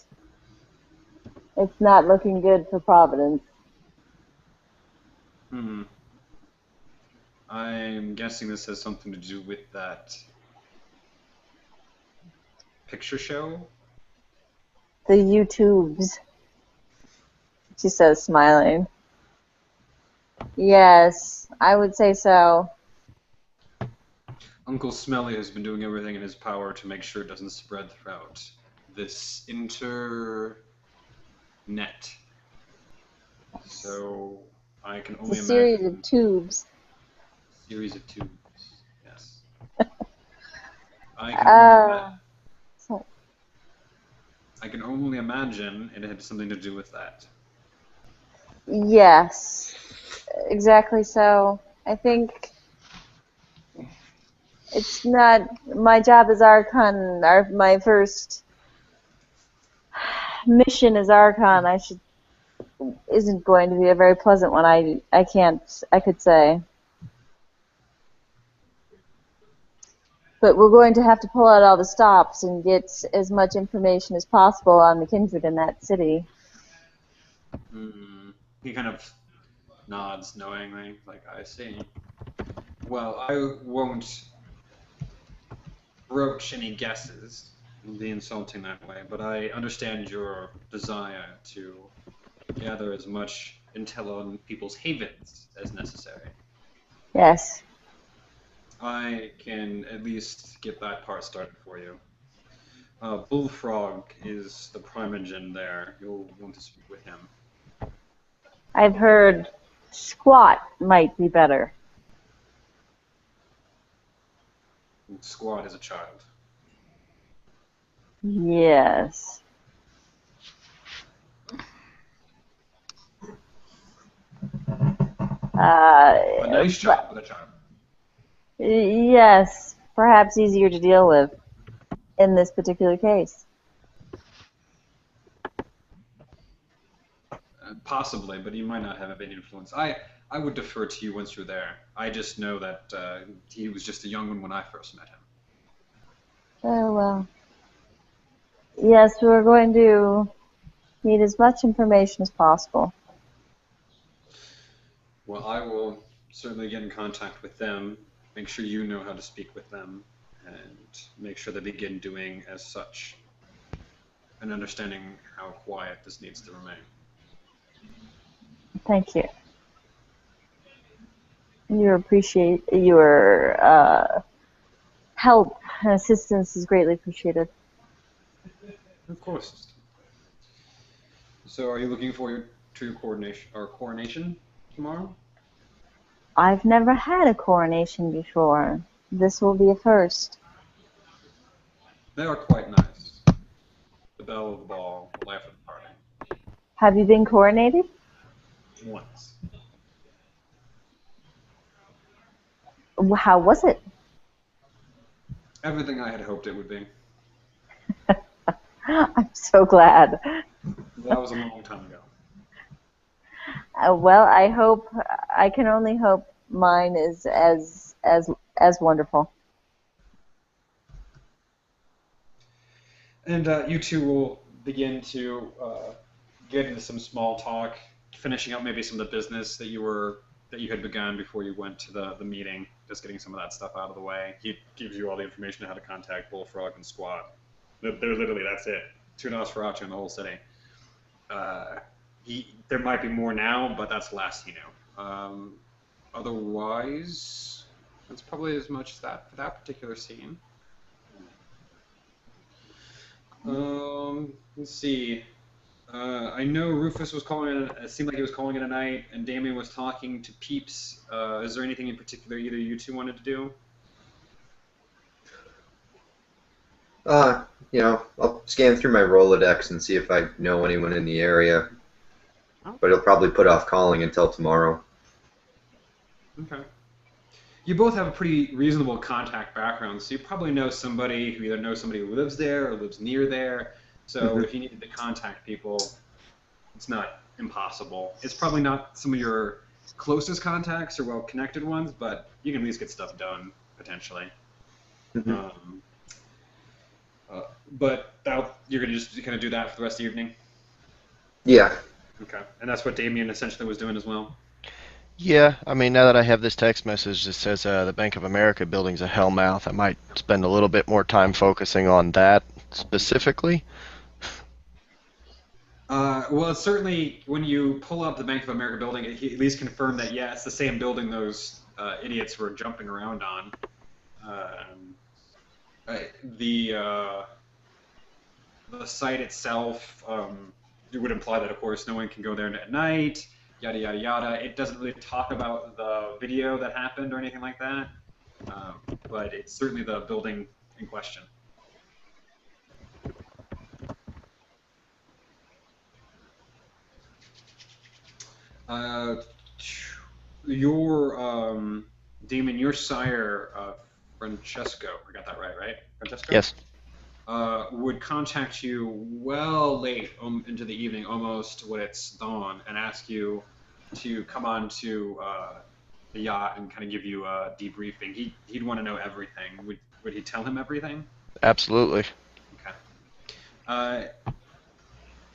Speaker 4: it's not looking good for Providence.
Speaker 1: I'm guessing this has something to do with that picture show.
Speaker 4: The YouTubes, she says, smiling. Yes, I would say so.
Speaker 1: Uncle Smelly has been doing everything in his power to make sure it doesn't spread throughout this internet. So I can
Speaker 4: It's
Speaker 1: only
Speaker 4: a series
Speaker 1: imagine.
Speaker 4: of tubes.
Speaker 1: Series of tubes. Yes. I can only
Speaker 4: So,
Speaker 1: I can only imagine it had something to do with that.
Speaker 4: yes, exactly so. I think it's not my job as Archon. My first mission as Archon, isn't going to be a very pleasant one. I could say. But we're going to have to pull out all the stops and get as much information as possible on the kindred in that city.
Speaker 1: He kind of nods knowingly, like, I see. Well, I won't broach any guesses and be insulting that way, but I understand your desire to gather as much intel on people's havens as necessary.
Speaker 4: Yes.
Speaker 1: I can at least get that part started for you. Bullfrog is the primogen there. You'll want to speak with him.
Speaker 4: I've heard Squat might be better.
Speaker 1: Squad is a child.
Speaker 4: Yes.
Speaker 1: A nice child, but a child.
Speaker 4: Yes, perhaps easier to deal with in this particular case.
Speaker 1: Possibly, but he might not have any influence. I would defer to you once you're there. I just know that he was just a young one when I first met him.
Speaker 4: Oh, well. Yes, we're going to need as much information as possible.
Speaker 1: Well, I will certainly get in contact with them, make sure you know how to speak with them, and make sure they begin doing as such, and understanding how quiet this needs to remain.
Speaker 4: Thank you. Your help and assistance is greatly appreciated.
Speaker 1: Of course. So, are you looking forward to your coronation tomorrow?
Speaker 4: I've never had a coronation before. This will be a first.
Speaker 1: They are quite nice. The belle of the ball, the life of the party.
Speaker 4: Have you been coronated?
Speaker 1: Once.
Speaker 4: How was it?
Speaker 1: Everything I had hoped it would be.
Speaker 4: I'm so glad.
Speaker 1: That was a long time ago.
Speaker 4: Well, I can only hope mine is as wonderful.
Speaker 1: And you two will begin to get into some small talk, finishing up maybe some of the business that you had begun before you went to the meeting, just getting some of that stuff out of the way. He gives you all the information on how to contact Bullfrog and Squad. They're literally, that's it. 2 Nosferatu in the whole city. There might be more now, but that's the last he knew. Otherwise, that's probably as much as that for that particular scene. Let's see. I know Rufus was calling it. It seemed like he was calling it a night, and Damien was talking to Peeps. Is there anything in particular either you two wanted to do?
Speaker 2: I'll scan through my Rolodex and see if I know anyone in the area. But he'll probably put off calling until tomorrow.
Speaker 1: Okay. You both have a pretty reasonable contact background, so you probably know somebody who either knows somebody who lives there or lives near there. So if you needed to contact people, it's not impossible. It's probably not some of your closest contacts or well-connected ones, but you can at least get stuff done, potentially. But you're going to just kind of do that for the rest of the evening?
Speaker 2: Yeah.
Speaker 1: Okay. And that's what Damien essentially was doing as well?
Speaker 3: Yeah, I mean, now that I have this text message that says the Bank of America building's a hellmouth, I might spend a little bit more time focusing on that specifically.
Speaker 1: Well, it's certainly, when you pull up the Bank of America building, he at least confirmed that, yeah, it's the same building those idiots were jumping around on. Uh, the site itself, it would imply that, of course, no one can go there at night, yada, yada, yada. It doesn't really talk about the video that happened or anything like that, but it's certainly the building in question. Your Damon, your sire, Francesco, I got that right? Francesco?
Speaker 3: Yes.
Speaker 1: Would contact you well late into the evening, almost when it's dawn, and ask you to come on to the yacht and kind of give you a debriefing. He'd want to know everything. Would he tell him everything?
Speaker 3: Absolutely.
Speaker 1: Okay.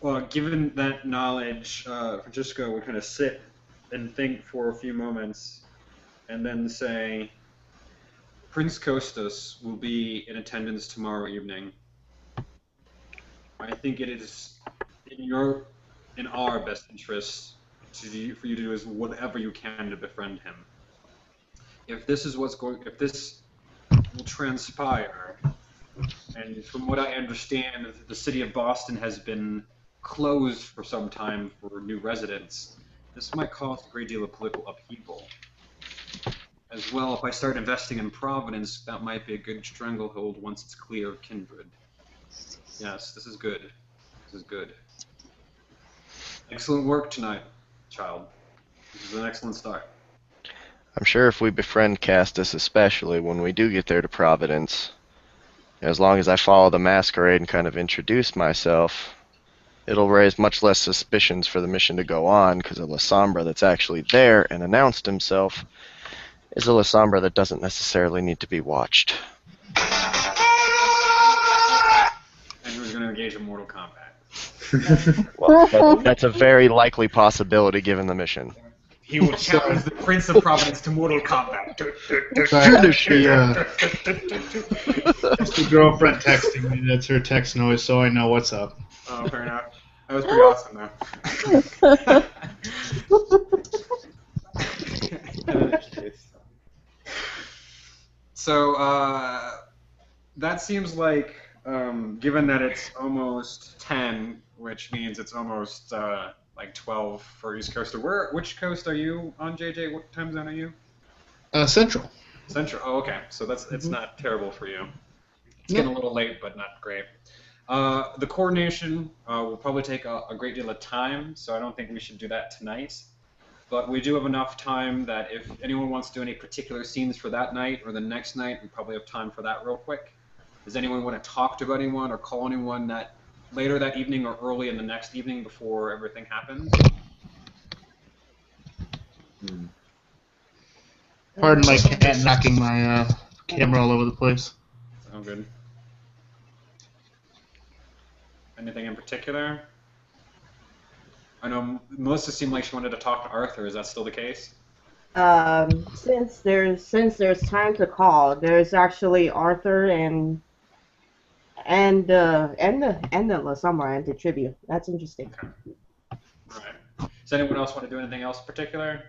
Speaker 1: Well, given that knowledge, Francisco would kind of sit and think for a few moments, and then say, Prince Costas will be in attendance tomorrow evening. I think it is in our best interest for you to do whatever you can to befriend him. If this will transpire, and from what I understand, the city of Boston has been closed for some time for new residents, this might cause a great deal of political upheaval. As well, if I start investing in Providence, that might be a good stranglehold once it's clear of kindred. Yes, this is good. This is good. Excellent work tonight, child. This is an excellent start.
Speaker 3: I'm sure if we befriend Castus, especially when we do get there to Providence, as long as I follow the Masquerade and kind of introduce myself, it'll raise much less suspicions for the mission to go on, because a Lasombra that's actually there and announced himself is a Lasombra that doesn't necessarily need to be watched.
Speaker 1: And who's going to engage in Mortal Kombat?
Speaker 3: Well, that's a very likely possibility given the mission.
Speaker 1: He will challenge the Prince of Providence to Mortal Kombat.
Speaker 7: It's the girlfriend texting me. That's her text noise, so I know what's up.
Speaker 1: Oh, fair enough. That was pretty awesome, though. So, that seems like, given that it's almost 10, which means it's almost like 12 for East Coast. Which coast are you on, JJ? What time zone are you?
Speaker 7: Central.
Speaker 1: Central. Oh, okay. So it's not terrible for you. It's getting a little late, but not great. The coordination will probably take a great deal of time, so I don't think we should do that tonight. But we do have enough time that if anyone wants to do any particular scenes for that night or the next night, we probably have time for that real quick. Does anyone want to talk to anyone or call anyone that later that evening or early in the next evening before everything happens?
Speaker 7: Pardon my cat knocking my camera all over the place.
Speaker 1: Sound good. Anything in particular? I know Melissa seemed like she wanted to talk to Arthur. Is that still the case?
Speaker 6: Since there's time to call, there's actually Arthur and the Lasombra and the tribute. That's interesting.
Speaker 1: Okay. All right. Does anyone else want to do anything else in particular?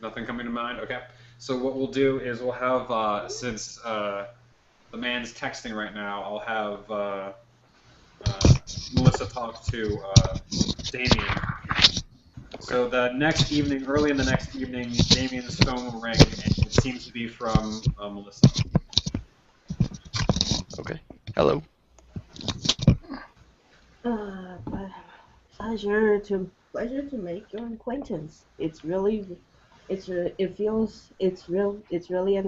Speaker 1: Nothing coming to mind? Okay. So what we'll do is we'll have, since the man's texting right now, I'll have Melissa talk to Damien. So the next evening, early in the next evening, Damien's phone will ring, and it seems to be from Melissa.
Speaker 3: Okay. Hello.
Speaker 6: Pleasure to make your acquaintance. It's really an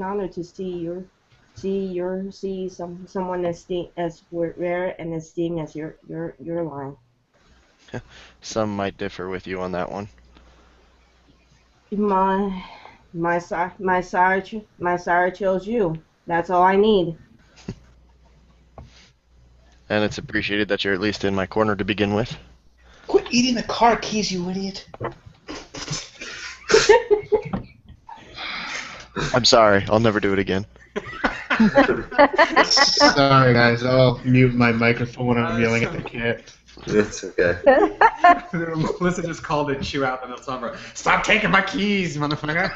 Speaker 6: honor to see someone as rare and esteemed as your line.
Speaker 3: Some might differ with you on that one.
Speaker 6: My sire chose you. That's all I need.
Speaker 3: And it's appreciated that you're at least in my corner to begin with.
Speaker 8: Quit eating the car keys, you idiot.
Speaker 3: I'm sorry. I'll never do it again.
Speaker 7: Sorry, guys. I'll mute my microphone when I'm yelling at the cat.
Speaker 2: It's okay.
Speaker 1: Melissa just called it chew out the summer. Stop taking my keys, motherfucker.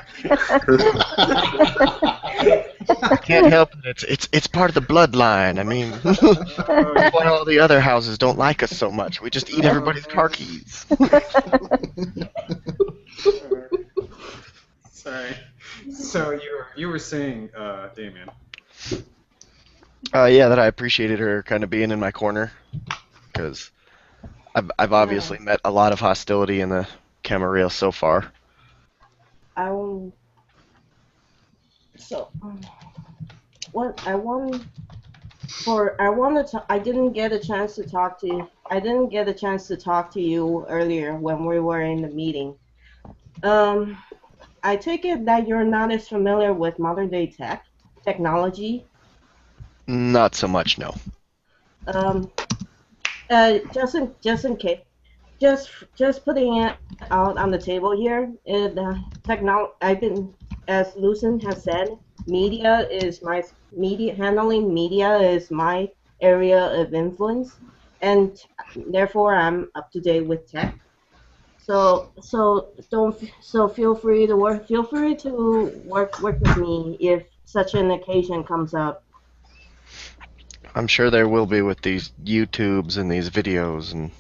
Speaker 3: Can't help it. It's part of the bloodline. I mean, that's why all the other houses don't like us so much. We just eat everybody's car keys.
Speaker 1: Sorry. So you were saying, Damien.
Speaker 3: Yeah, that I appreciated her kind of being in my corner, because I've obviously met a lot of hostility in the Camarilla so far.
Speaker 6: I didn't get a chance to talk to you. I didn't get a chance to talk to you earlier when we were in the meeting. I take it that you're not as familiar with modern day technology.
Speaker 3: Not so much, no.
Speaker 6: Just in case, just putting it out on the table here. As Lucen has said, handling media is my area of influence, and therefore I'm up to date with tech. So feel free to work with me if such an occasion comes up.
Speaker 3: I'm sure there will be with these YouTubes and these videos and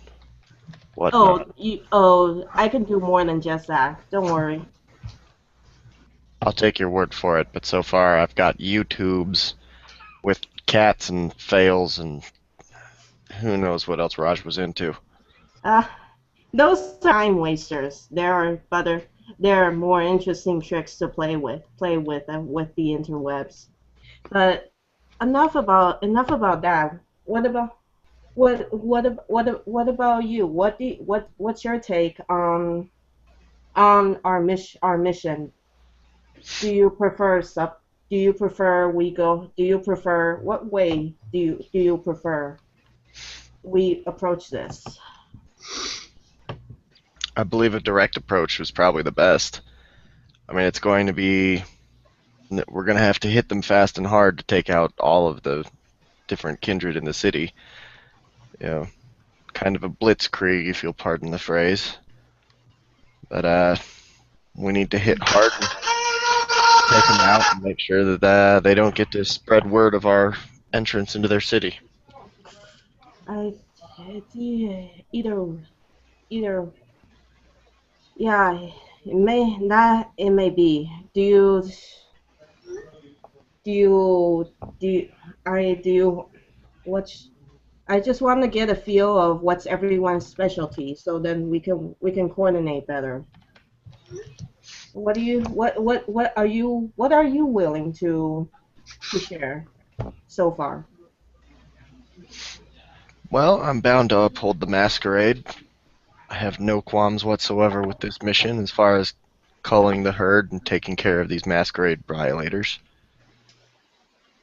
Speaker 3: whatnot.
Speaker 6: I can do more than just that. Don't worry.
Speaker 3: I'll take your word for it, but so far I've got YouTubes with cats and fails and who knows what else Raj was into.
Speaker 6: Those are time wasters. There are more interesting tricks to play with with the interwebs. But enough about that. What about you? What's your take on our mission? Do you prefer what way do you prefer we approach this?
Speaker 3: I believe a direct approach was probably the best. I mean, we're going to have to hit them fast and hard to take out all of the different kindred in the city. You know, kind of a blitzkrieg, if you'll pardon the phrase. But we need to hit hard and take them out and make sure that they don't get to spread word of our entrance into their city.
Speaker 6: Yeah, it may be. I just want to get a feel of what's everyone's specialty, so then we can coordinate better. What are you willing to share so far?
Speaker 3: Well, I'm bound to uphold the Masquerade. I have no qualms whatsoever with this mission as far as culling the herd and taking care of these Masquerade violators.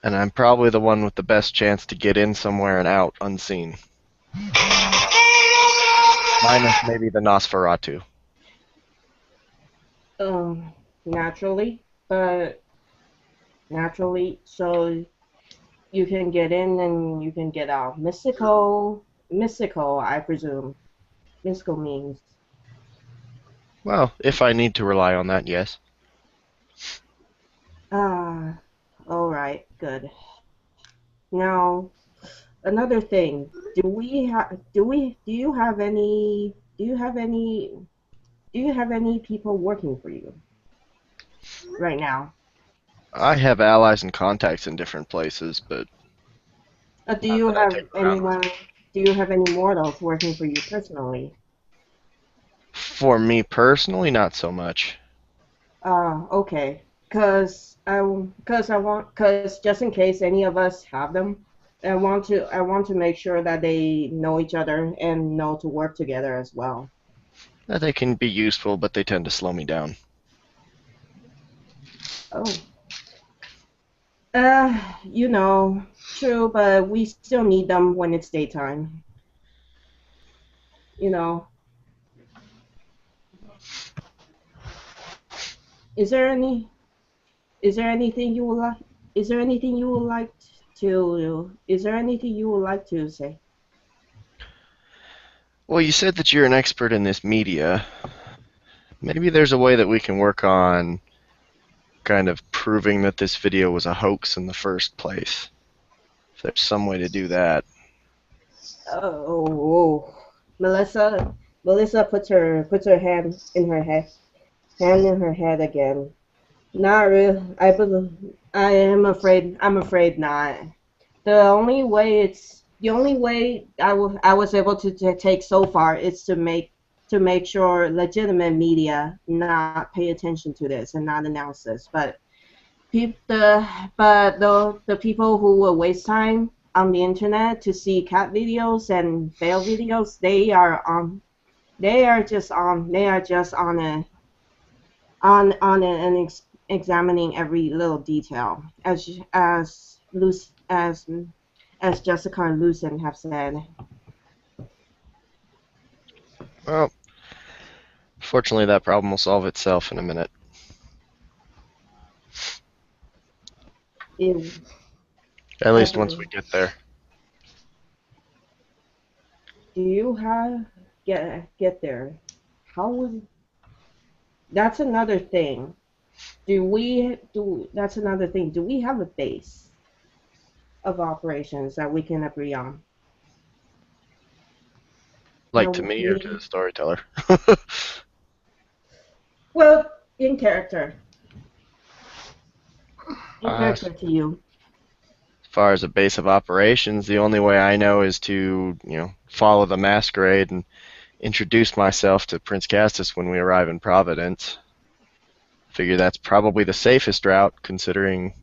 Speaker 3: And I'm probably the one with the best chance to get in somewhere and out unseen. Minus maybe the Nosferatu.
Speaker 6: Naturally, so you can get in and you can get out. Mystical, I presume. Mystical means.
Speaker 3: Well, if I need to rely on that, yes.
Speaker 6: All right, good. Now, another thing. Do you have any people working for you right now?
Speaker 3: I have allies and contacts in different places, but
Speaker 6: Do you have any mortals working for you personally?
Speaker 3: for me personally, not so much.
Speaker 6: Okay. Cause just in case any of us have them, I want to make sure that they know each other and know to work together as well.
Speaker 3: They can be useful, but they tend to slow me down.
Speaker 6: Oh. true, but we still need them when it's daytime. You know, is there any? Is there anything you would like? Is there anything you would like to? Is there anything you would like to say?
Speaker 3: Well, you said that you're an expert in this media. Maybe there's a way that we can work on kind of proving that this video was a hoax in the first place. If there's some way to do that.
Speaker 6: Oh, Melissa puts her hand in her head again. Not really. I am afraid. I'm afraid not. The only way I was able to take so far is to make sure legitimate media not pay attention to this and not announce this. But the people who will waste time on the internet to see cat videos and fail videos, they are just on it and examining every little detail, as Jessica and Lucen have said.
Speaker 3: Well, fortunately, that problem will solve itself in a minute. At least once we get there.
Speaker 6: Do you have get there? How would? That's another thing. That's another thing. Do we have a base of operations that we can agree on?
Speaker 3: Like
Speaker 6: No,
Speaker 3: to me or to the storyteller?
Speaker 6: Well, in character. In character to you.
Speaker 3: As far as a base of operations, the only way I know is to, follow the Masquerade and introduce myself to Prince Castus when we arrive in Providence. Figure that's probably the safest route, considering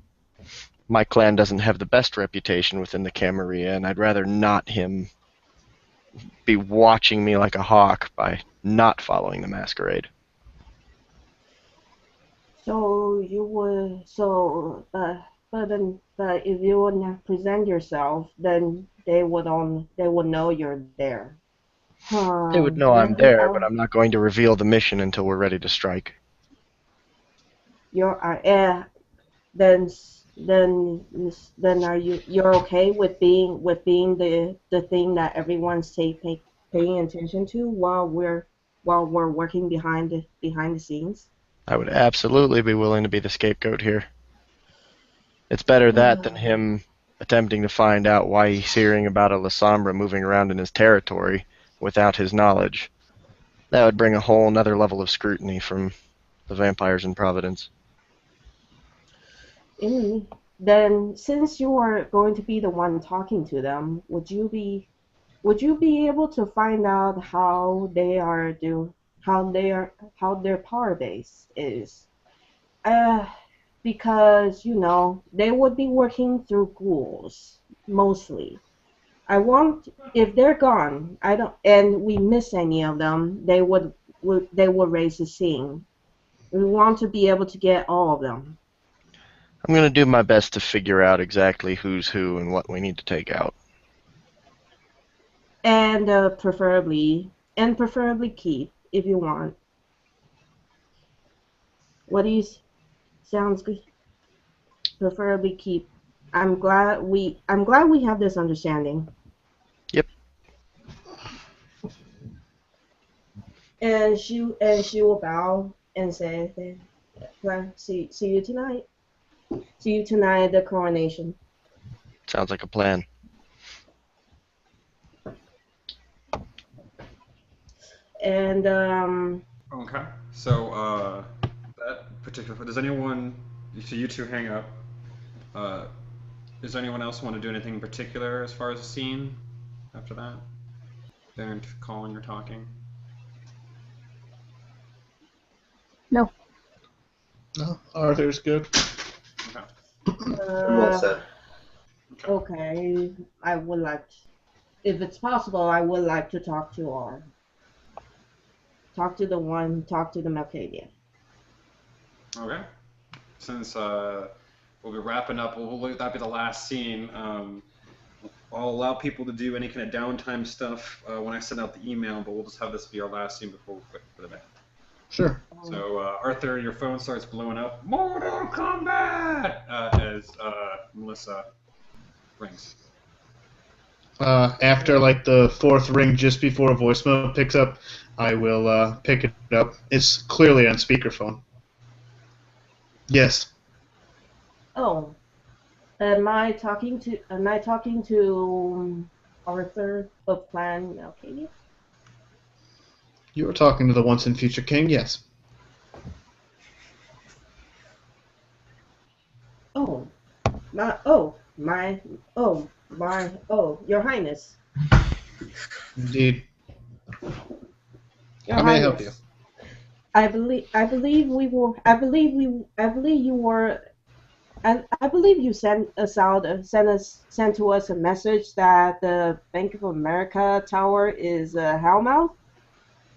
Speaker 3: my clan doesn't have the best reputation within the Camarilla, and I'd rather not him be watching me like a hawk by not following the Masquerade.
Speaker 6: So you would, but if you would not present yourself, then they would know you're there.
Speaker 3: They would know I'm there, but I'm not going to reveal the mission until we're ready to strike.
Speaker 6: Then you're okay with being the thing that everyone's paying attention to while we're working behind the scenes?
Speaker 3: I would absolutely be willing to be the scapegoat here. It's better that than him attempting to find out why he's hearing about a La Sombra moving around in his territory without his knowledge. That would bring a whole another level of scrutiny from the vampires in Providence.
Speaker 6: Then, since you are going to be the one talking to them, would you be able to find out how their power base is? Because they would be working through ghouls mostly. If they're gone, and we miss any of them, they would raise the scene. We want to be able to get all of them.
Speaker 3: I'm going to do my best to figure out exactly who's who and what we need to take out.
Speaker 6: And preferably keep, if you want. What do you? Sounds good. Preferably keep. I'm glad we have this understanding.
Speaker 3: Yep.
Speaker 6: And she will bow and say, "Well, see you tonight. See you tonight at the coronation."
Speaker 3: Sounds like a plan.
Speaker 6: And
Speaker 1: Okay. So that particular. Does anyone? So you two hang up. Does anyone else want to do anything in particular as far as the scene after that? They aren't calling or talking.
Speaker 4: No.
Speaker 8: No, Arthur's good.
Speaker 1: Okay.
Speaker 2: Well said.
Speaker 6: Okay, I would like, if it's possible, I would like to talk to the Malkavian.
Speaker 1: Okay. Since we'll be wrapping up. That'll be the last scene. I'll allow people to do any kind of downtime stuff when I send out the email, but we'll just have this be our last scene before we quit for the day.
Speaker 7: Sure.
Speaker 1: So, Arthur, your phone starts blowing up. Mortal Kombat! As Melissa rings.
Speaker 7: After like the fourth ring, just before a voicemail picks up, I will pick it up. It's clearly on speakerphone. Yes.
Speaker 6: Oh, am I talking to Arthur of Clan Arcadia?
Speaker 7: You were talking to the once and future king. Yes.
Speaker 6: Oh, Your Highness.
Speaker 7: Indeed.
Speaker 6: Your
Speaker 7: How may I
Speaker 6: Highness.
Speaker 7: help you?
Speaker 6: I believe you sent to us a message that the Bank of America tower is Hellmouth.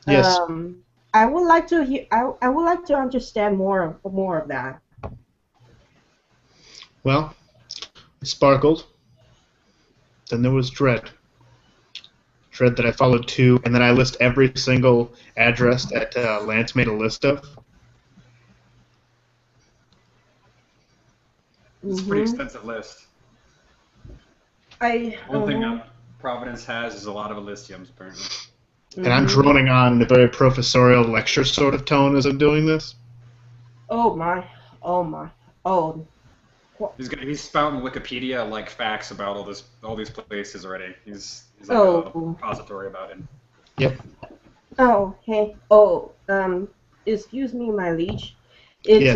Speaker 7: Yes.
Speaker 6: I would like to hear. I would like to understand more of that.
Speaker 7: Well, it sparkled. Then there was Dread. Dread that I followed to, and then I list every single address that Lance made a list of.
Speaker 1: It's a pretty extensive list. One thing Providence has is a lot of Elysiums, apparently.
Speaker 7: And I'm droning on in a very professorial lecture sort of tone as I'm doing this.
Speaker 6: Oh my.
Speaker 1: He's spouting Wikipedia like facts about all these places already. He's like a repository about it.
Speaker 7: Yep.
Speaker 6: Oh, hey. Oh, excuse me, my liege. It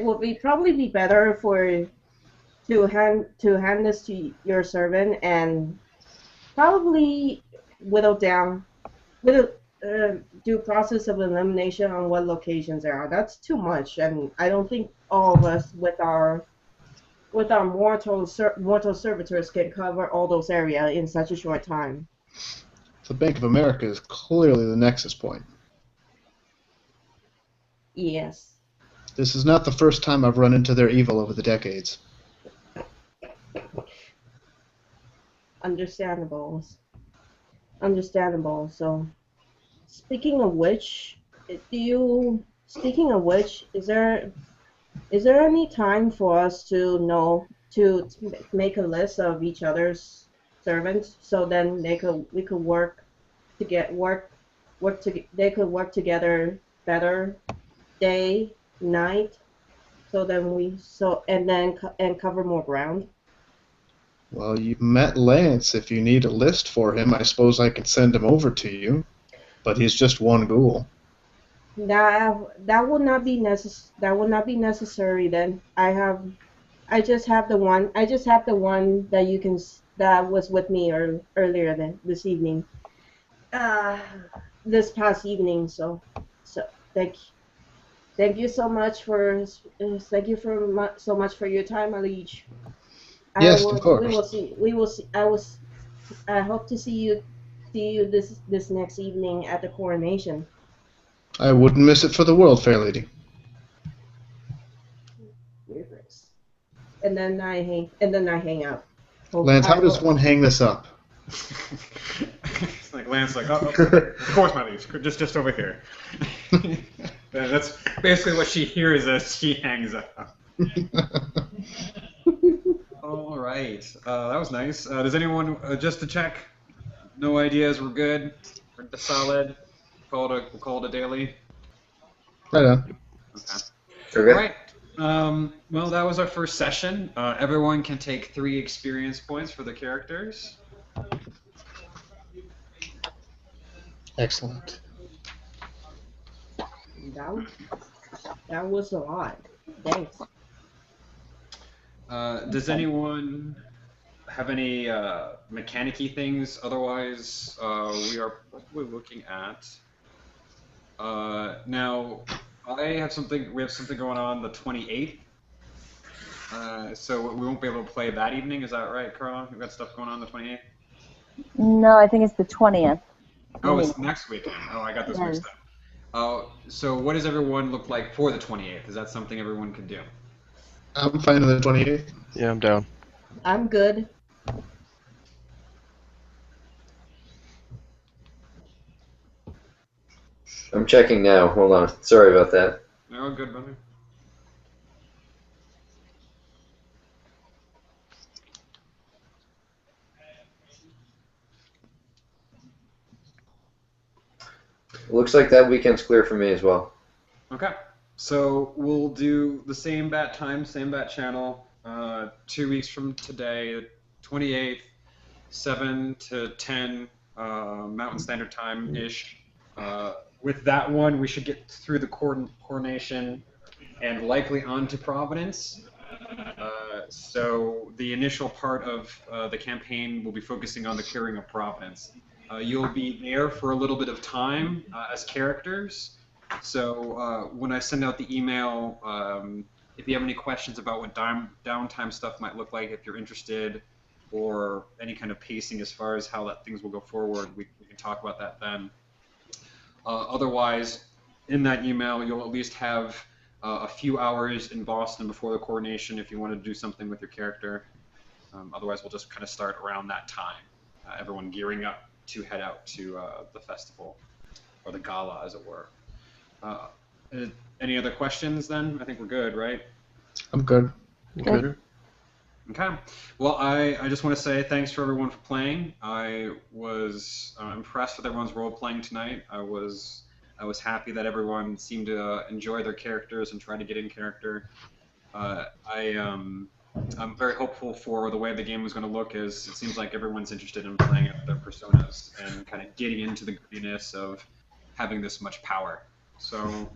Speaker 6: would probably be better to hand this to your servant and probably do process of elimination on what locations there are. That's too much, and I don't think all of us with our mortal servitors can cover all those areas in such a short time.
Speaker 7: The Bank of America is clearly the nexus point.
Speaker 6: Yes.
Speaker 7: This is not the first time I've run into their evil over the decades.
Speaker 6: Understandable. So, speaking of which, is there any time for us to make a list of each other's servants so then they could work together better day, night, and cover more ground?
Speaker 7: Well, you met Lance. If you need a list for him, I suppose I could send him over to you. But he's just one ghoul.
Speaker 6: That would not be necessary then. I just have the one that was with me earlier this evening. This past evening. So thank you so much for so much for your time, my liege.
Speaker 7: Yes, of course.
Speaker 6: We will see. I hope to see you this next evening at the coronation.
Speaker 7: I wouldn't miss it for the world, fair lady.
Speaker 6: And then I hang up.
Speaker 7: Lance, how does one hang this up?
Speaker 1: It's like Lance, like, of course, my liege, just over here. That's basically what she hears as she hangs up. All right, that was nice. Does anyone, just to check, no ideas, we're good, we're solid, we'll call it a daily?
Speaker 7: Right on.
Speaker 1: Okay. All right, well, that was our first session. Everyone can take 3 experience points for the characters.
Speaker 7: Excellent.
Speaker 6: That was a lot. Thanks.
Speaker 1: Does anyone have any mechanic-y things? Otherwise, we are probably looking at. Now, we have something going on the 28th. So we won't be able to play that evening. Is that right, Carla? We've got stuff going on the 28th.
Speaker 4: No, I think it's the 20th.
Speaker 1: Oh, it's next weekend. Oh, I got this mixed up. So what does everyone look like for the 28th? Is that something everyone can do?
Speaker 7: I'm fine with the 28th.
Speaker 3: Yeah, I'm down.
Speaker 6: I'm good.
Speaker 2: I'm checking now. Hold on. Sorry about that.
Speaker 1: Oh, good, brother.
Speaker 2: Looks like that weekend's clear for me as well.
Speaker 1: Okay. So we'll do the same bat time, same bat channel. 2 weeks from today, 28th, 7 to 10 Mountain Standard Time ish. With that one, we should get through the coronation and likely on to Providence. So the initial part of the campaign will be focusing on the clearing of Providence. You'll be there for a little bit of time as characters. So when I send out the email, if you have any questions about what downtime stuff might look like, if you're interested, or any kind of pacing as far as how things will go forward, we can talk about that then. Otherwise, in that email, you'll at least have a few hours in Boston before the coronation if you want to do something with your character. Otherwise, we'll just kind of start around that time. Everyone gearing up to head out to the festival, or the gala, as it were. Any other questions then? I think we're good, right?
Speaker 7: I'm good.
Speaker 3: Good.
Speaker 1: Okay. Well, I just want to say thanks for everyone for playing. I was impressed with everyone's role playing tonight. I was happy that everyone seemed to enjoy their characters and try to get in character. I'm very hopeful for the way the game was going to look, as it seems like everyone's interested in playing out their personas and kind of getting into the grittiness of having this much power. So,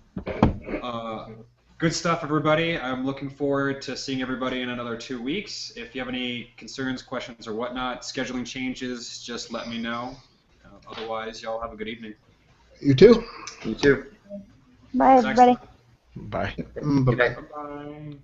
Speaker 1: good stuff, everybody. I'm looking forward to seeing everybody in another 2 weeks. If you have any concerns, questions, or whatnot, scheduling changes, just let me know. Otherwise, y'all have a good evening.
Speaker 7: You too.
Speaker 2: You too.
Speaker 4: Bye, everybody.
Speaker 3: Bye.
Speaker 2: Good night.
Speaker 1: Bye-bye.